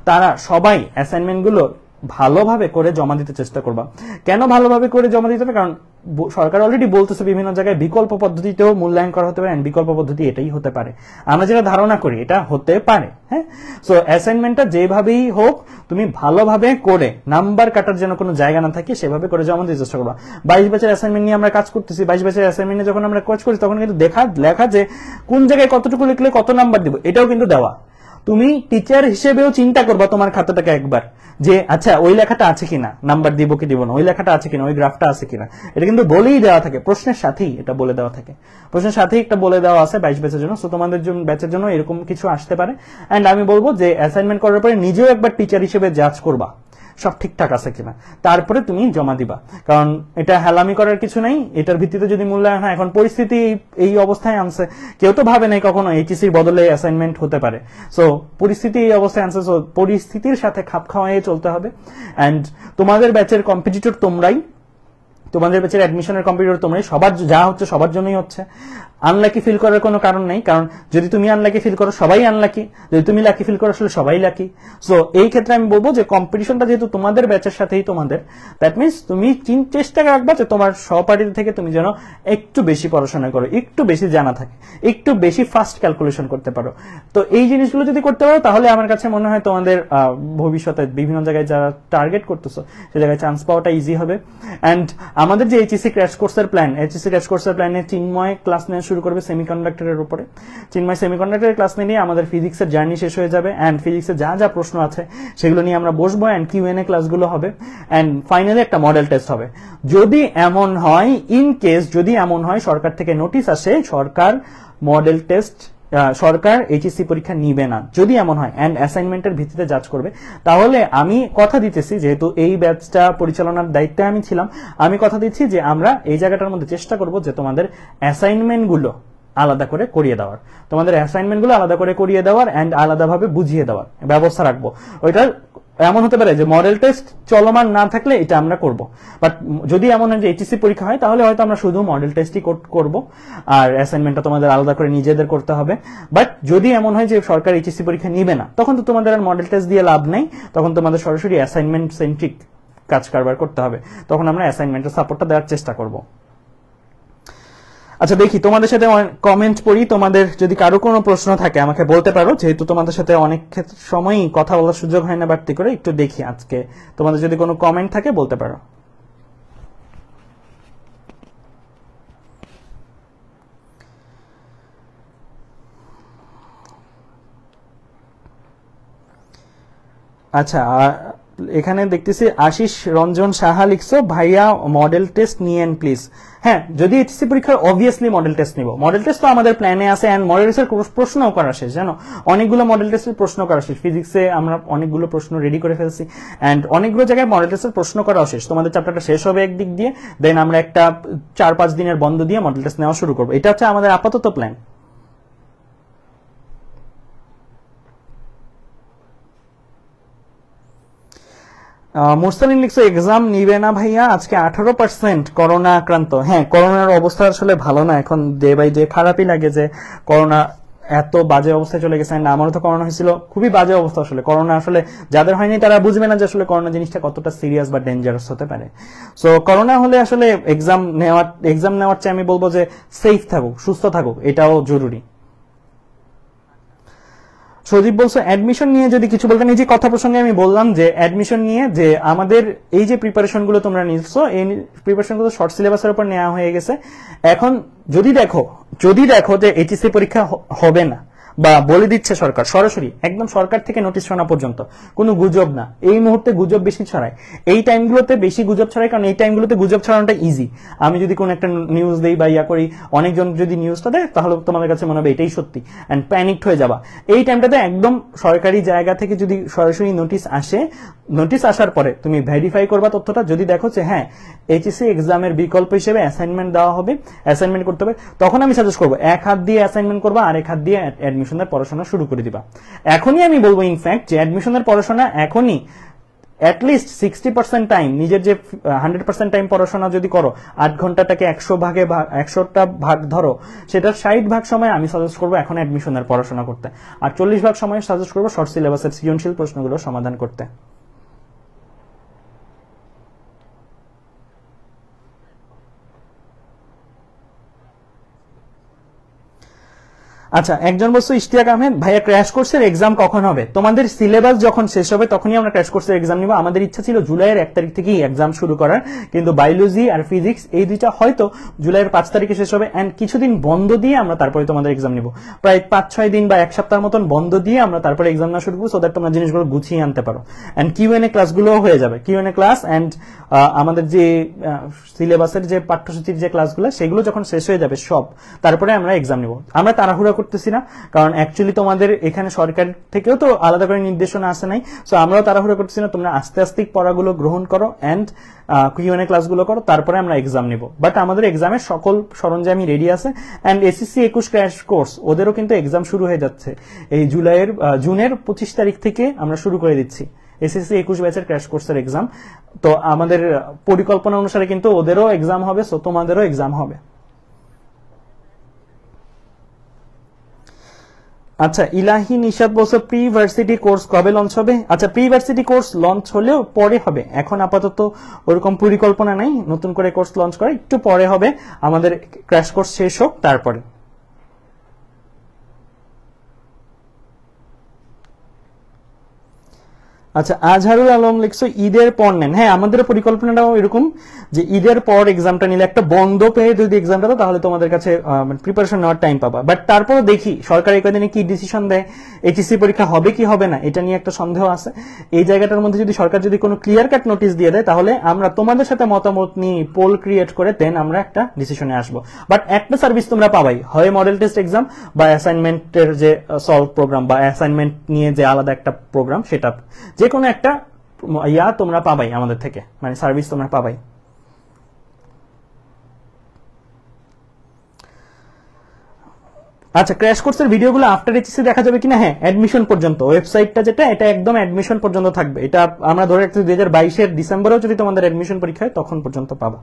তারা সবাই অ্যাসাইনমেন্ট গুলো ভালোভাবে করে জমা দিতে চেষ্টা করবা। কেন ভালোভাবে করে জমা দিতে হবে? কারণ সরকার অলরেডি বলতেছে বিভিন্ন জায়গায় বিকল্প পদ্ধতিতেও মূল্যায়ন করা হতে পারে, বিকল্প পদ্ধতি এটাই হতে পারে, আমরা যেটা ধারণা করি এটা হতে পারে। হ্যাঁ, সো অ্যাসাইনমেন্টটা যেভাবেই হোক তুমি ভালোভাবে করে, নাম্বার কাটার যেন কোনো জায়গা না থাকে সেভাবে করে জমা দিতে চেষ্টা করবা। 22 ব্যাচের অ্যাসাইনমেন্ট নিয়ে আমরা কাজ করতেছি, 22 ব্যাচের অ্যাসাইনমেন্টে যখন আমরা কাজ করি তখন কিন্তু লেখা যে কোন জায়গায় কতটুকু লিখলে কত নাম্বার দিব, এটাও কিন্তু দেওয়া। তুমি টিচার হিসেবেও চিন্তা করবা তোমার খাতাটাকে একবার, যে আচ্ছা ওই লেখাটা আছে কিনা, নাম্বার দিব কি দিব না, ওই লেখাটা আছে কিনা, ওই গ্রাফটা আছে কিনা, এটা কিন্তু বলেই দেওয়া থাকে, প্রশ্নের সাথেই এটা বলে দেওয়া থাকে, প্রশ্নের সাথেই একটা বলে দেওয়া আছে 22 ব্যাচের জন্য। সো তোমাদের ব্যাচের জন্য এরকম কিছু আসতে পারে। এন্ড আমি বলবো যে অ্যাসাইনমেন্ট করার পরে নিজেও একবার টিচার হিসেবে জাজ করবা সব ঠিকঠাক আছে কিনা, তারপরে তুমি জমা দিবা। কারণ এটা হেলামি করার কিছু নাই, এটার ভিত্তিতে যদি মূল্যায়ন হয়, এখন পরিস্থিতি এই অবস্থায় আনছে, কেউ তো ভাবে নাই কখনো এইচএসসির বদলে অ্যাসাইনমেন্ট হতে পারে। সো পরিস্থিতি এই অবস্থায় আনছে, সো পরিস্থিতির সাথে খাপ খাওয়াই চলতে হবে। এন্ড তোমাদের ব্যাচের কম্পিটিটর তোমরাই, তোমাদের ব্যাচের অ্যাডমিশনের কম্পিউটার তোমরাই, সবার যা হচ্ছে সবার জন্যই হচ্ছে। আনলাকি ফিল করার কোনো কারণ নেই, কারণ যদি তুমি আনলাকি ফিল করো সবাই আনলাকি, যদি তুমি লাকি ফিল করো আসলে সবাই লাকি। সো এই ক্ষেত্রে আমি বলবো যে কম্পিটিশনটা যেহেতু তোমাদের ব্যাচের সাথেই তোমাদের, দ্যাট মিনস তুমি চেষ্টা রাখবা যে তোমার সহপাঠী থেকে তুমি যেন একটু বেশি পড়াশোনা করো, একটু বেশি জানা থাকে, একটু বেশি ফাস্ট ক্যালকুলেশন করতে পারো। তো এই জিনিসগুলো যদি করতে পারো তাহলে আমার কাছে মনে হয় তোমাদের ভবিষ্যতে বিভিন্ন জায়গায় যারা টার্গেট করতেছো সে জায়গায় চান্স পাওয়াটা ইজি হবে। অ্যান্ড আমাদের যে এইচএসসি ক্র্যাশ কোর্সের প্ল্যান, এইচএসসি ক্র্যাশ কোর্সের প্ল্যানে চিন্ময় ক্লাস নেওয়া শুরু করবে সেমিকন্ডাক্টরের উপরে। চিন্ময় সেমিকন্ডাক্টরের ক্লাস নিয়ে আমাদের ফিজিক্সের জার্নি শেষ হয়ে যাবে, অ্যান্ড ফিজিক্সে যা যা প্রশ্ন আছে সেগুলো নিয়ে আমরা বসবো, অ্যান্ড কিউএনএ ক্লাসগুলো হবে, অ্যান্ড ফাইনালি একটা মডেল টেস্ট হবে। যদি এমন হয়, ইন কেস যদি এমন হয় সরকার থেকে নোটিশ আসে সরকার মডেল টেস্ট, সরকার এইচএসসি পরীক্ষা নিবে না, যদি এমন হয় অ্যান্ড অ্যাসাইনমেন্টের ভিত্তিতে জাজ করবে, তাহলে আমি কথা দিতেছি, যেহেতু এই ব্যাচটা পরিচালনার দায়িত্বে আমি ছিলাম, আমি কথা দিচ্ছি যে আমরা এই জায়গাটার মধ্যে চেষ্টা করব যে তোমাদের অ্যাসাইনমেন্টগুলো আলাদা করে করিয়ে দেওয়ার, তোমাদের অ্যাসাইনমেন্টগুলো আলাদা করে করিয়ে দেওয়ার অ্যান্ড আলাদাভাবে বুঝিয়ে দেওয়ার ব্যবস্থা রাখবো। ওইটা এমন হতে পারে যে মডেল টেস্ট চলমান না থাকলে এটা আমরা করব, বাট যদি এমন হয় যে এইচএসসি পরীক্ষা হয় তাহলে হয়তো আমরা শুধু মডেল টেস্টই করব, আর অ্যাসাইনমেন্টটা তোমাদের আলাদা করে নিজেদের করতে হবে। বাট যদি এমন হয় যে সরকার এইচএসসি পরীক্ষা নিবে না, তখন তো তোমাদের আর মডেল টেস্ট দিয়ে লাভ নেই, তখন তোমাদের সরাসরি অ্যাসাইনমেন্ট সেন্ট্রিক কাজ কারবার করতে হবে, তখন আমরা অ্যাসাইনমেন্টের সাপোর্টটা দেওয়ার চেষ্টা করব। আচ্ছা দেখি তোমাদের সাথে কমেন্ট পড়ি, তোমাদের যদি কারো কোনো প্রশ্ন থাকে আমাকে বলতে পারো, যেহেতু তোমাদের সাথে অনেক সময়ই কথা বলার সুযোগ হয় না বাড়তি করে, একটু দেখি আজকে তোমাদের যদি কোনো কমেন্ট থাকে বলতে পারো। আচ্ছা এখানে দেখতেছি আশিস রঞ্জন সাহা লিখছো, ভাইয়া মডেল টেস্ট নিয়েন প্লিজ। হ্যাঁ, যদি এইচএসসি পরীক্ষার অবভিয়াসলি মডেল টেস্ট নিব, মডেল টেস্ট তো আমাদের প্ল্যানে আছে, এন্ড মডেল টেস্টের প্রশ্নও করা শেষ, জানো অনেকগুলো মডেল টেস্টের প্রশ্ন করা শেষ, ফিজিক্সে আমরা অনেকগুলো প্রশ্ন রেডি করে ফেলছি, এন্ড অনেকগুলো জায়গায় মডেল টেস্টের প্রশ্ন করাও শেষ। তোমাদের চ্যাপ্টারটা শেষ হবে একদিক দিয়ে, দেন আমরা একটা 4-5 দিনের বন্ধ দিয়ে মডেল টেস্ট নেওয়া শুরু করবো, এটা হচ্ছে আমাদের আপাতত প্ল্যান। মুরসালিন লিখছো এক্সাম নিবে না ভাইয়া, আজকে 18% করোনা আক্রান্ত। হ্যাঁ, করোনার অবস্থা আসলে ভালো না, এখন ডে বাই ডে খারাপই লাগে যে করোনা এত বাজে অবস্থায় চলে গেছে। আমারও তো করোনা হয়েছিল, খুবই বাজে অবস্থা। আসলে করোনা আসলে যাদের হয়নি তারা বুঝবে না যে আসলে করোনা জিনিসটা কতটা সিরিয়াস বা ডেঞ্জারাস হতে পারে। সো করোনা হলে আসলে এক্সাম নেওয়ার চেয়ে আমি বলবো যে সেফ থাকুক, সুস্থ থাকুক, এটাও জরুরি। সজীব বলছো অ্যাডমিশন নিয়ে যদি কিছু বলতেন, এই যে কথা প্রসঙ্গে আমি বললাম যে অ্যাডমিশন নিয়ে যে আমাদের এই যে প্রিপারেশন গুলো তোমরা নিচ্ছো, এই প্রিপারেশন গুলো শর্ট সিলেবাসের উপর নেওয়া হয়ে গেছে। এখন যদি দেখো যে এইচএসসি পরীক্ষা হবে না, বা বলে দিচ্ছে সরকার সরাসরি, একদম সরকার থেকে নোটিশ শোনা পর্যন্ত, কোনো গুজব না। এই মুহূর্তে গুজব বেশি ছড়ায়, এই টাইমগুলোতে বেশি গুজব ছড়ায়, কারণ এই টাইমগুলোতে গুজব ছড়ানোটা ইজি। আমি যদি কোনো একটা নিউজ দেই বা ইয়া করি, অনেকজন যদি নিউজটা দেয় তাহলে তোমাদের কাছে মনে হবে এটাই সত্যি, অ্যান্ড প্যানিকড হয়ে যাবা। এই টাইমটাতে একদম সরকারি জায়গা থেকে যদি সরাসরি নোটিশ আসে, নোটিশ আসার পরে তুমি ভেরিফাই করবা তথ্যটা, যদি দেখো যে হ্যাঁ এইচএসসি এক্সামের বিকল্প হিসেবে অ্যাসাইনমেন্ট দেওয়া হবে, অ্যাসাইনমেন্ট করতে হবে, তখন আমি সাজেস্ট করবো এক হাত দিয়ে অ্যাসাইনমেন্ট করবা, আর এক হাত দিয়ে অ্যাডমিশনের পড়াশোনা শুরু করে দিবা। এখনই আমি বলবো ইনফ্যাক্ট যে অ্যাডমিশনের পড়াশোনা এখনই অ্যাটলিস্ট 60% টাইম, নিজের যে 100% টাইম পড়াশোনা যদি করো, 8 ঘন্টাটাকে 100টা ভাগ ধরো, সেটার 60 ভাগ সময় আমি সাজেস্ট করবো এখন অ্যাডমিশনের পড়াশোনা করতে, আর 40 ভাগ সময় সাজেস্ট করবো শর্ট সিলেবাসের সৃজনশীল প্রশ্নগুলো সমাধান করতে। আচ্ছা, একজন বলছো ইশতিয়াক আহমেদ, ভাইয়া ক্র্যাশ কোর্সের এক্সাম কখন হবে? তোমাদের সিলেবাস যখন শেষ হবে তখনই আমরা ক্র্যাশ কোর্সের এক্সাম নিব। আমাদের ইচ্ছা ছিল জুলাইয়ের 1 তারিখ থেকেই এক্সাম শুরু করার, কিন্তু বায়োলজি আর ফিজিক্স এই দুইটা হয়তো জুলাইয়ের 5 তারিখে শেষ হবে, এন্ড কিছুদিন বন্ধ দিয়ে আমরা তারপরে তোমাদের এক্সাম নিব। প্রায় 5-6 দিন বা 1 সপ্তাহের মতন বন্ধ দিয়ে আমরা তারপরে এক্সাম না শুরু করবো, সো দ্যাট তোমরা জিনিসগুলো গুছিয়ে আনতে পারো, এন্ড কিউএনএ ক্লাসগুলো হয়ে যাবে। কিউএনএ ক্লাস এন্ড আমাদের যে সিলেবাসের যে পাঠ্যসূচির যে ক্লাসগুলো, সেগুলো যখন শেষ হয়ে যাবে সব, তারপরে আমরা এক্সাম নিব। আমরা তাড়াহুড়া করতেছি না, কারণ অ্যাকচুয়ালি তোমাদের এখানে সরকার থেকেও তো আলাদা করে নির্দেশনা আসে নাই, সো আমরাও তাড়াহুড়া করতেছি না। তোমরা আস্তে আস্তে পড়াগুলো গ্রহণ করো এন্ড কিউএনএ ক্লাসগুলো করো, তারপরে আমরা এক্সাম নিব। বাট আমাদের এক্সামের সকল সরঞ্জামই রেডি আছে, এন্ড এসএসসি 21 ক্র্যাশ কোর্স ওদেরও কিন্তু এক্সাম শুরু হয়ে যাচ্ছে এই জুনের 25 তারিখ থেকে আমরা শুরু করে দিচ্ছি এসএসসি 21 ব্যাচের ক্র্যাশ কোর্সের এক্সাম। তো আমাদের পরিকল্পনা অনুসারে কিন্তু ওদেরও এক্সাম হবে, সো তোমাদেরও এক্সাম হবে। আচ্ছা, ইলাহি নিশাদ বলছো প্রি ভার্সিটি কোর্স কবে লঞ্চ হবে? আচ্ছা, প্রি ভার্সিটি কোর্স লঞ্চ হলেও পরে হবে, এখন আপাতত ওরকম পরিকল্পনা নাই নতুন করে কোর্স লঞ্চ করে, একটু পরে হবে, আমাদের ক্র্যাশ কোর্স শেষ হোক তারপরে। আচ্ছা, আজহারুল আলম লিখছো ঈদের পর নেন। হ্যাঁ, আমাদের পরিকল্পনাটাও এরকম যে ঈদের পর এক্সামটা নিলে একটা বন্ধ পেয়ে যদি এক্সামটা দাও তাহলে তোমাদের কাছে প্রিপারেশন নেওয়ার টাইম পাবা। বাট তারপরে দেখি সরকার এই কদিনে কি ডিসিশন দেয়, এইচএসসি পরীক্ষা হবে কি হবে না এটা নিয়ে একটা সন্দেহ আছে। এই জায়গাটার মধ্যে যদি সরকার যদি কোনো ক্লিয়ার কাট নোটিশ দিয়ে দেয় তাহলে আমরা তোমাদের সাথে মতামত নিয়ে পোল ক্রিয়েট করে দেন আমরা একটা ডিসিশনে আসবো। বাট একটা সার্ভিস তোমরা পাবাই, হয় মডেল টেস্ট এক্সাম বা অ্যাসাইনমেন্টের যে সলভ প্রোগ্রাম বা অ্যাসাইনমেন্ট নিয়ে যে আলাদা একটা প্রোগ্রাম, সেটা যে কোনো একটা তোমরা পাবাই আমাদের থেকে, মানে সার্ভিস তোমরা পাবাই। আচ্ছা, ক্র্যাশ কোর্সের ভিডিওগুলো আফটার এইচএসসি দেখা যাবে কিনা? হ্যাঁ, অ্যাডমিশন পর্যন্ত ওয়েবসাইটটা যেটা, এটা একদম অ্যাডমিশন পর্যন্ত থাকবে। এটা আমরা ধরে রাখছি 2022 ডিসেম্বরেও যদি তোমাদের অ্যাডমিশন পরীক্ষা হয় তখন পর্যন্ত পাবা।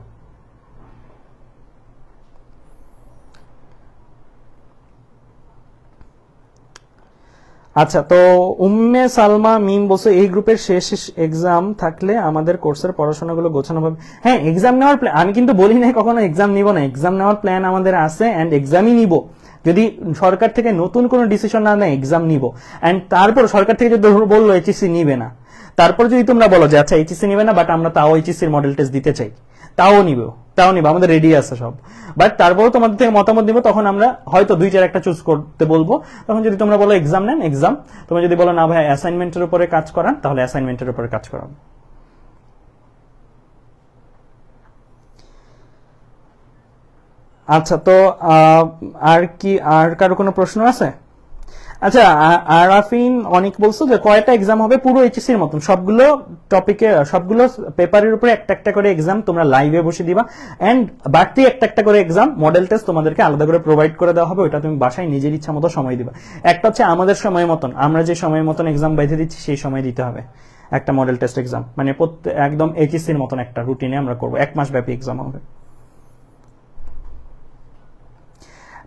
আচ্ছা, তো উম্মে সালমা মিম বলছে এই গ্রুপের শেষ এক্সাম থাকলে আমাদের কোর্সের পড়াশোনাগুলো গোছানো হবে। হ্যাঁ, এক্সাম নেওয়ার প্ল্যান, আমি কিন্তু বলি নাই কখনো এক্সাম নিব না, এক্সাম নেওয়ার প্ল্যান আমাদের আছে এন্ড এক্সামই নিব। যদি সরকার থেকে নতুন কোনো ডিসিশন না নেয় এক্সাম নিব। এন্ড তারপর সরকার থেকে যদি বললো এইচএসসি নিবে না, তারপর যদি তোমরা বলো যে আচ্ছা এইচএসসি নিবে না বাট আমরা তাও এইচএসসির মডেল টেস্ট দিতে চাই, তাও নিব, আমাদের রেডি আছে সব। বাট তারপরেও তোমাদের থেকে মতামত নিব, তখন আমরা হয়তো 2-4 একটা চুজ করতে বলবো। তখন যদি তোমরা বলো এক্সাম নেন এক্সাম, তোমরা যদি বলো না ভাই অ্যাসাইনমেন্টের উপরে কাজ করান তাহলে অ্যাসাইনমেন্টের উপরে কাজ করান। আচ্ছা, তো আর কি, আর কারো কোনো প্রশ্ন আছে? আচ্ছা, আরাফিন অনেক বলছো যে কয়টা এক্সাম হবে? পুরো এইচএসসির মতন সবগুলো টপিকে, সবগুলো পেপারের উপরে একটা একটা করে এক্সাম তোমরা লাইভে বসে দিবা, এন্ড বাড়তি একটা একটা করে এক্সাম মডেল টেস্ট তোমাদেরকে আলাদা করে প্রোভাইড করে দেওয়া হবে, ওটা তুমি বাসায় নিজের ইচ্ছা মতো সময় দিবা। একটা হচ্ছে আমাদের সময় মতন, আমরা যে সময় মতন এক্সাম বেঁধে দিচ্ছি সেই সময় দিতে হবে একটা মডেল টেস্ট এক্সাম, মানে একদম এইচএসসির মতন একটা রুটিনে আমরা করবো, 1 মাস ব্যাপী এক্সাম হবে।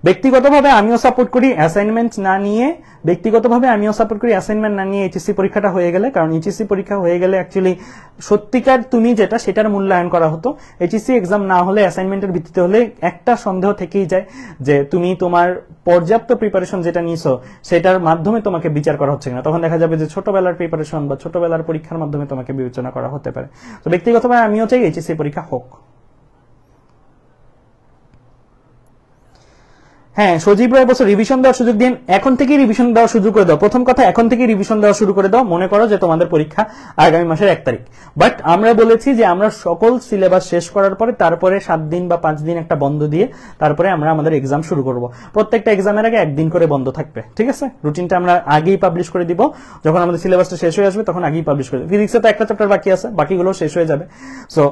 ব্যক্তিগতভাবে আমিও সাপোর্ট করি অ্যাসাইনমেন্ট না নিয়ে, এইচএসসি পরীক্ষাটা হয়ে গেলে, কারণ এইচএসসি পরীক্ষা হয়ে গেলে অ্যাকচুয়ালি সত্যিকার তুমি যেটা সেটার মূল্যায়ন করা হতো। এইচএসসি এক্সাম না হলে, অ্যাসাইনমেন্টের ভিত্তিতে হলে একটা সন্দেহ থেকেই যায় যে তুমি তোমার পর্যাপ্ত প্রিপারেশন যেটা নিয়েছো সেটার মাধ্যমে তোমাকে বিচার করা হচ্ছে না, তখন দেখা যাবে যে ছোটবেলার প্রিপারেশন বা ছোটবেলার পরীক্ষার মাধ্যমে তোমাকে বিবেচনা করা হতে পারে। তো ব্যক্তিগতভাবে আমিও চাই এইচএসসি পরীক্ষা হোক। হ্যাঁ, সজীব রায় বলছো রিভিশন দেওয়ার সুযোগ দিন, এখন থেকে রিভিশন দেওয়ার সুযোগ করে দাও। প্রথম কথা, এখন থেকে রিভিশন দেওয়া শুরু করে দাও। মনে করো যে তোমাদের পরীক্ষা আগামী মাসের 1 তারিখ, বাট আমরা বলেছি যে আমরা সকল সিলেবাস শেষ করার পরে তারপরে 7 দিন বা 5 দিন একটা বন্ধ দিয়ে তারপরে আমরা আমাদের এক্সাম শুরু করব। প্রত্যেকটা এক্সামের আগে 1 দিন করে বন্ধ থাকবে, ঠিক আছে? রুটিনটা আমরা আগেই পাবলিশ করে দিব, যখন আমাদের সিলেবাসটা শেষ হয়ে আসবে তখন আগেই পাবলিশ করে দেব। ফিজিক্সে তো একটা চ্যাপ্টার বাকি আছে, বাকিগুলো শেষ হয়ে যাবে। সো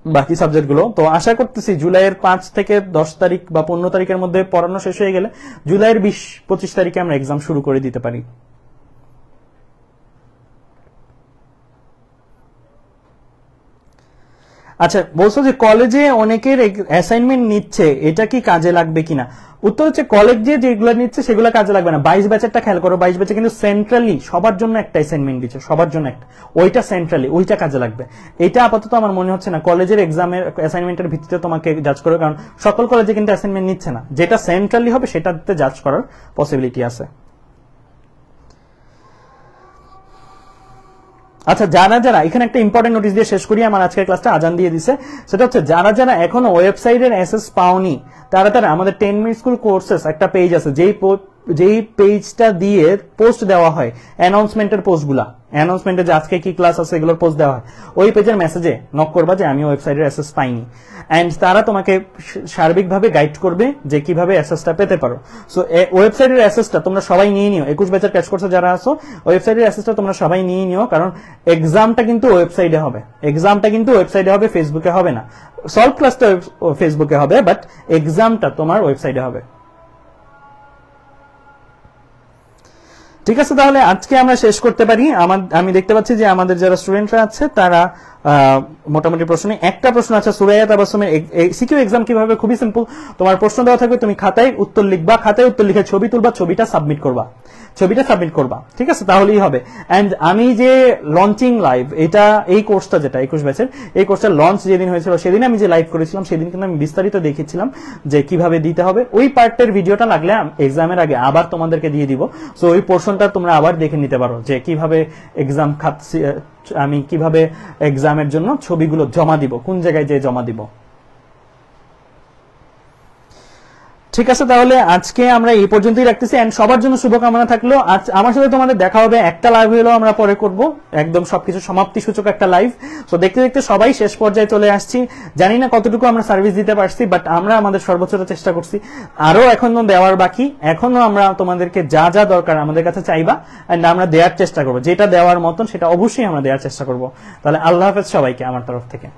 বাকি সাবজেক্টগুলো তো আশা করতেছি জুলাইয়ের 5 থেকে 10 তারিখ বা 15 তারিখের মধ্যে পড়ানো শেষ হয়ে গেলে জুলাইয়ের 20-25 তারিখে আমরা এক্সাম শুরু করে দিতে পারি। আচ্ছা, বলছো যে কলেজে অনেকের অ্যাসাইনমেন্ট নিচ্ছে, এটা কি কাজে লাগবে কিনা? উত্তর হচ্ছে কলেজে যেগুলো নিচ্ছে সেগুলো কাজে লাগবে না। 22 ব্যাচেরটা খেয়াল করো, 22 ব্যাচে কিন্তু সেন্ট্রালি সবার জন্য একটা অ্যাসাইনমেন্ট দিচ্ছে, সবার জন্য একটা, ওইটা সেন্ট্রালি, ওইটা কাজে লাগবে। এটা আপাতত আমার মনে হচ্ছে না কলেজের এক্সামের অ্যাসাইনমেন্টের ভিত্তিতে তোমাকে জাজ করবে, কারণ সকল কলেজে কিন্তু অ্যাসাইনমেন্ট নিচ্ছে না। যেটা সেন্ট্রালি হবে সেটাতে জাজ করার পসিবিলিটি আছে। আচ্ছা, যারা যারা এখানে একটা ইম্পর্টেন্ট নোটিস দিয়ে শেষ করি, আমার আজকের ক্লাসটা আজান দিয়ে দিছে, সেটা হচ্ছে যারা যারা এখনো ওয়েবসাইটের অ্যাক্সেস পাওনি তারা তারা আমাদের 10 মিনিট স্কুল কোর্সেস একটা পেজ আছে, যেই পেজটা দিয়ে পোস্ট দেওয়া হয় অ্যানাউন্সমেন্টের পোস্টগুলা, অ্যানাউন্সমেন্টে যে আজকে কি ক্লাস আছে এগুলোর পোস্ট দেওয়া হয়, ওই পেজের মেসেজে নক করবা যে আমি ওয়েবসাইটের অ্যাক্সেস পাইনি, এন্ড তারা তোমাকে সার্বিকভাবে গাইড করবে যে কিভাবে অ্যাক্সেসটা পেতে পারো। সো ওয়েবসাইটের অ্যাক্সেসটা তোমরা সবাই নিয়ে নিও, 21 ব্যাচের ক্র্যাশ কোর্সে যারা আছো ওয়েবসাইটের অ্যাক্সেসটা তোমরা সবাই নিয়ে নিও, কারণ এক্সামটা কিন্তু ওয়েবসাইটে হবে, ফেসবুকে হবে না। সলভ ক্লাসটা ফেসবুকে হবে, বাট এক্সামটা তোমার ওয়েবসাইটে হবে। ঠিক আছে, তাহলে আজকে আমরা শেষ করতে পারি। আমি দেখতে পাচ্ছি যে আমাদের যারা স্টুডেন্টরা আছে তারা মোটামুটি প্রশ্নে একটা প্রশ্ন আছে সুরাইয়া তাবাসসুমের সিকিউ এক্সাম কিভাবে, খুবই সিম্পল। তোমার প্রশ্ন দেওয়া থাকবে, তুমি খাতায় উত্তর লিখবা, খাতায় উত্তর লিখে ছবি তুলবা, ছবিটা সাবমিট করবা, ঠিক আছে, তাহলেই হবে। এন্ড আমি যে লঞ্চিং লাইভ, এটা এই কোর্সটা যেটা 21 ব্যাচের, এই কোর্সটা লঞ্চ যেদিন হয়েছিল সেদিন আমি যে লাইভ করেছিলাম সেদিন কিন্তু আমি বিস্তারিত দেখিয়েছিলাম যে কিভাবে দিতে হবে। ওই পার্টের ভিডিওটা লাগলে এক্সামের আগে আবার তোমাদেরকে দিয়ে দিব, সো ওই পোর্শনটা তোমরা আবার দেখে নিতে পারো যে কিভাবে এক্সাম আমি কিভাবে এক্সামের জন্য ছবিগুলো জমা দিব, কোন জায়গায় যে জমা দিব। ঠিক আছে, তাহলে আজকে আমরা এই পর্যন্তই রাখতেছি। এন্ড সবার জন্য শুভকামনা থাকলো। আজ আমার সাথে তোমাদের দেখা হবে, একটা লাইভ হলো আমরা পরে করব, একদম সবকিছু সমাপ্তি সূচক একটা লাইভ। তো দেখতে দেখতে সবাই শেষ পর্যায়ে চলে আসছি। জানি না কতটুকু আমরা সার্ভিস দিতে পারছি, বাট আমরা আমাদের সর্বোচ্চটা চেষ্টা করছি। আরো এখনো দেওয়ার বাকি, এখনো আমরা তোমাদেরকে যা যা দরকার আমাদের কাছে চাইবা, এন্ড আমরা দেওয়ার চেষ্টা করবো, যেটা দেওয়ার মতন সেটা অবশ্যই আমরা দেওয়ার চেষ্টা করবো। তাহলে আল্লাহ হাফেজ সবাইকে আমার তরফ থেকে।